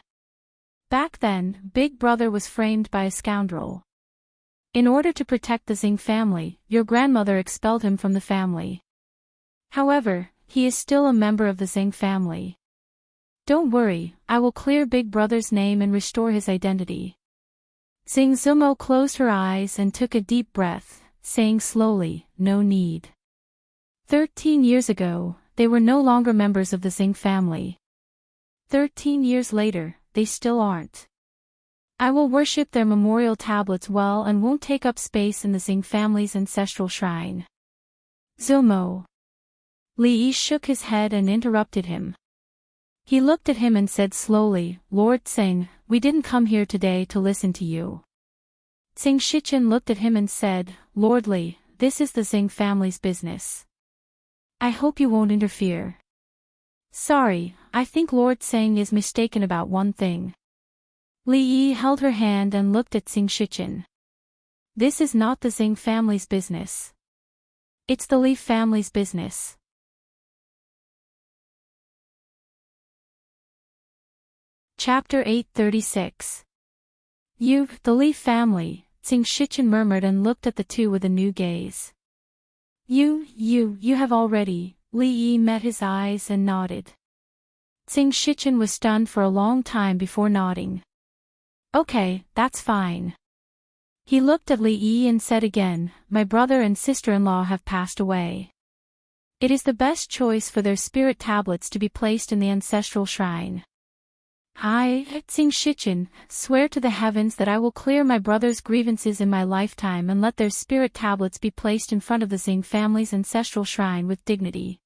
Back then, Big Brother was framed by a scoundrel. In order to protect the Xing family, your grandmother expelled him from the family. However, he is still a member of the Xing family. Don't worry, I will clear Big Brother's name and restore his identity. Xing Zumo closed her eyes and took a deep breath, saying slowly, no need. 13 years ago, they were no longer members of the Xing family. 13 years later, they still aren't. I will worship their memorial tablets well and won't take up space in the Xing family's ancestral shrine. Zumo. Li Yi shook his head and interrupted him. He looked at him and said slowly, Lord Xing, we didn't come here today to listen to you. Xing Shichen looked at him and said, Lord Li, this is the Xing family's business. I hope you won't interfere. Sorry, I think Lord Xing is mistaken about one thing. Li Yi held her hand and looked at Xing Shichen. This is not the Xing family's business. It's the Li family's business. Chapter 836. You, the Li family, Xing Shichen murmured and looked at the two with a new gaze. You have already, Li Yi met his eyes and nodded. Xing Shichen was stunned for a long time before nodding. Okay, that's fine. He looked at Li Yi and said again, my brother and sister-in-law have passed away. It is the best choice for their spirit tablets to be placed in the ancestral shrine. I, Xing Shichen, swear to the heavens that I will clear my brother's grievances in my lifetime and let their spirit tablets be placed in front of the Xing family's ancestral shrine with dignity.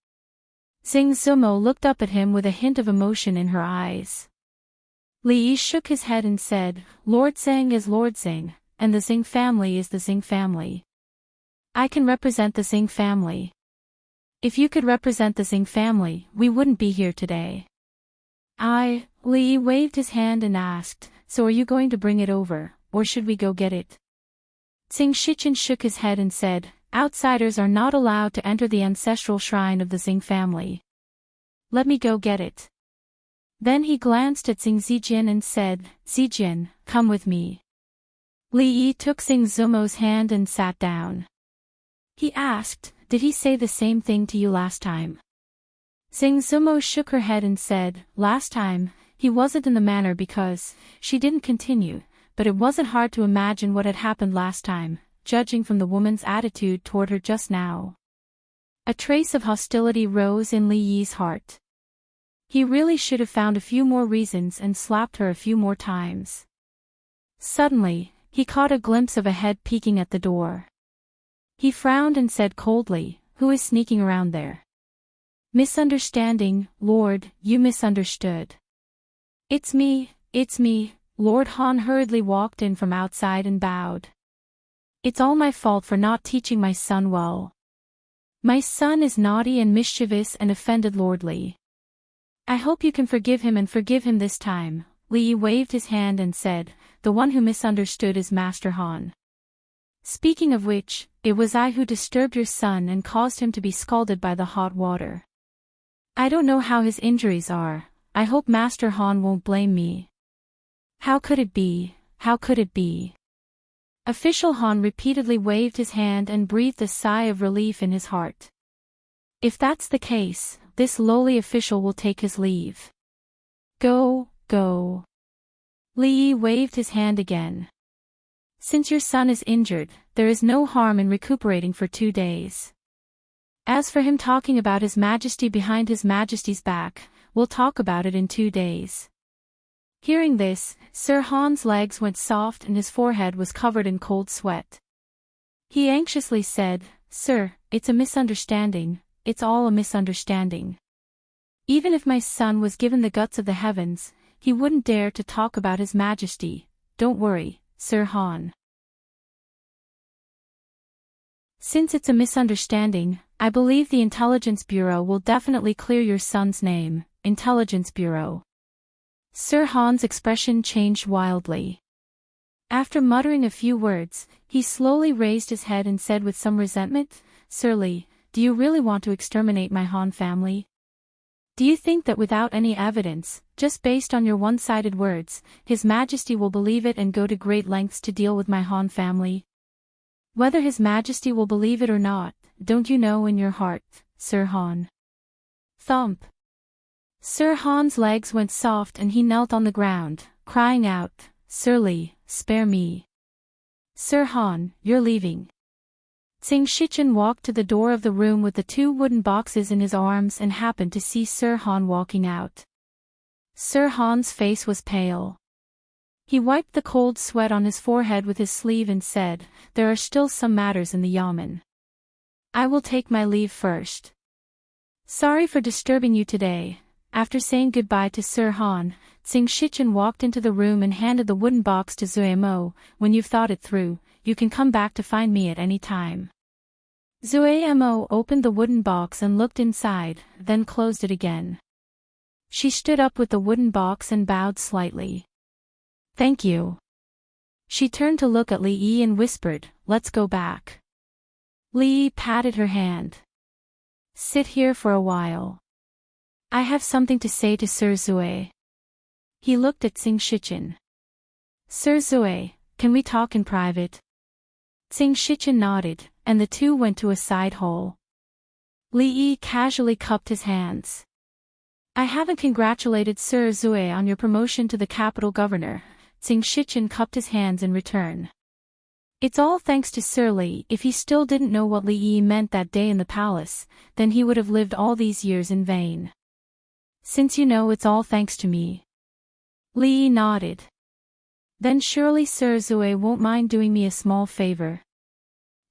Xing Zumo looked up at him with a hint of emotion in her eyes. Li Yi shook his head and said, Lord Zheng is Lord Zheng, and the Xing family is the Xing family. I can represent the Xing family. If you could represent the Xing family, we wouldn't be here today. Li Yi waved his hand and asked, so are you going to bring it over, or should we go get it? Xing Shichen shook his head and said, outsiders are not allowed to enter the ancestral shrine of the Xing family. Let me go get it. Then he glanced at Xing Zijin and said, Zijin, come with me. Li Yi took Xing Zumo's hand and sat down. He asked, did he say the same thing to you last time? Xing Zumo shook her head and said, last time, he wasn't in the manner because, she didn't continue, but it wasn't hard to imagine what had happened last time, judging from the woman's attitude toward her just now. A trace of hostility rose in Li Yi's heart. He really should have found a few more reasons and slapped her a few more times. Suddenly, he caught a glimpse of a head peeking at the door. He frowned and said coldly, who is sneaking around there? Misunderstanding, Lord, you misunderstood. It's me, Lord Han hurriedly walked in from outside and bowed. It's all my fault for not teaching my son well. My son is naughty and mischievous and offended Lord Li. I hope you can forgive him and forgive him this time. Li Yi waved his hand and said, the one who misunderstood is Master Han. Speaking of which, it was I who disturbed your son and caused him to be scalded by the hot water. I don't know how his injuries are, I hope Master Han won't blame me. How could it be, how could it be? Official Han repeatedly waved his hand and breathed a sigh of relief in his heart. If that's the case, this lowly official will take his leave. Go. Li Yi waved his hand again. Since your son is injured, there is no harm in recuperating for 2 days. As for him talking about His Majesty behind His Majesty's back, we'll talk about it in 2 days. Hearing this, Sir Han's legs went soft and his forehead was covered in cold sweat. He anxiously said, Sir, it's a misunderstanding, it's all a misunderstanding. Even if my son was given the guts of the heavens, he wouldn't dare to talk about His Majesty. Don't worry, Sir Han. Since it's a misunderstanding, I believe the Intelligence Bureau will definitely clear your son's name, Intelligence Bureau. Sir Han's expression changed wildly. After muttering a few words, he slowly raised his head and said with some resentment, Sir Li, do you really want to exterminate my Han family? Do you think that without any evidence, just based on your one-sided words, His Majesty will believe it and go to great lengths to deal with my Han family? Whether His Majesty will believe it or not, don't you know in your heart, Sir Han? Thump. Sir Han's legs went soft and he knelt on the ground, crying out, Sir Li, spare me. Sir Han, you're leaving. Xing Shichen walked to the door of the room with the 2 wooden boxes in his arms and happened to see Sir Han walking out. Sir Han's face was pale. He wiped the cold sweat on his forehead with his sleeve and said, there are still some matters in the yamen. I will take my leave first. Sorry for disturbing you today. After saying goodbye to Sir Han, Xing Shichen walked into the room and handed the wooden box to Zui Mo. When you've thought it through, you can come back to find me at any time. Zui Mo opened the wooden box and looked inside, then closed it again. She stood up with the wooden box and bowed slightly. Thank you. She turned to look at Li Yi and whispered, let's go back. Li Yi patted her hand. Sit here for a while. I have something to say to Sir Zui. He looked at Xing Shichen. Sir Zui, can we talk in private? Tsing Shichen nodded, and the two went to a side hall. Li Yi casually cupped his hands. I haven't congratulated Sir Zui on your promotion to the capital governor. Tsing Shichen cupped his hands in return. It's all thanks to Sir Li. If he still didn't know what Li Yi meant that day in the palace, then he would have lived all these years in vain. Since you know it's all thanks to me. Li Yi nodded. Then surely Sir Zui won't mind doing me a small favor.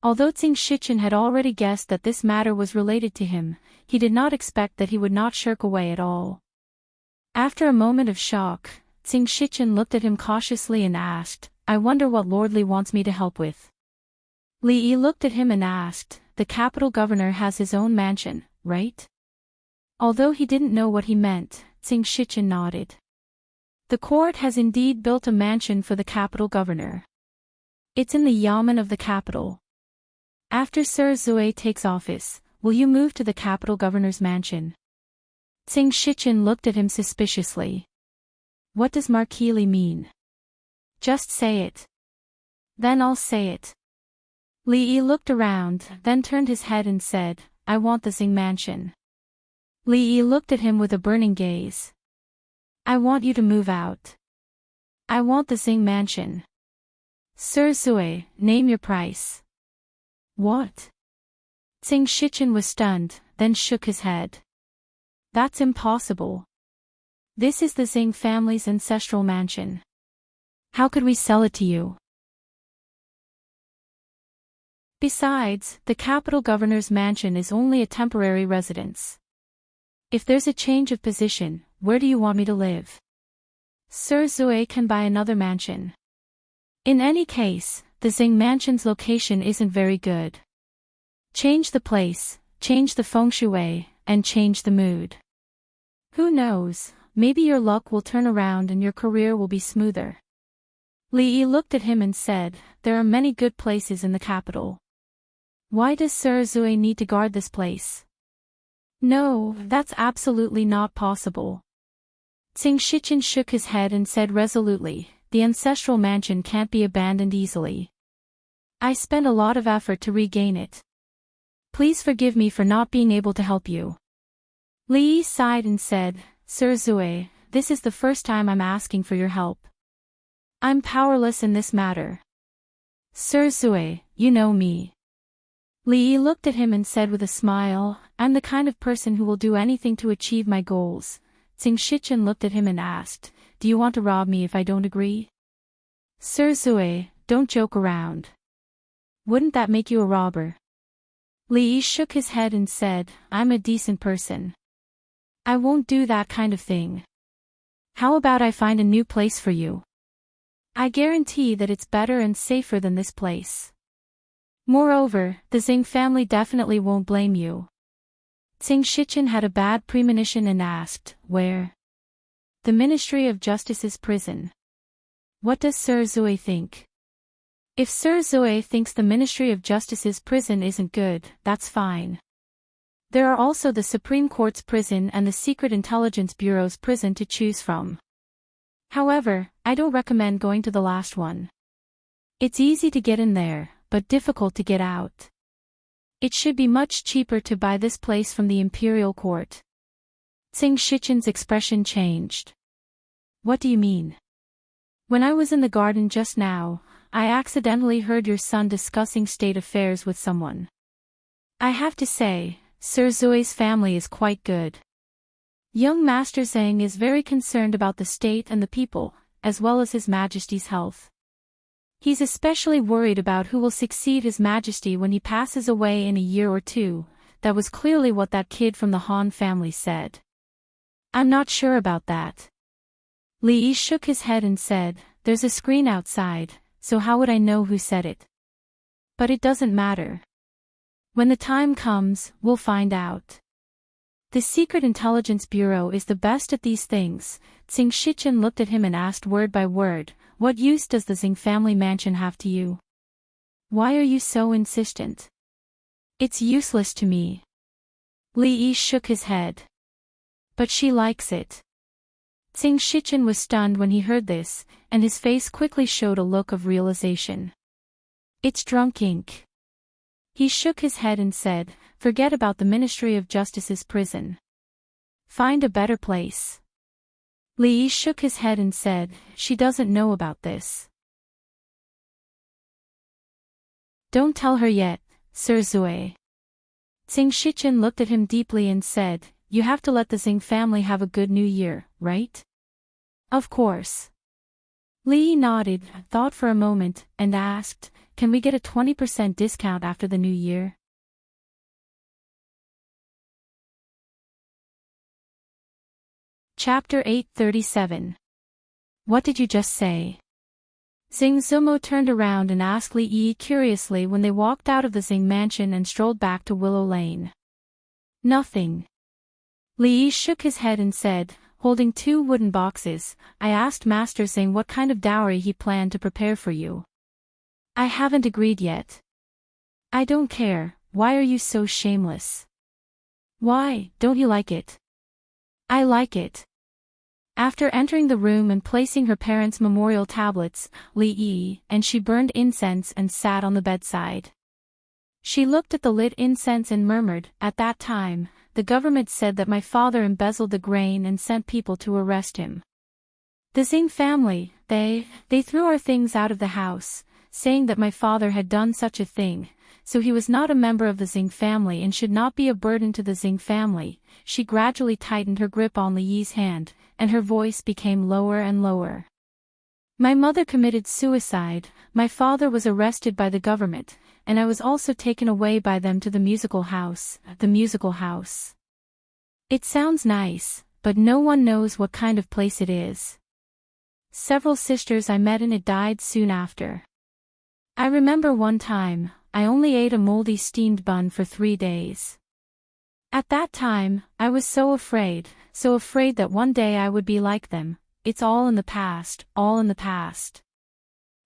Although Tsing Shichen had already guessed that this matter was related to him, he did not expect that he would not shirk away at all. After a moment of shock, Tsing Shichen looked at him cautiously and asked, I wonder what Lord Li wants me to help with. Li Yi looked at him and asked, the capital governor has his own mansion, right? Although he didn't know what he meant, Tsing Shichen nodded. The court has indeed built a mansion for the capital governor. It's in the yamen of the capital. After Sir Zui takes office, will you move to the capital governor's mansion? Tsing Shichen looked at him suspiciously. What does Marquis Li mean? Just say it. Then I'll say it. Li Yi looked around, then turned his head and said, I want the Xing mansion. Li Yi looked at him with a burning gaze. I want you to move out. I want the Xing mansion. Sir Zui, name your price. What? Tsing Shichen was stunned, then shook his head. That's impossible. This is the Xing family's ancestral mansion. How could we sell it to you? Besides, the capital governor's mansion is only a temporary residence. If there's a change of position, where do you want me to live? Sir Zui can buy another mansion. In any case, the Xing mansion's location isn't very good. Change the place, change the feng shui, and change the mood. Who knows, maybe your luck will turn around and your career will be smoother. Li Yi looked at him and said, there are many good places in the capital. Why does Sir Zui need to guard this place? No, that's absolutely not possible. Tsing Shichen shook his head and said resolutely, the ancestral mansion can't be abandoned easily. I spent a lot of effort to regain it. Please forgive me for not being able to help you. Li Yi sighed and said, Sir Zui, this is the first time I'm asking for your help. I'm powerless in this matter. Sir Zui, you know me. Li Yi looked at him and said with a smile, I'm the kind of person who will do anything to achieve my goals. Tsing Shichen looked at him and asked, do you want to rob me if I don't agree? Sir Zui, don't joke around. Wouldn't that make you a robber? Li Yi shook his head and said, I'm a decent person. I won't do that kind of thing. How about I find a new place for you? I guarantee that it's better and safer than this place. Moreover, the Xing family definitely won't blame you. Tsing Shichen had a bad premonition and asked, where? The Ministry of Justice's prison. What does Sir Zui think? If Sir Zui thinks the Ministry of Justice's prison isn't good, that's fine. There are also the Supreme Court's prison and the Secret Intelligence Bureau's prison to choose from. However, I don't recommend going to the last one. It's easy to get in there, but difficult to get out. It should be much cheaper to buy this place from the Imperial Court. Tsing Shichen's expression changed. What do you mean? When I was in the garden just now, I accidentally heard your son discussing state affairs with someone. I have to say, Sir Zui's family is quite good. Young Master Zhang is very concerned about the state and the people, as well as His Majesty's health. He's especially worried about who will succeed His Majesty when he passes away in a year or two. That was clearly what that kid from the Han family said. I'm not sure about that. Li Yi shook his head and said, there's a screen outside, so how would I know who said it? But it doesn't matter. When the time comes, we'll find out. The Secret Intelligence Bureau is the best at these things. Tsing Shichen looked at him and asked word by word, what use does the Xing family mansion have to you? Why are you so insistent? It's useless to me. Li Yi shook his head. But she likes it. Tsing Shichen was stunned when he heard this, and his face quickly showed a look of realization. It's drunk ink. He shook his head and said, forget about the Ministry of Justice's prison. Find a better place. Li Yi shook his head and said, she doesn't know about this. Don't tell her yet, Sir Zui. Tsing Shichen looked at him deeply and said, you have to let the Xing family have a good new year, right? Of course. Li Yi nodded, thought for a moment, and asked, can we get a 20% discount after the new year? Chapter 837. What did you just say? Xing Zumo turned around and asked Li Yi curiously when they walked out of the Xing mansion and strolled back to Willow Lane. Nothing. Li Yi shook his head and said, holding 2 wooden boxes, I asked Master Xing what kind of dowry he planned to prepare for you. I haven't agreed yet. I don't care, why are you so shameless? Why, don't you like it? I like it. After entering the room and placing her parents' memorial tablets, Li Yi and she burned incense and sat on the bedside. She looked at the lit incense and murmured, at that time, the government said that my father embezzled the grain and sent people to arrest him. The Xing family, they threw our things out of the house, saying that my father had done such a thing, so he was not a member of the Xing family and should not be a burden to the Xing family. She gradually tightened her grip on Li Yi's hand, and her voice became lower and lower. My mother committed suicide, my father was arrested by the government, and I was also taken away by them to the musical house. It sounds nice, but no one knows what kind of place it is. Several sisters I met in it died soon after. I remember one time, I only ate a moldy steamed bun for 3 days. At that time, I was so afraid that one day I would be like them. It's all in the past, all in the past.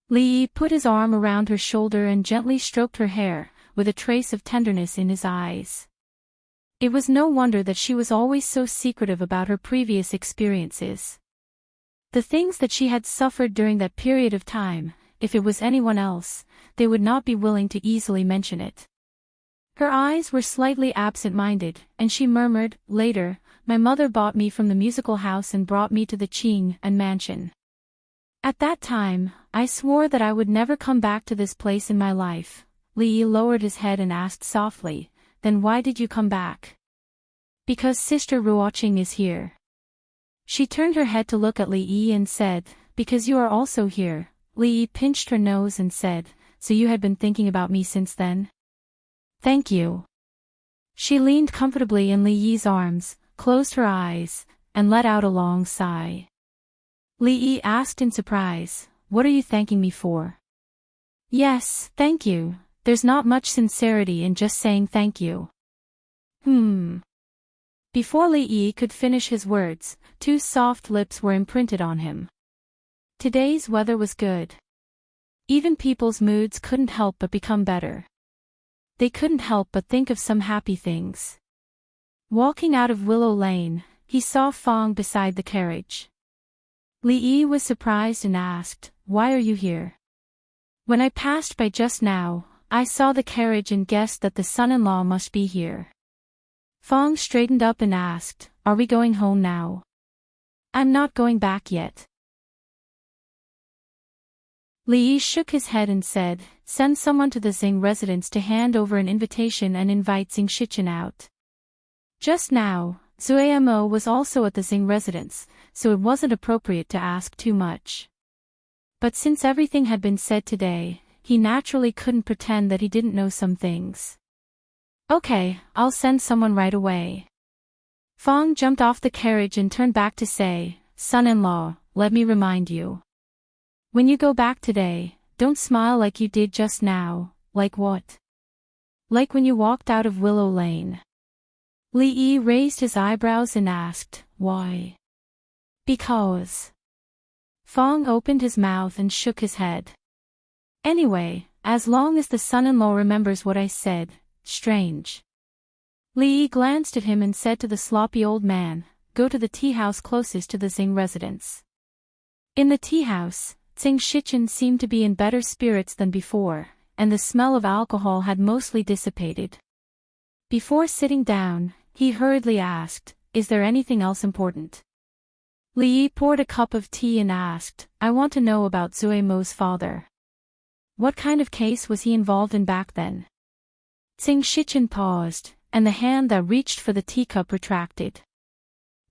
Li Yi put his arm around her shoulder and gently stroked her hair, with a trace of tenderness in his eyes. It was no wonder that she was always so secretive about her previous experiences. The things that she had suffered during that period of time, if it was anyone else, they would not be willing to easily mention it. Her eyes were slightly absent-minded, and she murmured, later, my mother bought me from the musical house and brought me to the Qing and mansion. At that time, I swore that I would never come back to this place in my life. Li Yi lowered his head and asked softly, then why did you come back? Because Sister Ruoqing is here. She turned her head to look at Li Yi and said, because you are also here. Li Yi pinched her nose and said, so you had been thinking about me since then? Thank you. She leaned comfortably in Li Yi's arms, closed her eyes, and let out a long sigh. Li Yi asked in surprise, what are you thanking me for? Yes, thank you, there's not much sincerity in just saying thank you. Before Li Yi could finish his words, 2 soft lips were imprinted on him. Today's weather was good. Even people's moods couldn't help but become better. They couldn't help but think of some happy things. Walking out of Willow Lane, he saw Fong beside the carriage. Li Yi was surprised and asked, why are you here? When I passed by just now, I saw the carriage and guessed that the son-in-law must be here. Fong straightened up and asked, are we going home now? I'm not going back yet. Li Yi shook his head and said, send someone to the Xing residence to hand over an invitation and invite Xing Shichen out. Just now, Zuemo was also at the Xing residence, so it wasn't appropriate to ask too much. But since everything had been said today, he naturally couldn't pretend that he didn't know some things. Okay, I'll send someone right away. Fong jumped off the carriage and turned back to say, son-in-law, let me remind you. When you go back today, don't smile like you did just now. Like what? Like when you walked out of Willow Lane. Li Yi raised his eyebrows and asked, why? Because. Fong opened his mouth and shook his head. Anyway, as long as the son-in-law remembers what I said, strange. Li Yi glanced at him and said to the sloppy old man, go to the tea house closest to the Xing residence. In the tea house, Xing Shichen seemed to be in better spirits than before, and the smell of alcohol had mostly dissipated. Before sitting down, he hurriedly asked, "Is there anything else important?" Li Yi poured a cup of tea and asked, "I want to know about Zui Mo's father. What kind of case was he involved in back then?" Xing Shichen paused, and the hand that reached for the teacup retracted.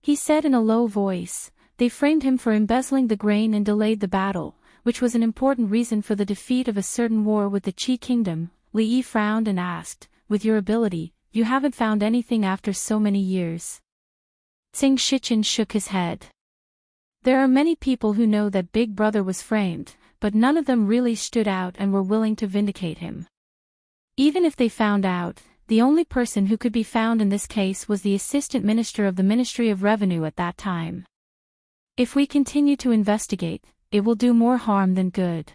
He said in a low voice, "They framed him for embezzling the grain and delayed the battle, which was an important reason for the defeat of a certain war with the Qi kingdom." Li Yi frowned and asked, "With your ability, you haven't found anything after so many years?" Xing Shichen shook his head. "There are many people who know that Big Brother was framed, but none of them really stood out and were willing to vindicate him. Even if they found out, the only person who could be found in this case was the assistant minister of the Ministry of Revenue at that time. If we continue to investigate, it will do more harm than good.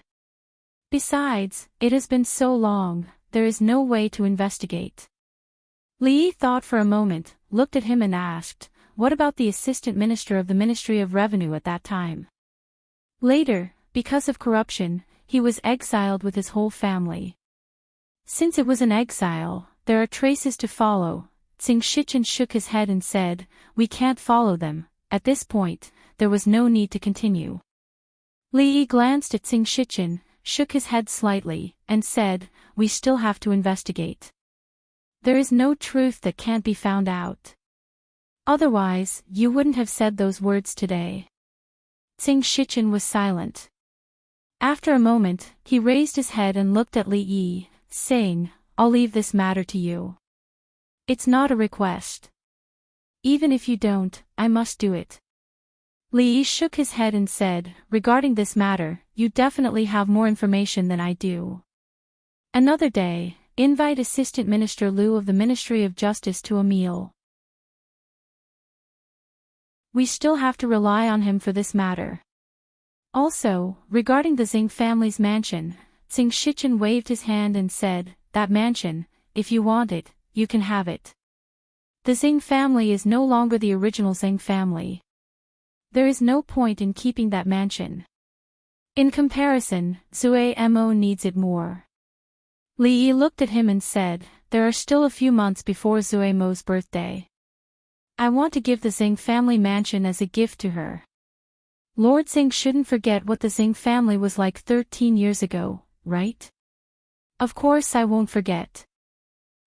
Besides, it has been so long, there is no way to investigate." Li Yi thought for a moment, looked at him and asked, "What about the assistant minister of the Ministry of Revenue at that time?" "Later, because of corruption, he was exiled with his whole family." "Since it was an exile, there are traces to follow." Xing Shichen shook his head and said, "We can't follow them." At this point, there was no need to continue. Li Yi glanced at Xing Shichen, shook his head slightly, and said, "We still have to investigate. There is no truth that can't be found out. Otherwise, you wouldn't have said those words today." Xing Shichen was silent. After a moment, he raised his head and looked at Li Yi, saying, "I'll leave this matter to you. It's not a request. Even if you don't, I must do it." Li Yi shook his head and said, "Regarding this matter, you definitely have more information than I do. Another day, invite Assistant Minister Liu of the Ministry of Justice to a meal. We still have to rely on him for this matter. Also, regarding the Xing family's mansion," Xing Shichen waved his hand and said, "That mansion, if you want it, you can have it. The Xing family is no longer the original Xing family. There is no point in keeping that mansion. In comparison, Zui Mo needs it more." Li Yi looked at him and said, "There are still a few months before Zui Mo's birthday. I want to give the Xing family mansion as a gift to her. Lord Xing shouldn't forget what the Xing family was like 13 years ago, right?" "Of course I won't forget.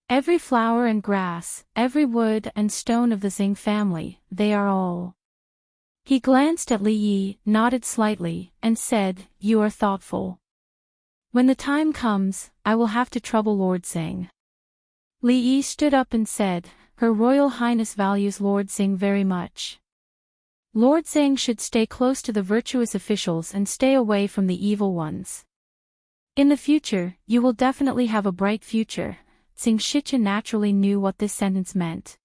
Every flower and grass, every wood and stone of the Xing family, they are all." He glanced at Li Yi, nodded slightly, and said, "You are thoughtful. When the time comes, I will have to trouble Lord Xing." Li Yi stood up and said, "Her Royal Highness values Lord Xing very much. Lord Xing should stay close to the virtuous officials and stay away from the evil ones. In the future, you will definitely have a bright future." Xing Shichen naturally knew what this sentence meant.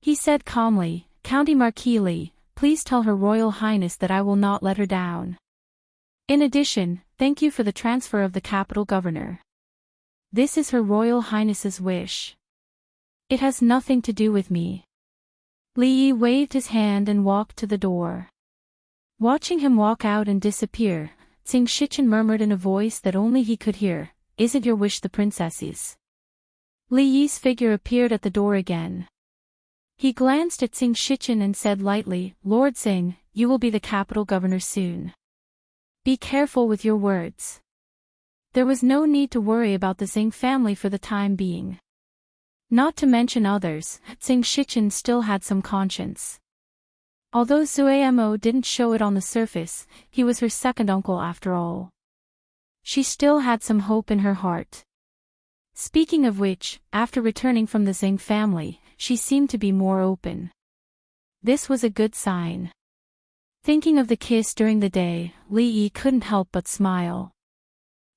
He said calmly, "County Marquis Li, please tell Her Royal Highness that I will not let her down. In addition, thank you for the transfer of the capital governor. This is Her Royal Highness's wish. It has nothing to do with me." Li Yi waved his hand and walked to the door. Watching him walk out and disappear, Xing Shichen murmured in a voice that only he could hear, "Isn't your wish the princess's?" Li Yi's figure appeared at the door again. He glanced at Xing Shichen and said lightly, "Lord Xing, you will be the capital governor soon. Be careful with your words." There was no need to worry about the Xing family for the time being. Not to mention others, Xing Shichen still had some conscience. Although Zui Mo didn't show it on the surface, he was her second uncle after all. She still had some hope in her heart. Speaking of which, after returning from the Xing family, she seemed to be more open. This was a good sign. Thinking of the kiss during the day, Li Yi couldn't help but smile.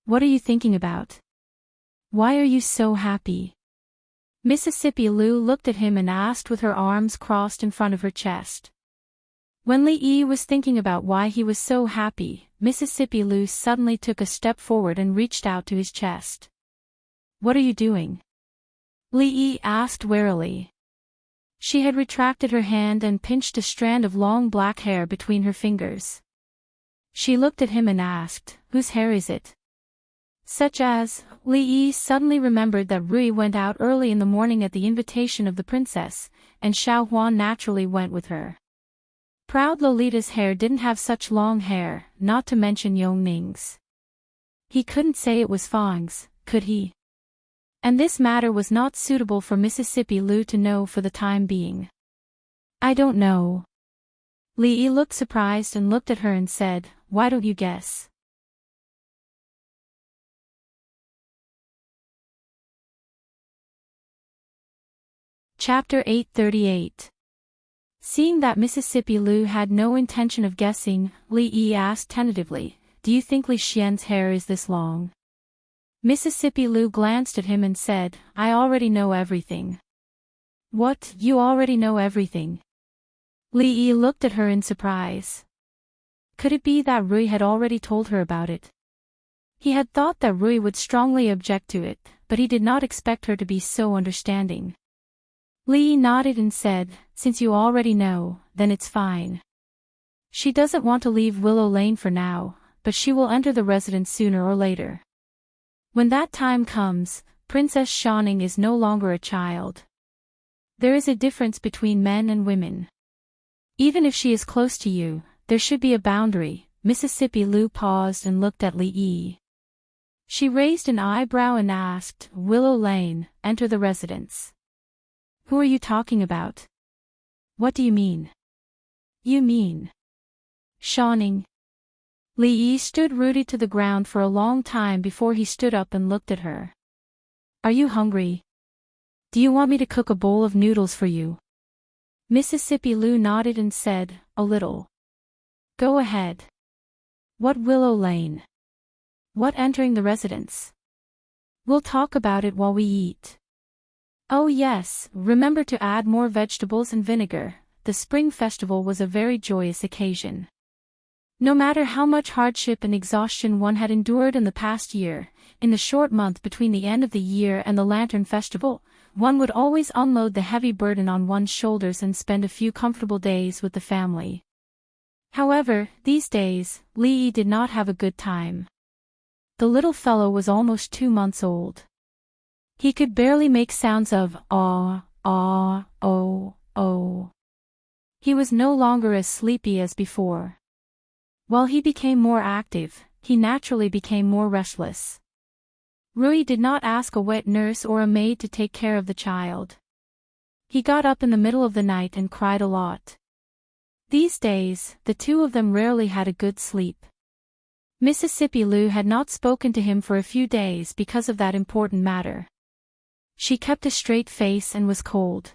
"What are you thinking about? Why are you so happy?" Mississippi Liu looked at him and asked with her arms crossed in front of her chest. When Li Yi was thinking about why he was so happy, Mississippi Liu suddenly took a step forward and reached out to his chest. "What are you doing?" Li Yi asked warily. She had retracted her hand and pinched a strand of long black hair between her fingers. She looked at him and asked, "Whose hair is it?" Such as, Li Yi suddenly remembered that Rui went out early in the morning at the invitation of the princess, and Xiao Huan naturally went with her. Proud Lolita's hair didn't have such long hair, not to mention Yong Ning's. He couldn't say it was Fang's, could he? And this matter was not suitable for Mississippi Lu to know for the time being. "I don't know." Li Yi looked surprised and looked at her and said, "Why don't you guess?" Chapter 838. Seeing that Mississippi Lu had no intention of guessing, Li Yi asked tentatively, "Do you think Li Xian's hair is this long?" Mississippi Lu glanced at him and said, "I already know everything." "What, you already know everything?" Li Yi looked at her in surprise. Could it be that Rui had already told her about it? He had thought that Rui would strongly object to it, but he did not expect her to be so understanding. Li Yi nodded and said, "Since you already know, then it's fine. She doesn't want to leave Willow Lane for now, but she will enter the residence sooner or later. When that time comes, Princess Shaning is no longer a child. There is a difference between men and women. Even if she is close to you, there should be a boundary." Mississippi Lu paused and looked at Li Yi. She raised an eyebrow and asked, "Willow Lane, enter the residence. Who are you talking about?" "What do you mean?" "You mean Shaning." Li Yi stood rooted to the ground for a long time before he stood up and looked at her. "Are you hungry? Do you want me to cook a bowl of noodles for you?" Mississippi Lu nodded and said, "A little." "Go ahead." "What Willow Lane? What entering the residence?" "We'll talk about it while we eat." "Oh yes, remember to add more vegetables and vinegar." The spring festival was a very joyous occasion. No matter how much hardship and exhaustion one had endured in the past year, in the short month between the end of the year and the Lantern Festival, one would always unload the heavy burden on one's shoulders and spend a few comfortable days with the family. However, these days, Li Yi did not have a good time. The little fellow was almost 2 months old. He could barely make sounds of ah, ah, oh, oh. He was no longer as sleepy as before. While he became more active, he naturally became more restless. Rui did not ask a wet nurse or a maid to take care of the child. He got up in the middle of the night and cried a lot. These days, the two of them rarely had a good sleep. Mississippi Lu had not spoken to him for a few days because of that important matter. She kept a straight face and was cold.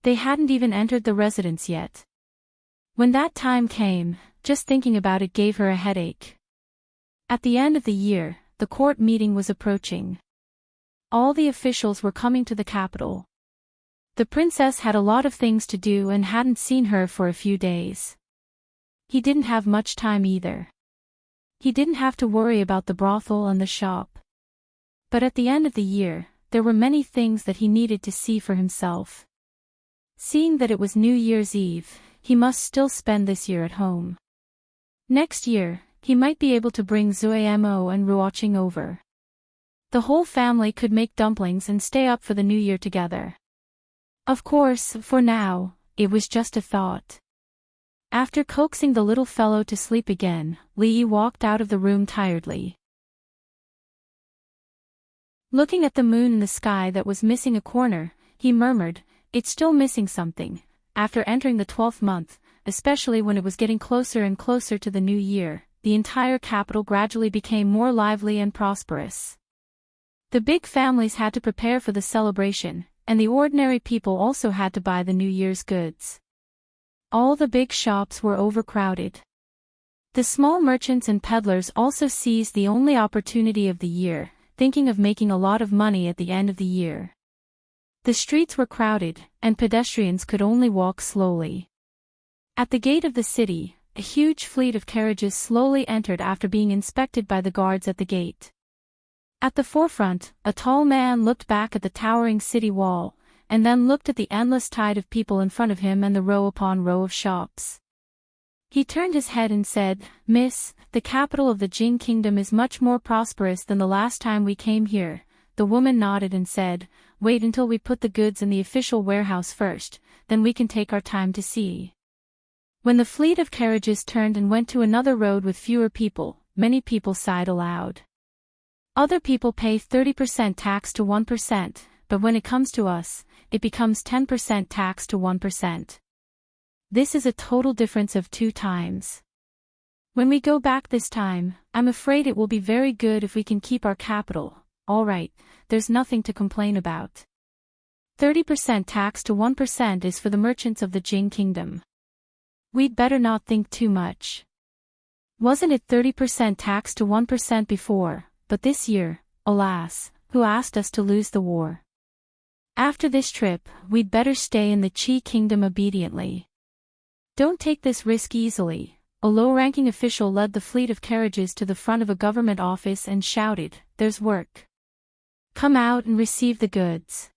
They hadn't even entered the residence yet. When that time came, just thinking about it gave her a headache. At the end of the year, the court meeting was approaching. All the officials were coming to the capital. The princess had a lot of things to do and hadn't seen her for a few days. He didn't have much time either. He didn't have to worry about the brothel and the shop. But at the end of the year, there were many things that he needed to see for himself. Seeing that it was New Year's Eve, he must still spend this year at home. Next year, he might be able to bring Zuamo and Ruoqing over. The whole family could make dumplings and stay up for the New Year together. Of course, for now, it was just a thought. After coaxing the little fellow to sleep again, Li Yi walked out of the room tiredly. Looking at the moon in the sky that was missing a corner, he murmured, "It's still missing something." After entering the 12th month, especially when it was getting closer and closer to the new year, the entire capital gradually became more lively and prosperous. The big families had to prepare for the celebration, and the ordinary people also had to buy the New Year's goods. All the big shops were overcrowded. The small merchants and peddlers also seized the only opportunity of the year, thinking of making a lot of money at the end of the year. The streets were crowded, and pedestrians could only walk slowly. At the gate of the city, a huge fleet of carriages slowly entered after being inspected by the guards at the gate. At the forefront, a tall man looked back at the towering city wall, and then looked at the endless tide of people in front of him and the row upon row of shops. He turned his head and said, "Miss, the capital of the Jing kingdom is much more prosperous than the last time we came here." The woman nodded and said, "Wait until we put the goods in the official warehouse first, then we can take our time to see." When the fleet of carriages turned and went to another road with fewer people, many people sighed aloud. Other people pay 30% tax to 1%, but when it comes to us, it becomes 10% tax to 1%. This is a total difference of 2 times. When we go back this time, I'm afraid it will be very good if we can keep our capital. All right, there's nothing to complain about. 30% tax to 1% is for the merchants of the Jing kingdom. We'd better not think too much. Wasn't it 30% tax to 1% before, but this year, alas, who asked us to lose the war? After this trip, we'd better stay in the Qi kingdom obediently. Don't take this risk easily. A low-ranking official led the fleet of carriages to the front of a government office and shouted, "There's work. Come out and receive the goods."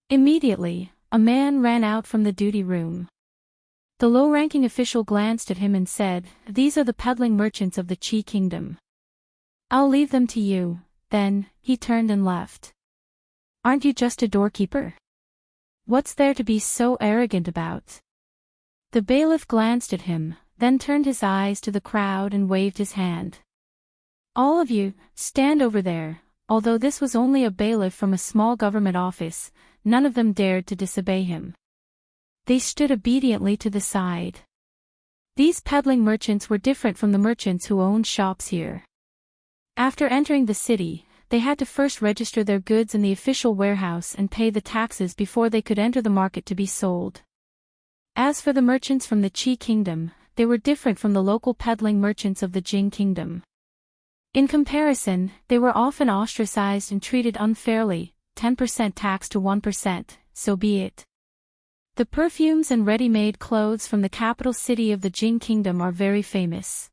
Immediately, a man ran out from the duty room. The low-ranking official glanced at him and said, "These are the peddling merchants of the Qi kingdom. I'll leave them to you." Then, he turned and left. "Aren't you just a doorkeeper? What's there to be so arrogant about?" The bailiff glanced at him, then turned his eyes to the crowd and waved his hand. "All of you, stand over there." Although this was only a bailiff from a small government office, none of them dared to disobey him. They stood obediently to the side. These peddling merchants were different from the merchants who owned shops here. After entering the city, they had to first register their goods in the official warehouse and pay the taxes before they could enter the market to be sold. As for the merchants from the Qi kingdom, they were different from the local peddling merchants of the Jing kingdom. In comparison, they were often ostracized and treated unfairly. 10% tax to 1%, so be it. The perfumes and ready-made clothes from the capital city of the Jing kingdom are very famous.